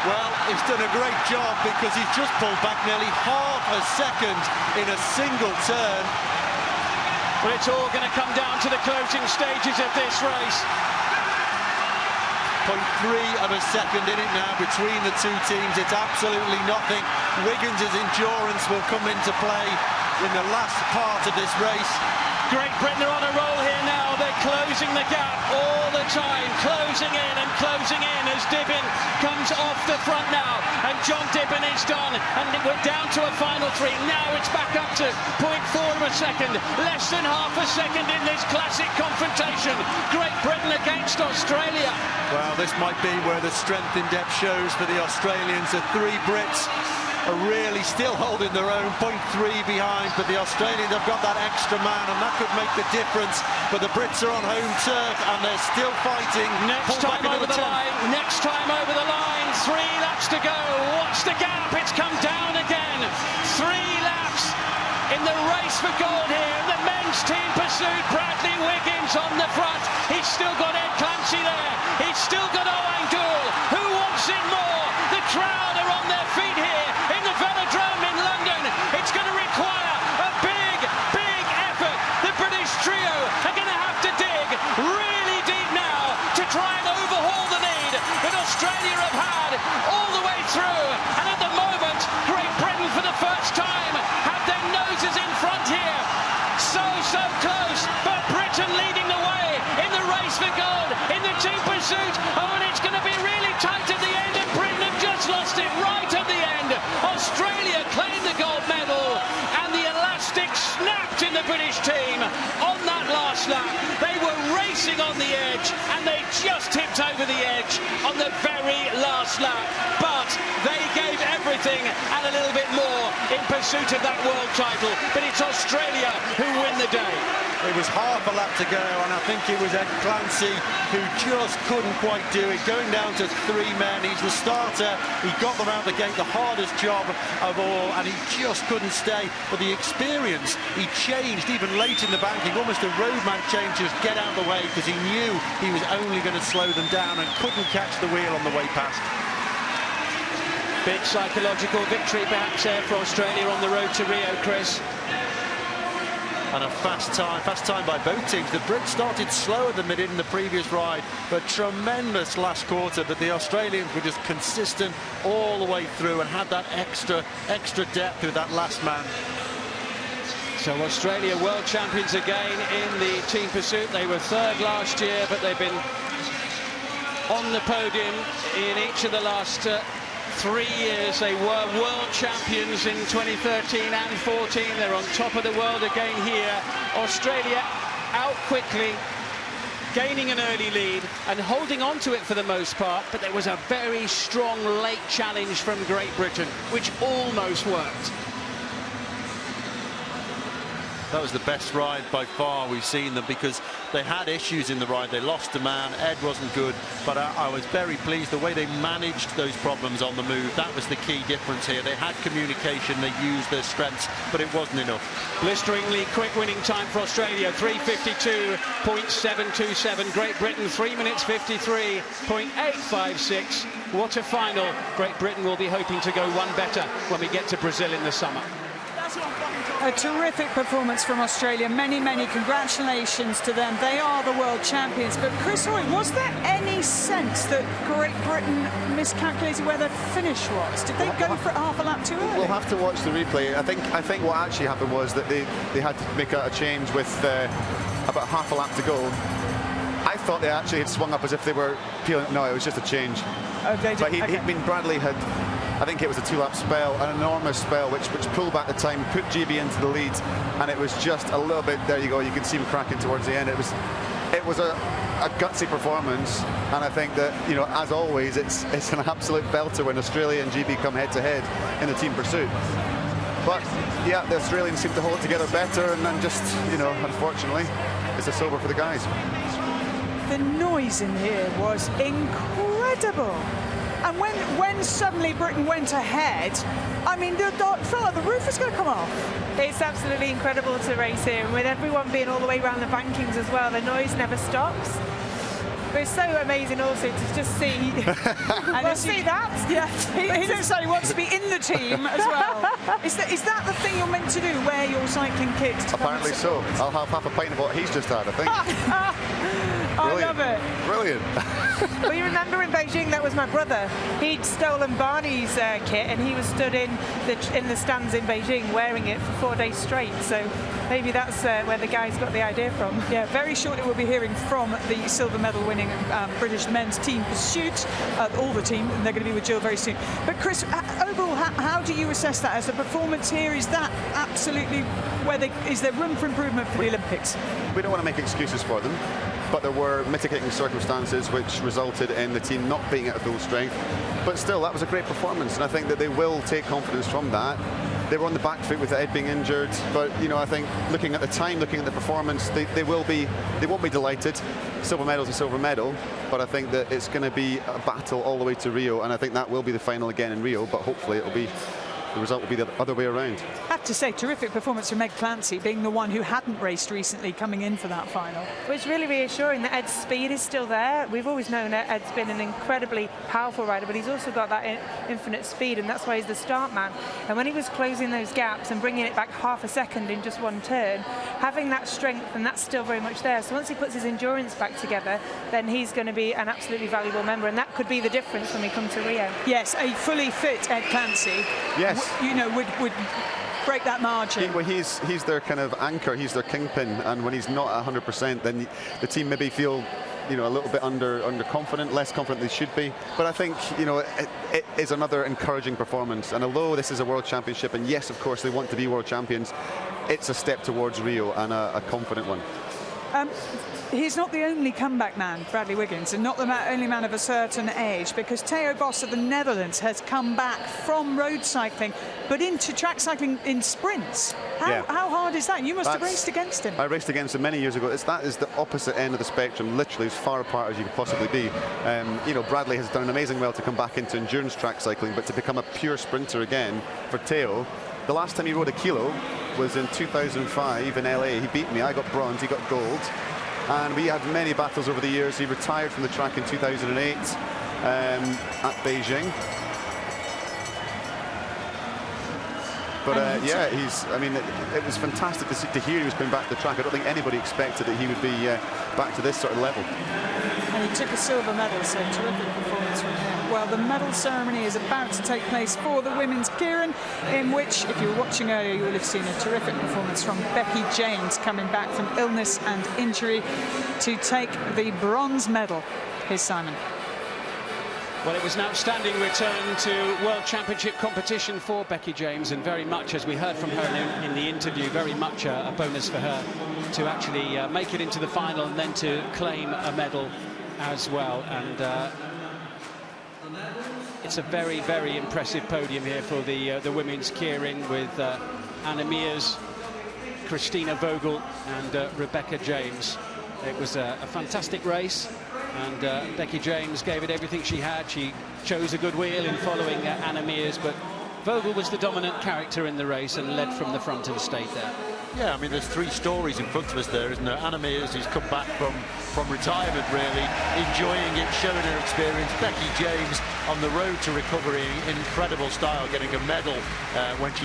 Well, he's done a great job because he's just pulled back nearly half a second in a single turn. But it's all going to come down to the closing stages of this race. 0.3 of a second in it now between the two teams. It's absolutely nothing. Wiggins' endurance will come into play in the last part of this race. Great Britain are on a roll here now. They're closing the gap all the time, closing in as Dibbin comes off the front now, and John Dibbin is done, and we're down to a final 3. Now it's back up to 0.4 of a second, less than half a second in this classic confrontation. Great Britain against Australia. Well, this might be where the strength in depth shows for the Australians. The 3 Brits are really still holding their own, 0.3 behind, but the Australians have got that extra man, and that could make the difference. But the Brits are on home turf, and they're still fighting. Next time over the line, 3 laps to go. What's the gap? It's come down again. 3 laps in the race for gold here in the men's team pursuit. Bradley Wiggins on the front. He's still got Ed Clancy there. He's still got Owain Doull. Who wants it more? The crowd are on their feet here in the Velodrome in London. It's going to require a big, big effort. The British trio are going to have to dig really deep now to try and overhaul the lead that Australia have had all the way through. And at the moment, Great Britain for the first time have their noses in front here. So close, but Britain leading the way in the race for gold in the team pursuit. Oh, and it's going to be really tight at the end, and Britain have just lost it right at the end. Australia claimed the gold medal, and the elastic snapped in the British team on that last lap. They were racing on the edge, and they just tipped over the edge on the very last lap. But they gave everything and a little bit more in pursuit of that world title. But it's Australia who win the day. It was half a lap to go, and I think it was Ed Clancy who just couldn't quite do it. Going down to 3 men, he's the starter. He got them out the gate, the hardest job of all, and he just couldn't stay. But the experience, he changed even late in the banking, almost a roadman change, just get out of the way, because he knew he was only going to slow them down and couldn't catch the wheel on the way past. Big psychological victory perhaps there for Australia on the road to Rio, Chris. And a fast time by both teams. The Brits started slower than they did in the previous ride, but tremendous last quarter. But the Australians were just consistent all the way through and had that extra depth with that last man. So Australia world champions again in the team pursuit. They were 3rd last year, but they've been on the podium in each of the last 3 years. They were world champions in 2013 and 14. They're on top of the world again here. Australia out quickly, gaining an early lead and holding on to it for the most part, but there was a very strong late challenge from Great Britain, which almost worked. That was the best ride by far we've seen them, because they had issues in the ride. They lost a man, Ed wasn't good, but I was very pleased the way they managed those problems on the move. That was the key difference here. They had communication, they used their strengths, but it wasn't enough. Blisteringly quick winning time for Australia, 3:52.727. Great Britain 3 minutes 53.856. What a final. Great Britain will be hoping to go one better when we get to Brazil in the summer. A terrific performance from Australia. Many congratulations to them. They are the world champions. But Chris Hoy, was there any sense that Great Britain miscalculated where their finish was? Did they go for it half a lap too early? We'll have to watch the replay. I think what actually happened was that they had to make a change with about half a lap to go. I thought they actually had swung up as if they were peeling. No, it was just a change. Oh, they did. But Bradley had, I think it was a 2-lap spell, an enormous spell, which pulled back the time, put GB into the lead, and it was just a little bit. There you go. You can see him cracking towards the end. It was a gutsy performance, and I think that, you know, as always, it's an absolute belter when Australia and GB come head to head in the team pursuit. But yeah, the Australians seem to hold it together better, and then just, you know, unfortunately, it's a sober for the guys. The noise in here was incredible. And when suddenly Britain went ahead, I mean, it felt like the roof was going to come off. It's absolutely incredible to race here, and with everyone being all the way around the bankings as well, the noise never stops. But it's so amazing also to just see. And see that? Yes. He didn't say he wants to be in the team as well. Is that the thing you're meant to do? Wear your cycling kit? Apparently so. I'll have half a pint of what he's just had, I think. I love it. Brilliant. Well, you remember in Beijing, that was my brother. He'd stolen Barney's kit, and he was stood in the stands in Beijing wearing it for 4 days straight. So maybe that's where the guys got the idea from. Yeah, very shortly we'll be hearing from the silver medal winning British men's team pursuit, all the team, and they're going to be with Jill very soon. But Chris, overall, how do you assess that as a performance here? Is that absolutely is there room for improvement for the Olympics? We don't want to make excuses for them, but there were mitigating circumstances which resulted in the team not being at full strength. But still, that was a great performance, and I think that they will take confidence from that. They were on the back foot with Ed being injured, but I think looking at the time, looking at the performance, they won't be delighted. Silver medal's a silver medal, but I think that it's going to be a battle all the way to Rio, and I think that will be the final again in Rio, but hopefully the result will be the other way around. I have to say, terrific performance from Meg Clancy, being the one who hadn't raced recently, coming in for that final. Well, it's really reassuring that Ed's speed is still there. We've always known that Ed's been an incredibly powerful rider, but he's also got that infinite speed, and that's why he's the start man. And when he was closing those gaps and bringing it back half a second in just one turn, having that strength, and that's still very much there. So once he puts his endurance back together, then he's going to be an absolutely valuable member, and that could be the difference when we come to Rio. Yes, a fully fit Ed Clancy. Yes. Would break that margin. He's their kind of anchor, he's their kingpin, and when he's not 100%, then the team maybe feel a little bit underconfident, less confident they should be. But I think it is another encouraging performance, and although this is a world championship, and yes, of course they want to be world champions, it's a step towards Rio, and a confident one. He's not the only comeback man, Bradley Wiggins, and not the only man of a certain age, because Theo Bos of the Netherlands has come back from road cycling, but into track cycling in sprints. How hard is that? You must have raced against him. I raced against him many years ago. That is the opposite end of the spectrum, literally as far apart as you could possibly be. Bradley has done an amazing well to come back into endurance track cycling, but to become a pure sprinter again for Theo, the last time he rode a kilo was in 2005 in LA. He beat me, I got bronze, he got gold. And we had many battles over the years. He retired from the track in 2008 at Beijing. But it was fantastic to hear he was coming back to the track. I don't think anybody expected that he would be back to this sort of level. And he took a silver medal, so terrific performance from him. Well, the medal ceremony is about to take place for the women's Keirin, in which, if you were watching earlier, you will have seen a terrific performance from Becky James, coming back from illness and injury to take the bronze medal. Here's Simon. Well, it was an outstanding return to World Championship competition for Becky James, and very much, as we heard from her in the interview, very much a bonus for her to actually make it into the final and then to claim a medal as well. And it's a very, very impressive podium here for the women's Keirin, with Anna Mears, Christina Vogel and Rebecca James. It was a fantastic race, and Becky James gave it everything she had. She chose a good wheel in following Anna Mears, but Vogel was the dominant character in the race and led from the front and stayed there. Yeah, I mean, there's three stories in front of us there, isn't there? Anna Mears, who's come back from retirement, really, enjoying it, showing her experience. Becky James on the road to recovery in incredible style, getting a medal when she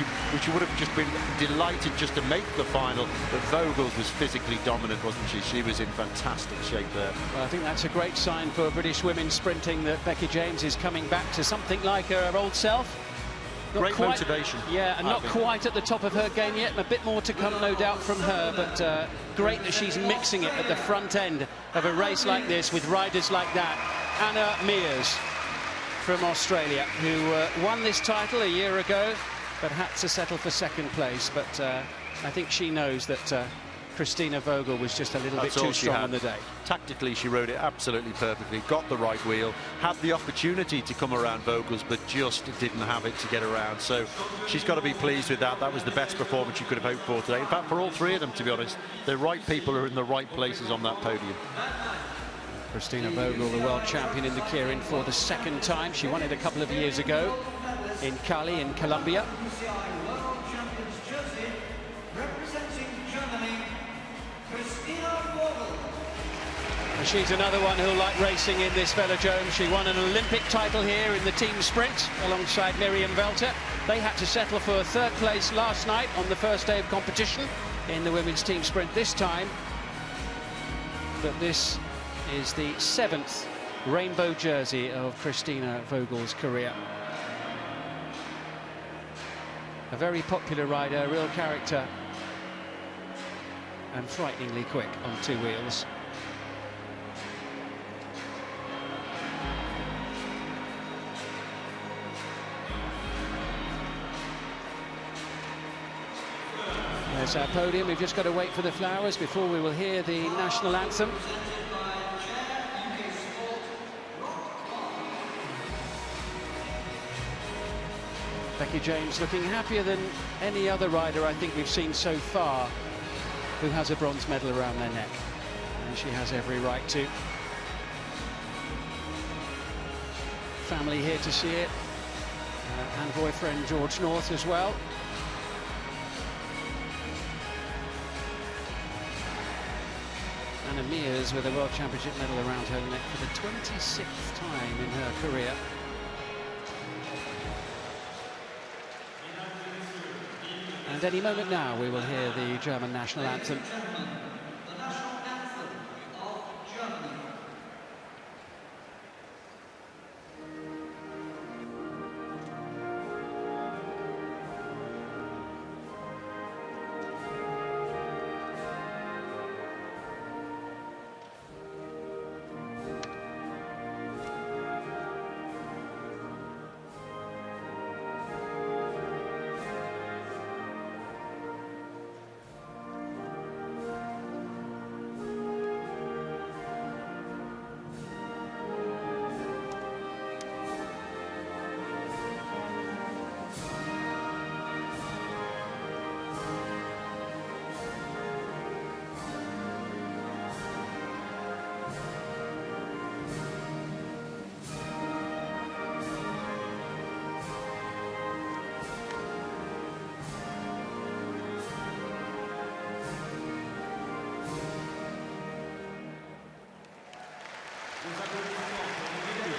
would have just been delighted just to make the final. But Vogel was physically dominant, wasn't she? She was in fantastic shape there. Well, I think that's a great sign for British women sprinting, that Becky James is coming back to something like her old self. Great motivation. Yeah, and not quite at the top of her game yet. A bit more to come, no doubt, from her. But great that she's mixing it at the front end of a race like this with riders like that. Anna Mears from Australia, who won this title a year ago, but had to settle for second place. But I think she knows that Christina Vogel was just a little bit too strong on the day. Tactically, she rode it absolutely perfectly, got the right wheel, had the opportunity to come around Vogel's, but just didn't have it to get around. So she's got to be pleased with that. That was the best performance you could have hoped for today. In fact, for all three of them, to be honest, the right people are in the right places on that podium. Christina Vogel, the world champion in the Keirin for the second time. She won it a couple of years ago in Cali in Colombia. she's another one who'll like racing in this velodrome. She won an Olympic title here in the team sprint alongside Miriam Velter. They had to settle for third place last night on the first day of competition in the women's team sprint this time. But this is the 7th rainbow jersey of Christina Vogel's career. A very popular rider, a real character, and frighteningly quick on 2 wheels. There's our podium. We've just got to wait for the flowers before we will hear the national anthem. Becky James looking happier than any other rider I think we've seen so far who has a bronze medal around their neck. And she has every right to. Family here to see it. And boyfriend George North as well. Anna Mears with a World Championship medal around her neck for the 26th time in her career. And any moment now we will hear the German national anthem.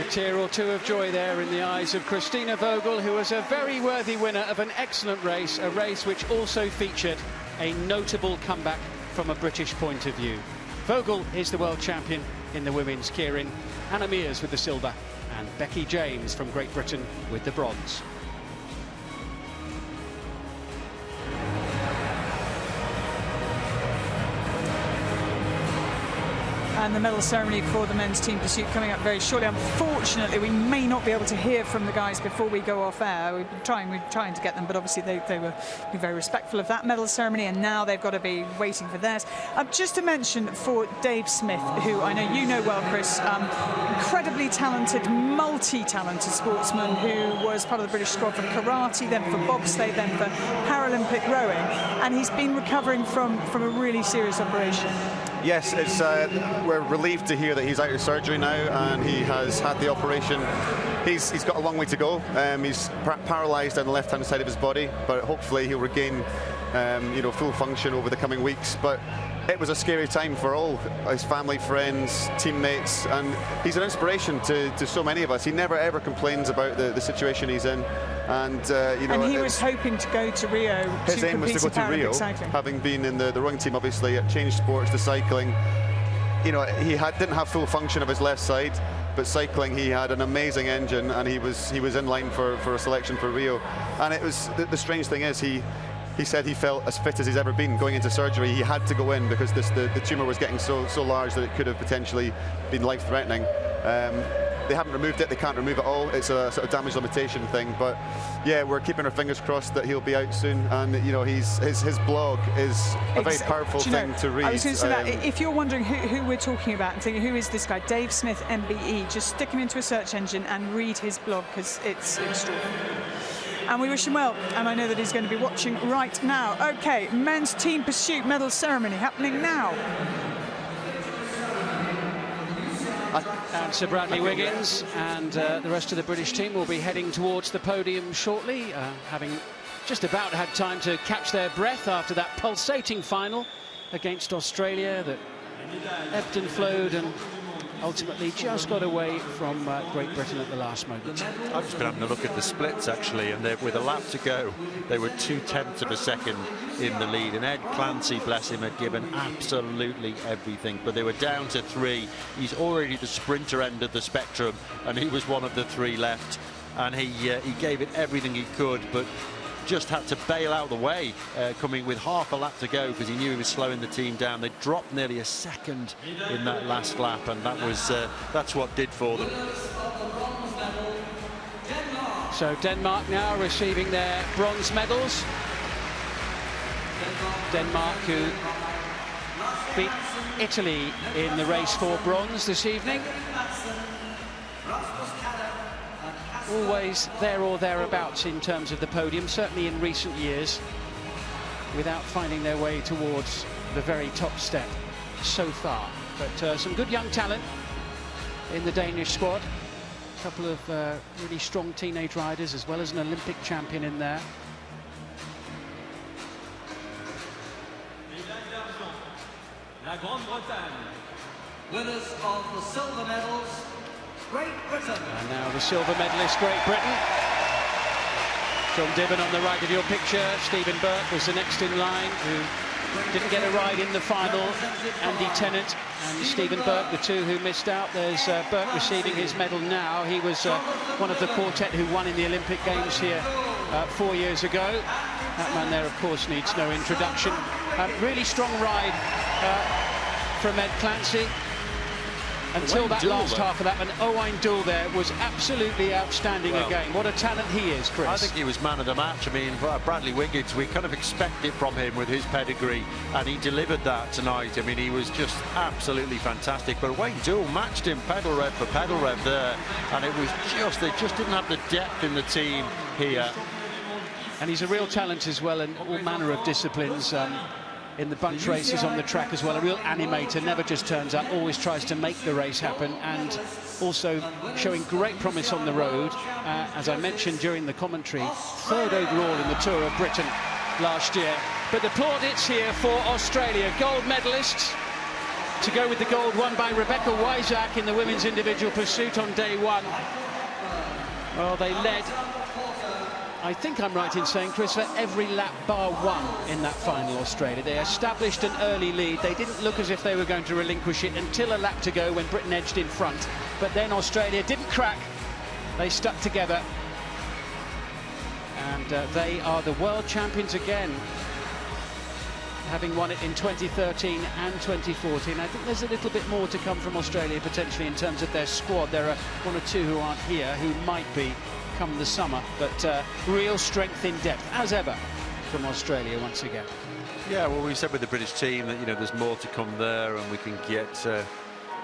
A tear or two of joy there in the eyes of Christina Vogel, who was a very worthy winner of an excellent race, a race which also featured a notable comeback from a British point of view. Vogel is the world champion in the women's keirin, Anna Mears with the silver, and Becky James from Great Britain with the bronze. And the medal ceremony for the men's team pursuit coming up very shortly. Unfortunately, we may not be able to hear from the guys before we go off air. We're trying to get them, but obviously they were very respectful of that medal ceremony, and now they've got to be waiting for theirs. Just to mention for Dave Smith, who I know you know well, Chris, incredibly talented, multi-talented sportsman who was part of the British squad for karate, then for bobsleigh, then for Paralympic rowing, and he's been recovering from a really serious operation. Yes, it's we're relieved to hear that he's out of surgery now and he has had the operation. He's got a long way to go. He's paralysed on the left-hand side of his body, but hopefully he'll regain full function over the coming weeks. But it was a scary time for all his family, friends, teammates, and he's an inspiration to so many of us. He never ever complains about the situation he's in. And he was hoping to go to Rio. His aim was to go to Rio, having been in the rowing team, obviously, at changed sports to cycling. He didn't have full function of his left side, but cycling he had an amazing engine, and he was in line for a selection for Rio. And it was the strange thing is he said he felt as fit as he's ever been going into surgery. He had to go in because the tumour was getting so large that it could have potentially been life-threatening. They haven't removed it, they can't remove it all. It's a sort of damage limitation thing, but yeah, we're keeping our fingers crossed that he'll be out soon. And his blog is a very powerful thing to read. I was going to say that if you're wondering who we're talking about and thinking who is this guy, Dave Smith MBE, just stick him into a search engine and read his blog because it's extraordinary. And we wish him well, and I know that he's going to be watching right now. Okay, men's team pursuit medal ceremony happening now. And Sir Bradley Wiggins and the rest of the British team will be heading towards the podium shortly, having just about had time to catch their breath after that pulsating final against Australia that ebbed and flowed and ultimately just got away from Great Britain at the last moment. I've just been having a look at the splits actually, and with a lap to go, they were 0.2 of a second in the lead. And Ed Clancy, bless him, had given absolutely everything, but they were down to 3. He's already the sprinter end of the spectrum, and he was one of the 3 left. And he gave it everything he could, but just had to bail out the way, coming with half a lap to go because he knew he was slowing the team down. They dropped nearly a second in that last lap, and that's what did for them. So Denmark now receiving their bronze medals. Denmark, who beat Italy in the race for bronze this evening. Always there or thereabouts in terms of the podium, certainly in recent years, without finding their way towards the very top step so far. But some good young talent in the Danish squad. A couple of really strong teenage riders, as well as an Olympic champion in there. Winners of the silver medals, Great Britain. And now the silver medalist, Great Britain. John Dibben on the right of your picture. Stephen Burke was the next in line, who didn't get a ride in the final. Andy Tennant and Stephen Burke, the two who missed out. There's Burke receiving his medal now. He was one of the quartet who won in the Olympic Games here 4 years ago. That man there, of course, needs no introduction. Really strong ride from Ed Clancy. Until that last half of that, and Owain Doull there was absolutely outstanding again. What a talent he is, Chris. I think he was man of the match. I mean, Bradley Wiggins, we kind of expect it from him with his pedigree, and he delivered that tonight. I mean, he was just absolutely fantastic. But Owain Doull matched him pedal rev for pedal rev there, and it was just, they just didn't have the depth in the team here. And he's a real talent as well in all manner of disciplines. In the bunch races on the track as well, a real animator, never just turns up, always tries to make the race happen, and also showing great promise on the road. As I mentioned during the commentary, 3rd overall in the Tour of Britain last year. But the plaudits here for Australia, gold medalists, to go with the gold won by Rebecca Wysack in the women's individual pursuit on day 1. Well, they led, I think I'm right in saying, Chris, for every lap bar 1 in that final, Australia. They established an early lead. They didn't look as if they were going to relinquish it until a lap to go when Britain edged in front. But then Australia didn't crack. They stuck together. And they are the world champions again, having won it in 2013 and 2014. I think there's a little bit more to come from Australia, potentially, in terms of their squad. There are 1 or 2 who aren't here, who might be come the summer, but real strength in depth, as ever, from Australia once again. Yeah, well, we said with the British team that, you know, there's more to come there, and we can get,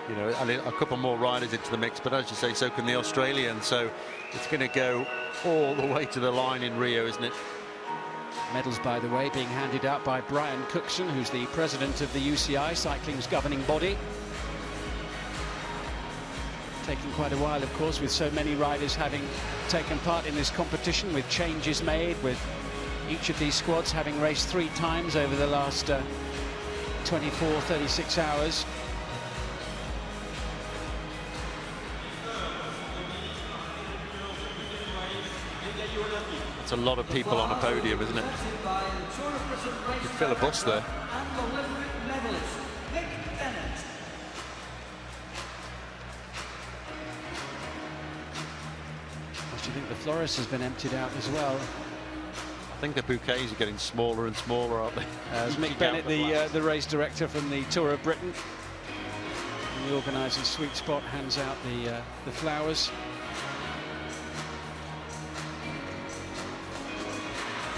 you know, a couple more riders into the mix, but as you say, so can the Australians, so it's going to go all the way to the line in Rio, isn't it? Medals, by the way, being handed out by Brian Cookson, who's the president of the UCI, cycling's governing body. Taking quite a while, of course, with so many riders having taken part in this competition, with changes made, with each of these squads having raced 3 times over the last 24, 36 hours. It's a lot of people on a podium, isn't it? You could fill a bus there. Do you think the florist has been emptied out as well? I think the bouquets are getting smaller and smaller, aren't they? Mick Bennett, the race director from the Tour of Britain, and the organiser's sweet spot, hands out the flowers.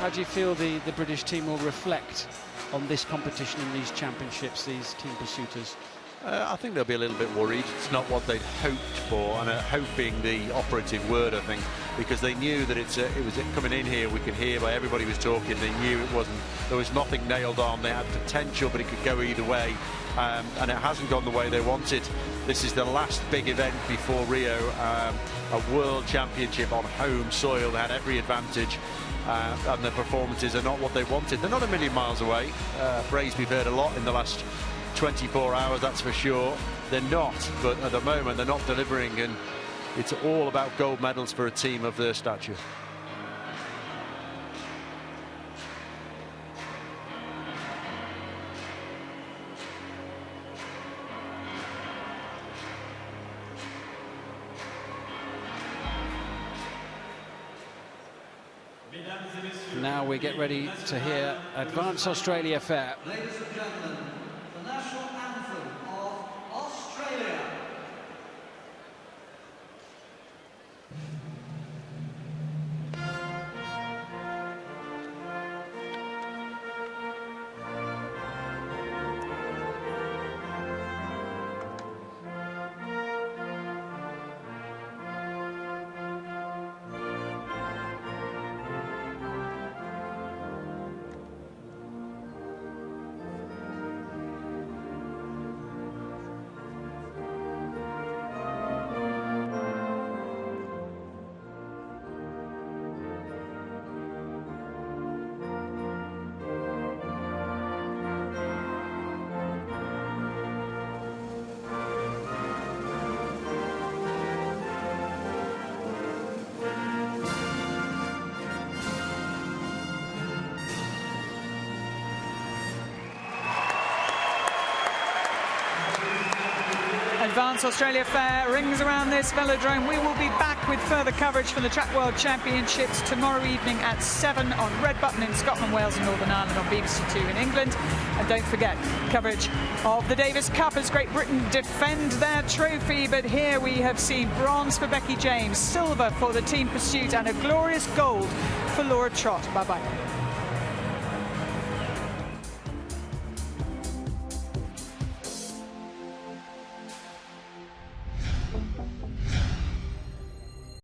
How do you feel the British team will reflect on this competition and these championships, these team pursuiters? I think they'll be a little bit worried. It's not what they'd hoped for, and hope being the operative word, I think, because they knew that it was coming in here. We could hear by everybody was talking. They knew there was nothing nailed on. They had potential, but it could go either way, and it hasn't gone the way they wanted. This is the last big event before Rio, a world championship on home soil. They had every advantage. And their performances are not what they wanted. They're not a million miles away. Phrase we've heard a lot in the last 24 hours, that's for sure. they're not. But at the moment, they're not delivering, and it's all about gold medals for a team of their stature. Now we get ready to hear Advance Australia Fair. Ladies and gentlemen, the national anthem of Australia. Advance Australia Fair rings around this velodrome. We will be back with further coverage from the Track World Championships tomorrow evening at 7 on Red Button in Scotland, Wales and Northern Ireland, on BBC Two in England. And don't forget, coverage of the Davis Cup as Great Britain defend their trophy. But here we have seen bronze for Becky James, silver for the team pursuit and a glorious gold for Laura Trott. Bye-bye.